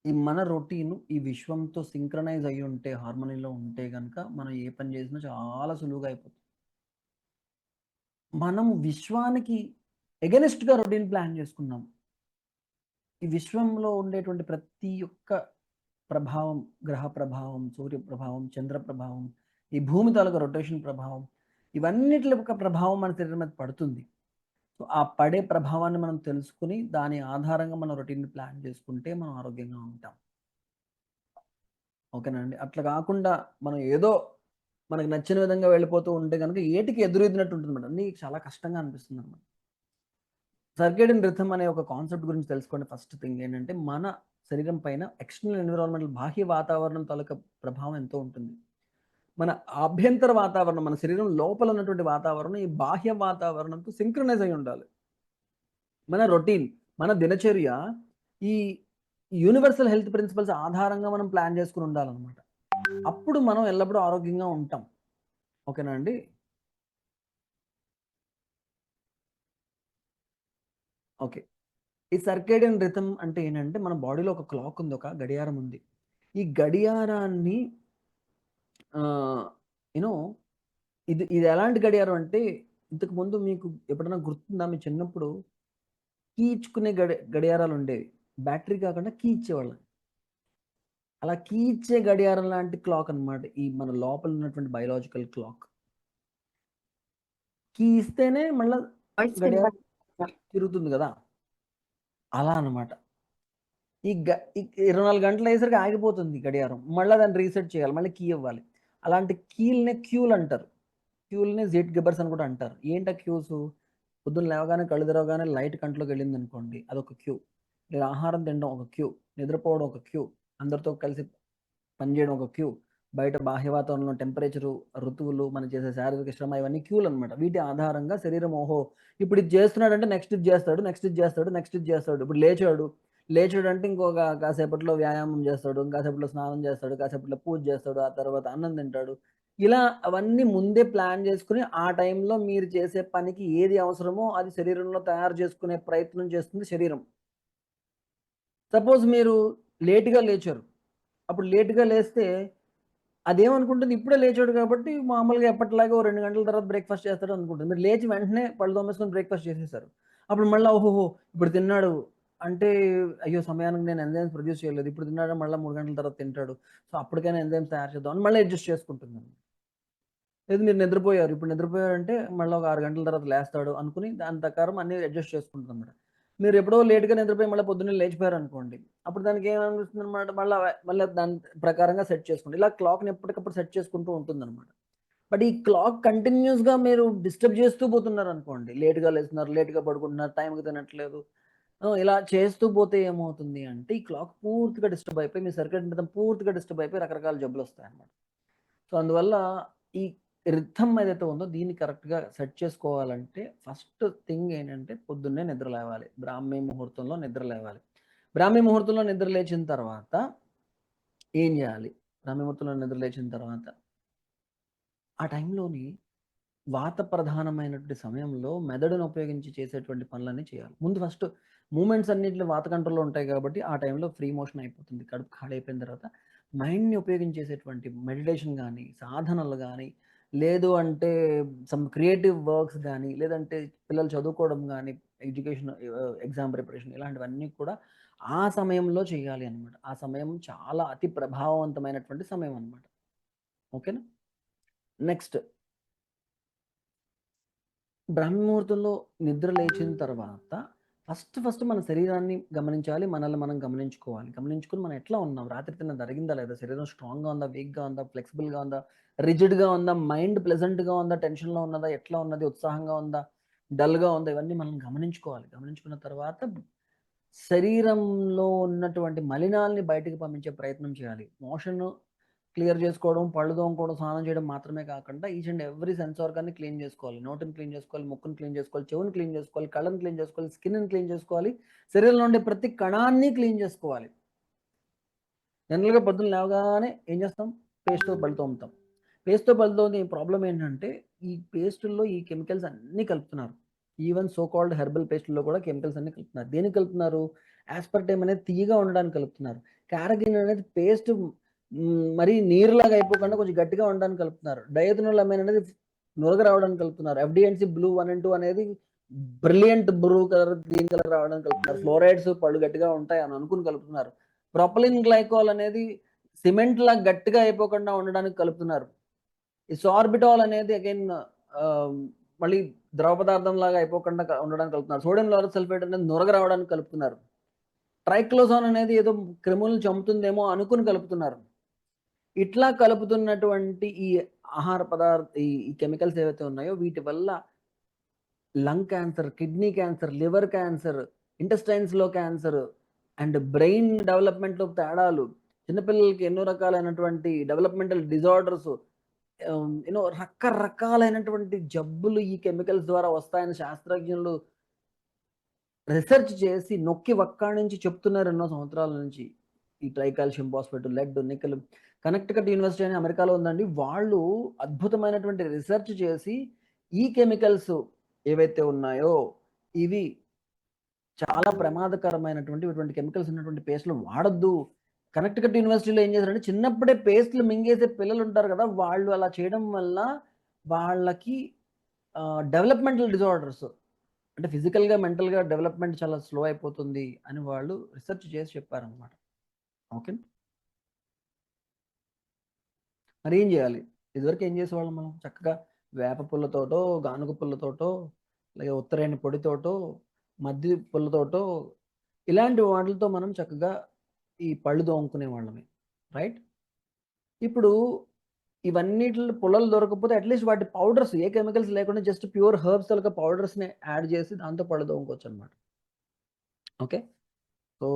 ఈ మన రొటీన్ ఈ విశ్వంతో సింక్రనైజ్ అయ్యి ఉంటే, హార్మోనీలో ఉంటే కనుక మనం ఏ పని చేసినా చాలా సులువుగా అయిపోతుంది. మనం విశ్వానికి ఎగెనిస్ట్గా రొటీన్ ప్లాన్ చేసుకున్నాం. ఈ విశ్వంలో ఉండేటువంటి ప్రతి ఒక్క ప్రభావం, గ్రహ ప్రభావం, సూర్య ప్రభావం, చంద్ర ప్రభావం, ఈ భూమి తాలూకా రొటేషన్ ప్రభావం, ఇవన్నిటి యొక్క ప్రభావం మన శరీరం మీద పడుతుంది. సో ఆ పడే ప్రభావాన్ని మనం తెలుసుకుని దాని ఆధారంగా మనం రొటీన్ ప్లాన్ చేసుకుంటే మనం ఆరోగ్యంగా ఉంటాం. ఓకేనండి? అట్లా కాకుండా మనం ఏదో మనకు నచ్చిన విధంగా వెళ్ళిపోతూ ఉంటే కనుక ఏటికి ఎదురెదినట్టు ఉంటుంది మేడం, నీకు చాలా కష్టంగా అనిపిస్తుంది అనమాట. సర్కేడియన్ రిథమ్ అనే ఒక కాన్సెప్ట్ గురించి తెలుసుకోండి. ఫస్ట్ థింగ్ ఏంటంటే మన శరీరం పైన ఎక్స్టర్నల్ ఎన్విరాన్మెంటల్, బాహ్య వాతావరణం తాలూకా ప్రభావం ఎంతో ఉంటుంది. మన ఆభ్యంతర వాతావరణం, మన శరీరం లోపల ఉన్నటువంటి వాతావరణం ఈ బాహ్య వాతావరణంతో సింక్రనైజ్ అయి ఉండాలి. మన రొటీన్, మన దినచర్య యూనివర్సల్ హెల్త్ ప్రిన్సిపల్స్ ఆధారంగా మనం ప్లాన్ చేసుకుని ఉండాలన్నమాట. అప్పుడు మనం ఎల్లప్పుడూ ఆరోగ్యంగా ఉంటాం. ఓకేనా అండి? ఓకే. ఈ సర్కేడియన్ రిథమ్ అంటే ఏంటంటే మన బాడీలో ఒక క్లాక్ ఉంది, ఒక గడియారం ఉంది. ఈ గడియారాన్ని యూనో ఇది ఎలాంటి గడియారం అంటే, ఇంతకు ముందు మీకు ఎప్పుడైనా గుర్తుందా? మీ చిన్నప్పుడు కీ ఇచ్చుకునే గడియారాలు ఉండేవి. బ్యాటరీ కాకుండా కీ ఇచ్చేవాళ్ళం. అలా కీ ఇచ్చే గడియారం లాంటి క్లాక్ అన్నమాట ఈ మన లోపల ఉన్నటువంటి బయోలాజికల్ క్లాక్. కీ ఇస్తేనే మళ్ళా గడియారం తిరుగుతుంది కదా, అలా అన్నమాట. ఈ 24 గంటలు అయ్యేసరికి ఆగిపోతుంది గడియారం. మళ్ళీ దాన్ని రీసెట్ చేయాలి, మళ్ళీ కీ ఇవ్వాలి. అలాంటి కీల్నే క్యూలు అంటారు. క్యూల్ని జెట్ గిబ్బర్స్ అని కూడా అంటారు. ఏంటి ఆ క్యూస్? పొద్దున్న లేవగానే కళ్ళు తెరవగానే లైట్ కంట్లోకి వెళ్ళింది అనుకోండి, అదొక క్యూ. లేదా ఆహారం తినడం ఒక క్యూ, నిద్రపోవడం ఒక క్యూ, అందరితో కలిసి పనిచేయడం ఒక క్యూ, బయట బాహ్య వాతావరణంలో టెంపరేచరు, ఋతువులు, మనం చేసే శారీరక శ్రమ, ఇవన్నీ క్యూలు అనమాట. వీటి ఆధారంగా శరీరం ఓహో ఇప్పుడు ఇది చేస్తున్నాడంటే నెక్స్ట్ ఇది చేస్తాడు, నెక్స్ట్ ఇది చేస్తాడు, నెక్స్ట్ ఇది చేస్తాడు. ఇప్పుడు లేచాడు అంటే ఇంకొక కాసేపట్లో వ్యాయామం చేస్తాడు, కాసేపట్లో స్నానం చేస్తాడు, కాసేపట్లో పూజ చేస్తాడు, ఆ తర్వాత అన్నం తింటాడు. ఇలా అవన్నీ ముందే ప్లాన్ చేసుకుని ఆ టైంలో మీరు చేసే పనికి ఏది అవసరమో అది శరీరంలో తయారు చేసుకునే ప్రయత్నం చేస్తుంది శరీరం. సపోజ్ మీరు లేటుగా లేచారు, అప్పుడు లేటుగా లేస్తే అదేమనుకుంటుంది, ఇప్పుడే లేచాడు కాబట్టి మామూలుగా ఎప్పటిలాగా ఓ 2 గంటల తర్వాత బ్రేక్ఫాస్ట్ చేస్తాడు అనుకుంటుంది. మీరు లేచి వెంటనే పళ్ళు తోమేసుకొని బ్రేక్ఫాస్ట్ చేసేసారు. అప్పుడు మళ్ళీ ఓహోహో ఇప్పుడు తిన్నాడు అంటే, అయ్యో సమయానికి నేను ఎంజైమ్స్ ప్రొడ్యూస్ చేయలేదు, ఇప్పుడు తిన్నాడు మళ్ళీ 3 గంటల తర్వాత తింటాడు, సో అప్పటికైనా ఎంజైమ్స్ తయారు చేద్దాం అని మళ్ళీ అడ్జస్ట్ చేసుకుంటుంది. లేదు మీరు నిద్రపోయారు, ఇప్పుడు నిద్రపోయారంటే మళ్ళీ ఒక 6 గంటల తర్వాత లేస్తాడు అనుకుని దాని ప్రకారం అన్ని అడ్జస్ట్ చేసుకుంటుంది అనమాట. మీరు ఎప్పుడో లేట్గా నిద్రపోయి మళ్ళీ పొద్దున్నే లేచిపోయారు అనుకోండి, అప్పుడు దానికి ఏమనిపిస్తుంది అనమాట, మళ్ళీ దాని ప్రకారంగా సెట్ చేసుకుంటుంది. ఇలా క్లాక్ని ఎప్పటికప్పుడు సెట్ చేసుకుంటూ ఉంటుంది అనమాట. బట్ ఈ క్లాక్ కంటిన్యూస్గా మీరు డిస్టర్బ్ చేస్తూ పోతున్నారు అనుకోండి, లేట్గా లేస్తున్నారు, లేట్గా పడుకుంటున్నారు, టైంకి తినట్లేదు, ఇలా చేస్తూ పోతే ఏమవుతుంది అంటే ఈ క్లాక్ పూర్తిగా డిస్టర్బ్ అయిపోయి మీ సర్క్యూట్ మొత్తం పూర్తిగా డిస్టర్బ్ అయిపోయి రకరకాల జబ్బులు వస్తాయి అన్నమాట. సో అందువల్ల ఈ రిథమ్ ఏదైతే ఉందో దీన్ని కరెక్ట్గా సెట్ చేసుకోవాలంటే ఫస్ట్ థింగ్ ఏంటంటే పొద్దున్నే నిద్ర లేవాలి, బ్రాహ్మీ ముహూర్తంలో నిద్ర లేవాలి. బ్రాహ్మీ ముహూర్తంలో నిద్ర లేచిన తర్వాత ఏం చేయాలి? బ్రాహ్మీ ముహూర్తంలో నిద్ర లేచిన తర్వాత ఆ టైంలోని వాత ప్రధానమైనటువంటి సమయంలో మెదడును ఉపయోగించి చేసేటువంటి పనులన్నీ చేయాలి. ముందు ఫస్ట్ మూమెంట్స్ అన్నింటిలో వాత కంట్రోల్లో ఉంటాయి కాబట్టి ఆ టైంలో ఫ్రీ మోషన్ అయిపోతుంది. కడుపు ఖాళీ అయిపోయిన తర్వాత మైండ్ని ఉపయోగించేసేటువంటి మెడిటేషన్ కానీ, సాధనలు కానీ, లేదు అంటే సమ్ క్రియేటివ్ వర్క్స్ కానీ, లేదంటే పిల్లలు చదువుకోవడం కానీ, ఎడ్యుకేషన్ ఎగ్జామ్ ప్రిపరేషన్ ఇలాంటివన్నీ కూడా ఆ సమయంలో చేయాలి అనమాట. ఆ సమయం చాలా అతి ప్రభావవంతమైనటువంటి సమయం అనమాట. ఓకేనా? నెక్స్ట్ బ్రహ్మముహూర్తంలో నిద్ర లేచిన తర్వాత ఫస్ట్ మన శరీరాన్ని గమనించాలి, మనల్ని మనం గమనించుకోవాలి. గమనించుకుని మనం ఎట్లా ఉన్నాం, రాత్రి తిన్న జరిగిందా లేదా, శరీరం స్ట్రాంగ్గా ఉందా, వీక్గా ఉందా, ఫ్లెక్సిబుల్గా ఉందా, రిజిడ్గా ఉందా, మైండ్ ప్లెజెంట్గా ఉందా, టెన్షన్లో ఉన్నదా, ఎట్లా ఉన్నది, ఉత్సాహంగా ఉందా, డల్గా ఉందా, ఇవన్నీ మనం గమనించుకోవాలి. గమనించుకున్న తర్వాత శరీరంలో ఉన్నటువంటి మలినాల్ని బయటికి పంపించే ప్రయత్నం చేయాలి. మోషన్ క్లియర్ చేసుకోవడం, పళ్ళు తోముకోవడం, స్నానం చేయడం మాత్రమే కాకుండా ఈచ్ అండ్ ఎవ్రీ సెన్స్ ఆర్గాన్ని క్లీన్ చేసుకోవాలి. నోటిని క్లీన్ చేసుకోవాలి, ముక్కుని క్లీన్ చేసుకోవాలి, చెవుని క్లీన్ చేసుకోవాలి, కళ్ళని క్లీన్ చేసుకోవాలి, స్కిన్ని క్లీన్ చేసుకోవాలి, శరీరంలో ఉండే ప్రతి కణాన్ని క్లీన్ చేసుకోవాలి. జనరల్గా పొద్దున్న లేవగానే ఏం చేస్తాం, పేస్ట్తో పళ్ళు తోముతాం. పేస్ట్తో పళ్ళు తోమే ప్రాబ్లం ఏంటంటే ఈ పేస్టుల్లో ఈ కెమికల్స్ అన్నీ కలుపుతున్నారు. ఈవెన్ సో కాల్డ్ హెర్బల్ పేస్టుల్లో కూడా కెమికల్స్ అన్ని కలుపుతున్నారు. దేనికి కలుపుతున్నారు? ఆస్పర్టేమ్ అనేది తీయగా ఉండడానికి కలుపుతున్నారు. క్యారగిన్ అనేది పేస్ట్ మరీ నీరులాగా అయిపోకుండా కొంచెం గట్టిగా ఉండడానికి కలుపుతున్నారు. డయథనోల్ అమైన్ అనేది నురగ రావడానికి కలుపుతున్నారు. ఎఫ్డిఎన్సి బ్లూ 1 and 2 అనేది brilliant blue colour, green colour రావడానికి కలుపుతున్నారు. ఫ్లోరైడ్స్ పళ్ళు గట్టిగా ఉంటాయి అని అనుకుని కలుపుతున్నారు. ప్రొపలిన్ గ్లైకాల్ అనేది సిమెంట్ లాగా గట్టిగా అయిపోకుండా ఉండడానికి కలుపుతున్నారు. ఈ సార్బిటాల్ అనేది అగైన్ మళ్ళీ ద్రవ పదార్థం లాగా అయిపోకుండా ఉండడానికి కలుపుతున్నారు. సోడియం లారెట్ సల్ఫేట్ అనేది నురగ రావడానికి కలుపుతున్నారు. ట్రైక్లోజాన్ అనేది ఏదో క్రిములను చంపుతుందేమో అనుకుని కలుపుతున్నారు. ఇట్లా కలుపుతున్నటువంటి ఈ ఆహార ఈ కెమికల్స్ ఏవైతే ఉన్నాయో వీటి వల్ల lung cancer, kidney cancer, liver cancer, ఇంటెస్టైన్స్లో క్యాన్సర్ అండ్ బ్రెయిన్ డెవలప్మెంట్లో తేడాలు, చిన్నపిల్లలకి ఎన్నో రకాలైనటువంటి డెవలప్మెంటల్ డిజార్డర్స్, రకరకాలైనటువంటి జబ్బులు ఈ కెమికల్స్ ద్వారా వస్తాయని శాస్త్రజ్ఞులు రీసెర్చ్ చేసి నొక్కి ఒక్కడి నుంచి చెప్తున్నారు ఎన్నో సంవత్సరాల నుంచి. ఈ tricalcium phosphate, lead, nickel. Connecticut university అని అమెరికాలో ఉందండి. వాళ్ళు అద్భుతమైనటువంటి రీసెర్చ్ చేసి ఈ కెమికల్స్ ఏవైతే ఉన్నాయో ఇవి చాలా ప్రమాదకరమైనటువంటి ఇటువంటి కెమికల్స్ ఉన్నటువంటి పేస్ట్లు వాడద్దు. కనెక్టికట్ యూనివర్సిటీలో ఏం చేశారంటే చిన్నప్పుడే పేస్ట్లు మింగేసే పిల్లలు ఉంటారు కదా, వాళ్ళు అలా చేయడం వల్ల వాళ్ళకి డెవలప్మెంటల్ డిజార్డర్స్ అంటే ఫిజికల్గా మెంటల్గా డెవలప్మెంట్ చాలా స్లో అయిపోతుంది అని వాళ్ళు రీసెర్చ్ చేసి చెప్పారనమాట. ఓకే, మరి ఏం చేయాలి? ఇదివరకు ఏం చేసేవాళ్ళం మనం? చక్కగా వేప పుల్లతోటో, గానుగ పుల్లతోటో, అలాగే ఉత్తరేణి పొడితోటో, మద్ది పుల్లతోటో, ఇలాంటి వాటితో మనం చక్కగా ఈ పళ్ళు దోముకునే వాళ్ళమే, రైట్? ఇప్పుడు ఇవన్నిటిలో పుల్లలు దొరకకపోతే అట్లీస్ట్ వాటి పౌడర్స్, ఏ కెమికల్స్ లేకుండా జస్ట్ ప్యూర్ హర్బ్స్ తలక పౌడర్స్ని యాడ్ చేసి దాంతో పళ్ళు దోముకోవచ్చు అనమాట. ఓకే, సో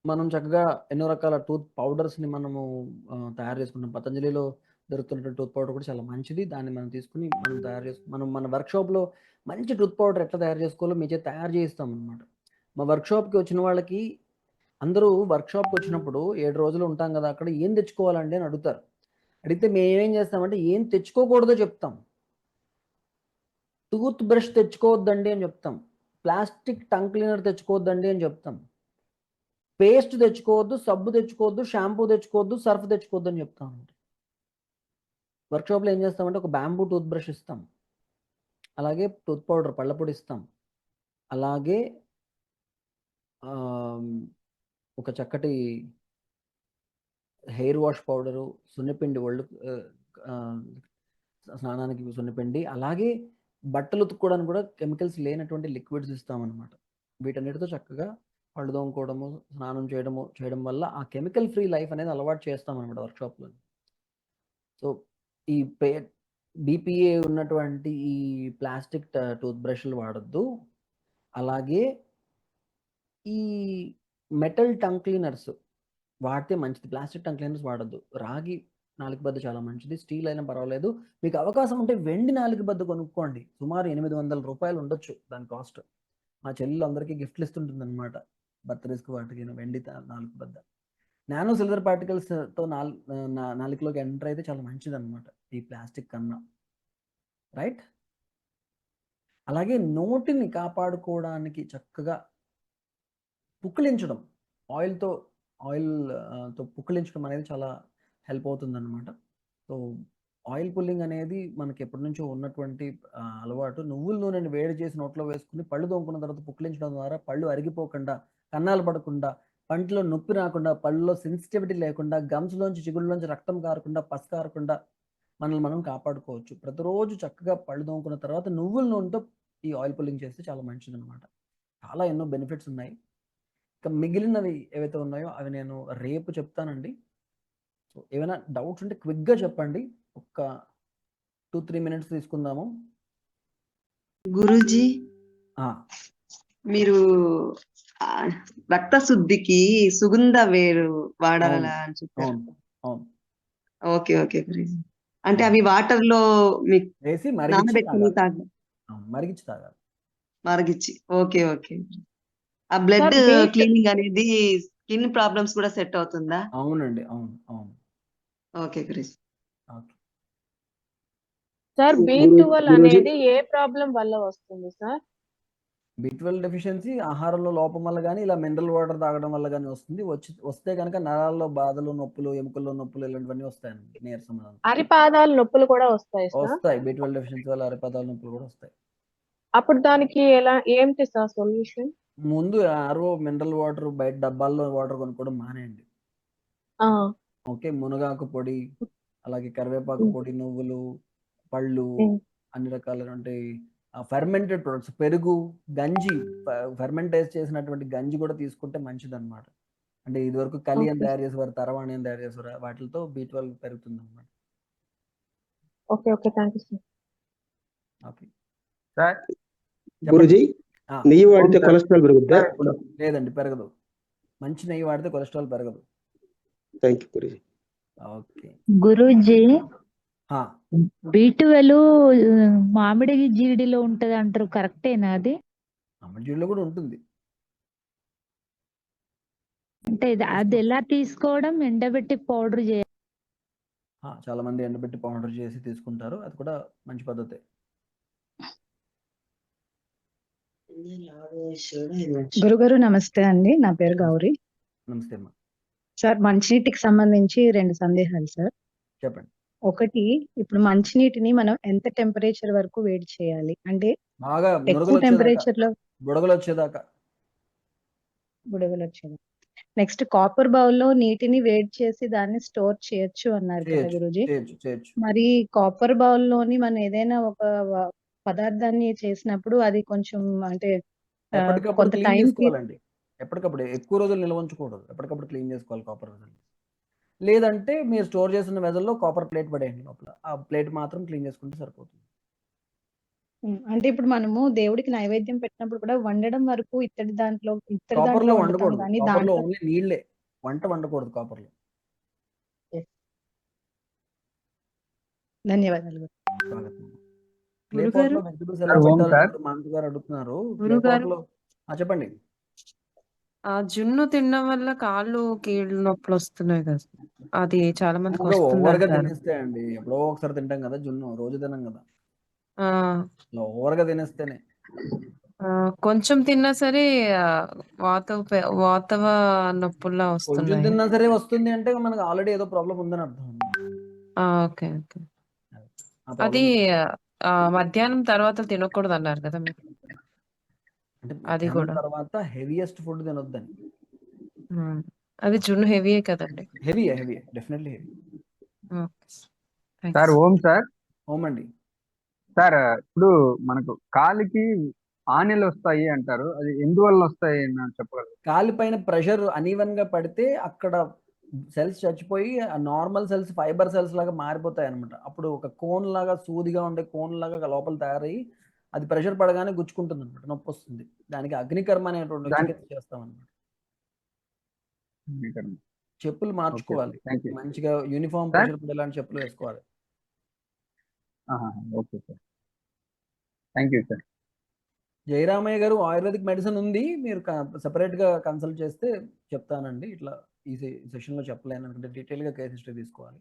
మనం చక్కగా ఎన్నో రకాల టూత్ పౌడర్స్ని మనము తయారు చేసుకుంటాం. పతంజలిలో దొరుకుతున్నటువంటి టూత్ పౌడర్ కూడా చాలా మంచిది. దాన్ని మనం తీసుకుని మనం తయారు చేసుకుని మనం మన వర్క్షాప్లో మంచి టూత్ పౌడర్ ఎట్లా తయారు చేసుకోవాలో మీ చేత తయారు చేయిస్తాం అనమాట. మా వర్క్షాప్కి వచ్చిన వాళ్ళకి అందరూ వర్క్షాప్కి వచ్చినప్పుడు 7 రోజులు ఉంటాం కదా, అక్కడ ఏం తెచ్చుకోవాలండి అని అడుగుతారు. అడిగితే మేము ఏం చేస్తామంటే ఏం తెచ్చుకోకూడదో చెప్తాం. టూత్ బ్రష్ తెచ్చుకోవద్దండి అని చెప్తాం, ప్లాస్టిక్ టంగ్ క్లీనర్ తెచ్చుకోవద్దండి అని చెప్తాం, పేస్ట్ తెచ్చుకోవద్దు, సబ్బు తెచ్చుకోవద్దు, షాంపూ తెచ్చుకోవద్దు, సర్ఫ్ తెచ్చుకోవద్దు అని చెప్తాం. వర్క్షాప్లో ఏం చేస్తామంటే ఒక బ్యాంబూ టూత్ బ్రష్ ఇస్తాం, అలాగే టూత్ పౌడర్ పళ్ళపొడి ఇస్తాం, అలాగే ఒక చక్కటి హెయిర్ వాష్ పౌడరు, సున్నిపిండి, ఒళ్ళు స్నానానికి సున్నిపిండి, అలాగే బట్టలు ఉతుక్కోవడానికి కూడా కెమికల్స్ లేనటువంటి లిక్విడ్స్ ఇస్తామన్నమాట. వీటన్నిటితో చక్కగా పళ్ళు తోముకోవడము, స్నానం చేయడం వల్ల ఆ కెమికల్ ఫ్రీ లైఫ్ అనేది అలవాటు చేస్తామన్నమాట వర్క్షాప్లో. సో ఈ బీపీఏ ఉన్నటువంటి ఈ ప్లాస్టిక్ టూత్ బ్రష్లు వాడద్దు. అలాగే ఈ మెటల్ టంగ్ క్లీనర్స్ వాడితే మంచిది, ప్లాస్టిక్ టంగ్ క్లీనర్స్ వాడద్దు. రాగి నాలుగు బద్ద చాలా మంచిది, స్టీల్ అయినా పర్వాలేదు. మీకు అవకాశం ఉంటే వెండి నాలుగు బద్ద కొనుక్కోండి, సుమారు 800 రూపాయలు ఉండొచ్చు దాని కాస్ట్. మా చెల్లెలు అందరికీ గిఫ్ట్లు ఇస్తుంటుంది అనమాట బర్త్డేస్కి, వాటికి వెండి నాలుగు బద్ద. నానో సిల్వర్ పార్టికల్స్తో నాలుగులోకి ఎంటర్ అయితే చాలా మంచిది అనమాట ఈ ప్లాస్టిక్ కన్నా, రైట్? అలాగే నోటిని కాపాడుకోవడానికి చక్కగా పుక్కిలించడం, ఆయిల్తో పుక్కిలించడం అనేది చాలా హెల్ప్ అవుతుంది అనమాట. సో ఆయిల్ పుల్లింగ్ అనేది మనకి ఎప్పటి నుంచో ఉన్నటువంటి అలవాటు. నువ్వుల నూనెని వేడి చేసి నోట్లో వేసుకుని పళ్ళు తోముకున్న తర్వాత పుక్కిలించడం ద్వారా పళ్ళు అరిగిపోకుండా, కన్నాలు పడకుండా, పంటిలో నొప్పి రాకుండా, పళ్ళలో సెన్సిటివిటీ లేకుండా, గమ్స్లోంచి చిగుళ్ళలోంచి రక్తం కారకుండా, పస్ కారకుండా మనల్ని మనం కాపాడుకోవచ్చు. ప్రతిరోజు చక్కగా పళ్ళు తోముకున్న తర్వాత నువ్వుల నూనెతో ఈ ఆయిల్ పుల్లింగ్ చేస్తే చాలా మంచిది అనమాట. చాలా ఎన్నో బెనిఫిట్స్ ఉన్నాయి. ఇక మిగిలినవి ఏవైతే ఉన్నాయో అవి నేను రేపు చెప్తానండి. సో ఏమైనా డౌట్స్ ఉంటే క్విక్గా చెప్పండి, ఒక 2-3 మినిట్స్ తీసుకుందాము. గురూజీ, మీరు రక్త శుద్ధికి సుగంధ వేరు వాడాలా అని చెప్పారు. ఓకే ఓకే గురూజీ, అంటే అవి వాటర్ లో వేసి నానబెట్టుకుని మరిగించి. ఓకే ఓకే, ఆ బ్లడ్ క్లీనింగ్ అనేది స్కిన్ ప్రాబ్లమ్స్ కూడా సెట్ అవుతుందా? అవునండి, అవును అవును. ఓకే గురూజీ. సార్ B12 అనేది ఏ ప్రాబ్లం వల్ల వస్తుంది సార్? B12 డెఫిషియన్సీ ఆహారంలో లోపం వల్ల కానీ, ఇలా మినరల్ వాటర్ తాగడం వల్ల కానీ వస్తుంది. వస్తే కనుక నరాల్లో బాధలు, నొప్పులు, ఎముకల్లో నొప్పులు ఇలాంటివన్నీ వస్తాయండి, నీరసం. అరిపాదాల నొప్పులు కూడా వస్తాయి సార్? వస్తాయి, B12 డెఫిషియన్సీ వల్ల అరిపాదాల నొప్పులు కూడా వస్తాయి. అప్పుడు దానికి ఏంటి సార్ సొల్యూషన్? ముందు ఆర్ఓ మినరల్ వాటర్ బయట డబ్బాల్లో వాటర్ కొనుక్కోవడం మానేయండి. ఓకే, మునగాకు పొడి, అలాగే కరివేపాకు పొడి, నువ్వులు, పళ్ళు, అన్ని రకాలైనటువంటి ఫెర్మెంటెడ్ ప్రొడక్ట్స్, పెరుగు, గంజి, ఫెర్మెంటైజ్ చేసినటువంటి గంజి కూడా తీసుకుంటే మంచిది అనమాట. అంటే ఇదివరకు కలియన్ తయారు చేసేవారు, తరవాణి అని తయారు చేసేవారు, వాటితో B12 పెరుగుతుంది అనమాట. Okay okay, thank you sir. Okay sir, Guruji, నెయ్యి వాడితే కొలెస్ట్రాల్ పెరుగుద్దా? లేదండి, పెరగదు. మంచి నెయ్యి వాడితే కొలెస్ట్రాల్ పెరగదు. Thank you Guruji. Okay Guruji, ఆ, B12 మామిడి జీడిలో ఉంటది అంటారు, కరెక్టేనా అది? అమ్మజీడిలో కూడా ఉంటుంది. అంటే అది ఎలా తీసుకోవడం? ఎండబెట్టి పౌడర్ చేయాలి. చాలా మంది ఎండబెట్టి పౌడర్ చేసి తీసుకుంటారు, అది కూడా మంచి పద్ధతే. గురుగారు నమస్తే అండి, నా పేరు గౌరీ. నమస్తే అమ్మా, సార్, మంచినీటికి సంబంధించి 2 సందేహాలు సార్. చెప్పండి. ఒకటి, ఇప్పుడు మంచినీటిని మనం ఎంత టెంపరేచర్ వరకు వేడి చేయాలి? అంటే బాగా ఎక్కువ నురగలు వచ్చేదాకా, టెంపరేచర్ లో బుడగలు వచ్చేదాకా. బుడగలు వచ్చేది. నెక్స్ట్, కాపర్ బౌల్ లో నీటిని వేడి చేసి దాన్ని స్టోర్ చేయొచ్చు అన్నారు కదా చేయొచ్చు గురూజీ. చేయొచ్చు. మరి కాపర్ బౌల్ లోని మనం ఏదైనా ఒక పదార్థాన్ని చేసినప్పుడు అది కొంచెం అంటే ఎప్పటికప్పుడు కొంత క్లీన్ టైం చేసుకోవాలండి. ఎప్పటికప్పుడు ఎక్కువ రోజులు నిల్వ ఉంచకూడదు, ఎప్పటికప్పుడు క్లీన్ చేసుకోవాలి కాపర్ వెజల్. లేదంటే మీరు స్టోర్ చేసిన వెజల్లో కాపర్ ప్లేట్ పడేయండి లోపల, ఆ ప్లేట్ మాత్రం క్లీన్ చేసుకుంటే సరిపోతుంది. అంటే ఇప్పుడు మనము దేవుడికి నైవేద్యం పెట్టినప్పుడు కూడా వండడం వరకు ఇత్తడి దాంట్లో కాపర్లో వండుతాం వండకూడదు, కానీ కాపర్లో దాంట్లో ఓన్లీ నీళ్ళే, వంట వండకూడదు కాపర్లో. ధన్యవాదాలు. స్వాగతం. క్లే గురుగారు? పాట్ లో వెజిటబుల్స్ ఎలా సార్, ఓం పెట్టాలని సార్. ఎవరు మాంతు గారు అడుగుతున్నారు. క్లే గురుగారు? పాట్ లో చెప్పండి. ఆ జున్ను తినడం వల్ల కాళ్ళు కీళ్ళు నొప్పులు వస్తున్నాయి కదా, అది చాలా మందికి ఎక్కువగా వస్తుంది ఓవర్గా అంటారు. తినేస్తే అండి, ఎప్పుడో ఒకసారి తింటాం కదా జున్ను, రోజు తినం కదా, ఆ ఇలా ఓవర్గా తినేస్తేనే. ఆ, కొంచెం తిన్నా సరే ఆ, వాతవ నొప్పుల్లా కొంచెం వస్తున్నాయి. తిన్నా సరే వస్తుంది అంటే మనకు ఆల్రెడీ ఏదో ప్రాబ్లం ఉందని అర్థం. Okay okay. ఆ అది ప్రాబ్లం మధ్యాహ్నం తర్వాత తినకూడదు అన్నారు కదా మీరు, అంటే అది మధ్యాహ్నం కూడా. తర్వాత హెవీయెస్ట్ ఫుడ్ తినొద్దని. అది జున్ను హెవీయే కదండి. Heavy definitely heavy. Okay sir, thanks. ఓం సార్. అవునండి. సార్, ఇప్పుడు మనకు కాలికి ఆనెలు వస్తాయి అంటారు, అది ఎందువల్ల వస్తాయి అని చెప్పగలరు? కాలి పైన ప్రెషర్ అనీవెన్ గా పడితే అక్కడ సెల్స్ చచ్చిపోయి ఆ నార్మల్ సెల్స్ ఫైబర్ సెల్స్ లాగా మారిపోతాయి అనమాట. అప్పుడు ఒక కోన్ లాగా, సూదిగా ఉండే కోన్ లాగా లోపల తయారయ్యి అది ప్రెషర్ పడగానే గుచ్చుకుంటుంది అనమాట, నొప్పి వస్తుంది. దానికి అగ్నికర్మ అనేటువంటి చికిత్స చేస్తాం అనమాట. చెప్పులు మార్చుకోవాలి, థ్యాంక్ యూ మంచిగా యూనిఫామ్ సార్. ప్రెషర్ పడేలాంటి చెప్పులు వేసుకోవాలి. Okay sir, thank you sir. Jayaramaiah గారు, ఆయుర్వేదిక్ మెడిసిన్ ఉంది, మీరు సెపరేట్ గా కన్సల్ట్ చేస్తే చెప్తానండి. ఇట్లా ఈ సెషన్ లో చెప్పలేను, ఎందుకంటే డీటెయిల్ గా కేస్ హిస్టరీ తీసుకోవాలి.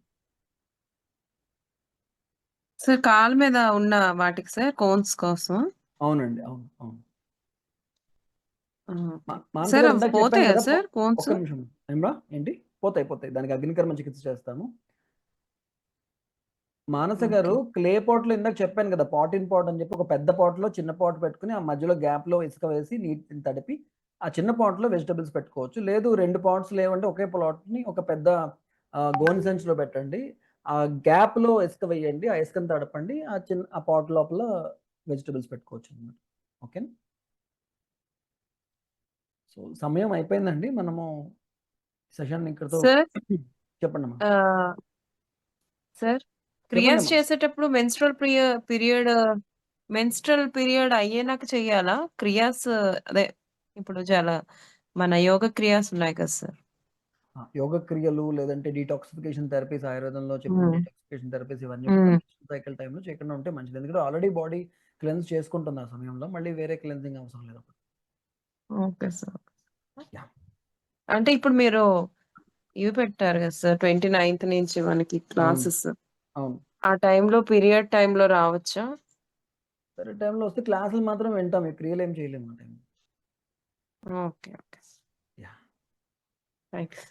సార్, కాలు మీద ఉన్న వాటికి సార్ కోన్స్ కోసం. అవునండి, అవును. మాంత సార్, గారు అవి ఇందాక చెప్పాను పోతాయా కదా, సార్ కోన్స్? ఒక్క నిమిషం ఏమ్రా, ఏంటి? పోతాయి, దానికి అగ్నికర్మ చికిత్స చేస్తాను. మానస గారు, క్లే పాట్ లో ఇందాక చెప్పాను కదా, పాట్ ఇన్ పాట్ అని చెప్పి, ఒక పెద్ద పాట్ లో చిన్న పాట్ పెట్టుకుని ఆ మధ్యలో గ్యాప్ లో ఇసుక వేసి నీటిని తడిపి ఆ చిన్న పాట్ లో వెజిటబుల్స్ పెట్టుకోవచ్చు. లేదు 2 పాట్స్ లేవంటే ఒకే ప్లాట్ ని ఒక పెద్ద గోని సంచిలో పెట్టండి, ఆ గ్యాప్ లో ఇసుక వేయండి, ఆ ఇసుకని తడపండి, ఆ పాట్ లోపల వెజిటబుల్స్ పెట్టుకోవచ్చు అన్నమాట. ఓకే, సో సమయం అయిపోయిందండి, మనము సెషన్ ఇక్కడతో సార్, చెప్పండి అమ్మా. సార్, చెప్పండి క్రియాస్ అమ్మా. చేసేటప్పుడు మెన్స్ట్రల్ పీరియడ్ అయ్యేనాక చెయ్యాలా క్రియాస్? అదే ఇప్పుడు చాలా మన యోగ క్రియాస్ ఉన్నాయి కదా సార్. యోగ క్రియలు లేదంటే డీటాక్సిఫికేషన్ థెరపీస్, ఆయుర్వేదంలో చెప్పిన మ్మ్. డీటాక్సిఫికేషన్ థెరపీస్ ఇవన్నీ కూడా సైకిల్ టైంలో చేయకుండా ఉంటే మంచిది. ఎందుకంటే ఆల్రెడీ బాడీ క్లెన్స్ చేసుకుంటుంది ఆ సమయంలో, మళ్ళీ వేరే క్లెన్సింగ్ అవసరం లేదు. Okay sir. Yeah. అంటే ఇప్పుడు మీరు ఇవి పెట్టారు కదా సార్, 29th నుంచి మనకి క్లాసెస్, అవును. ఆ పీరియడ్ టైంలో రావచ్చా? సరే టైంలో వస్తే క్లాసులు మాత్రం వింటాం, ఈ క్రియలు ఏం చేయలేము ఆ time. Okay okay. Yeah, thanks.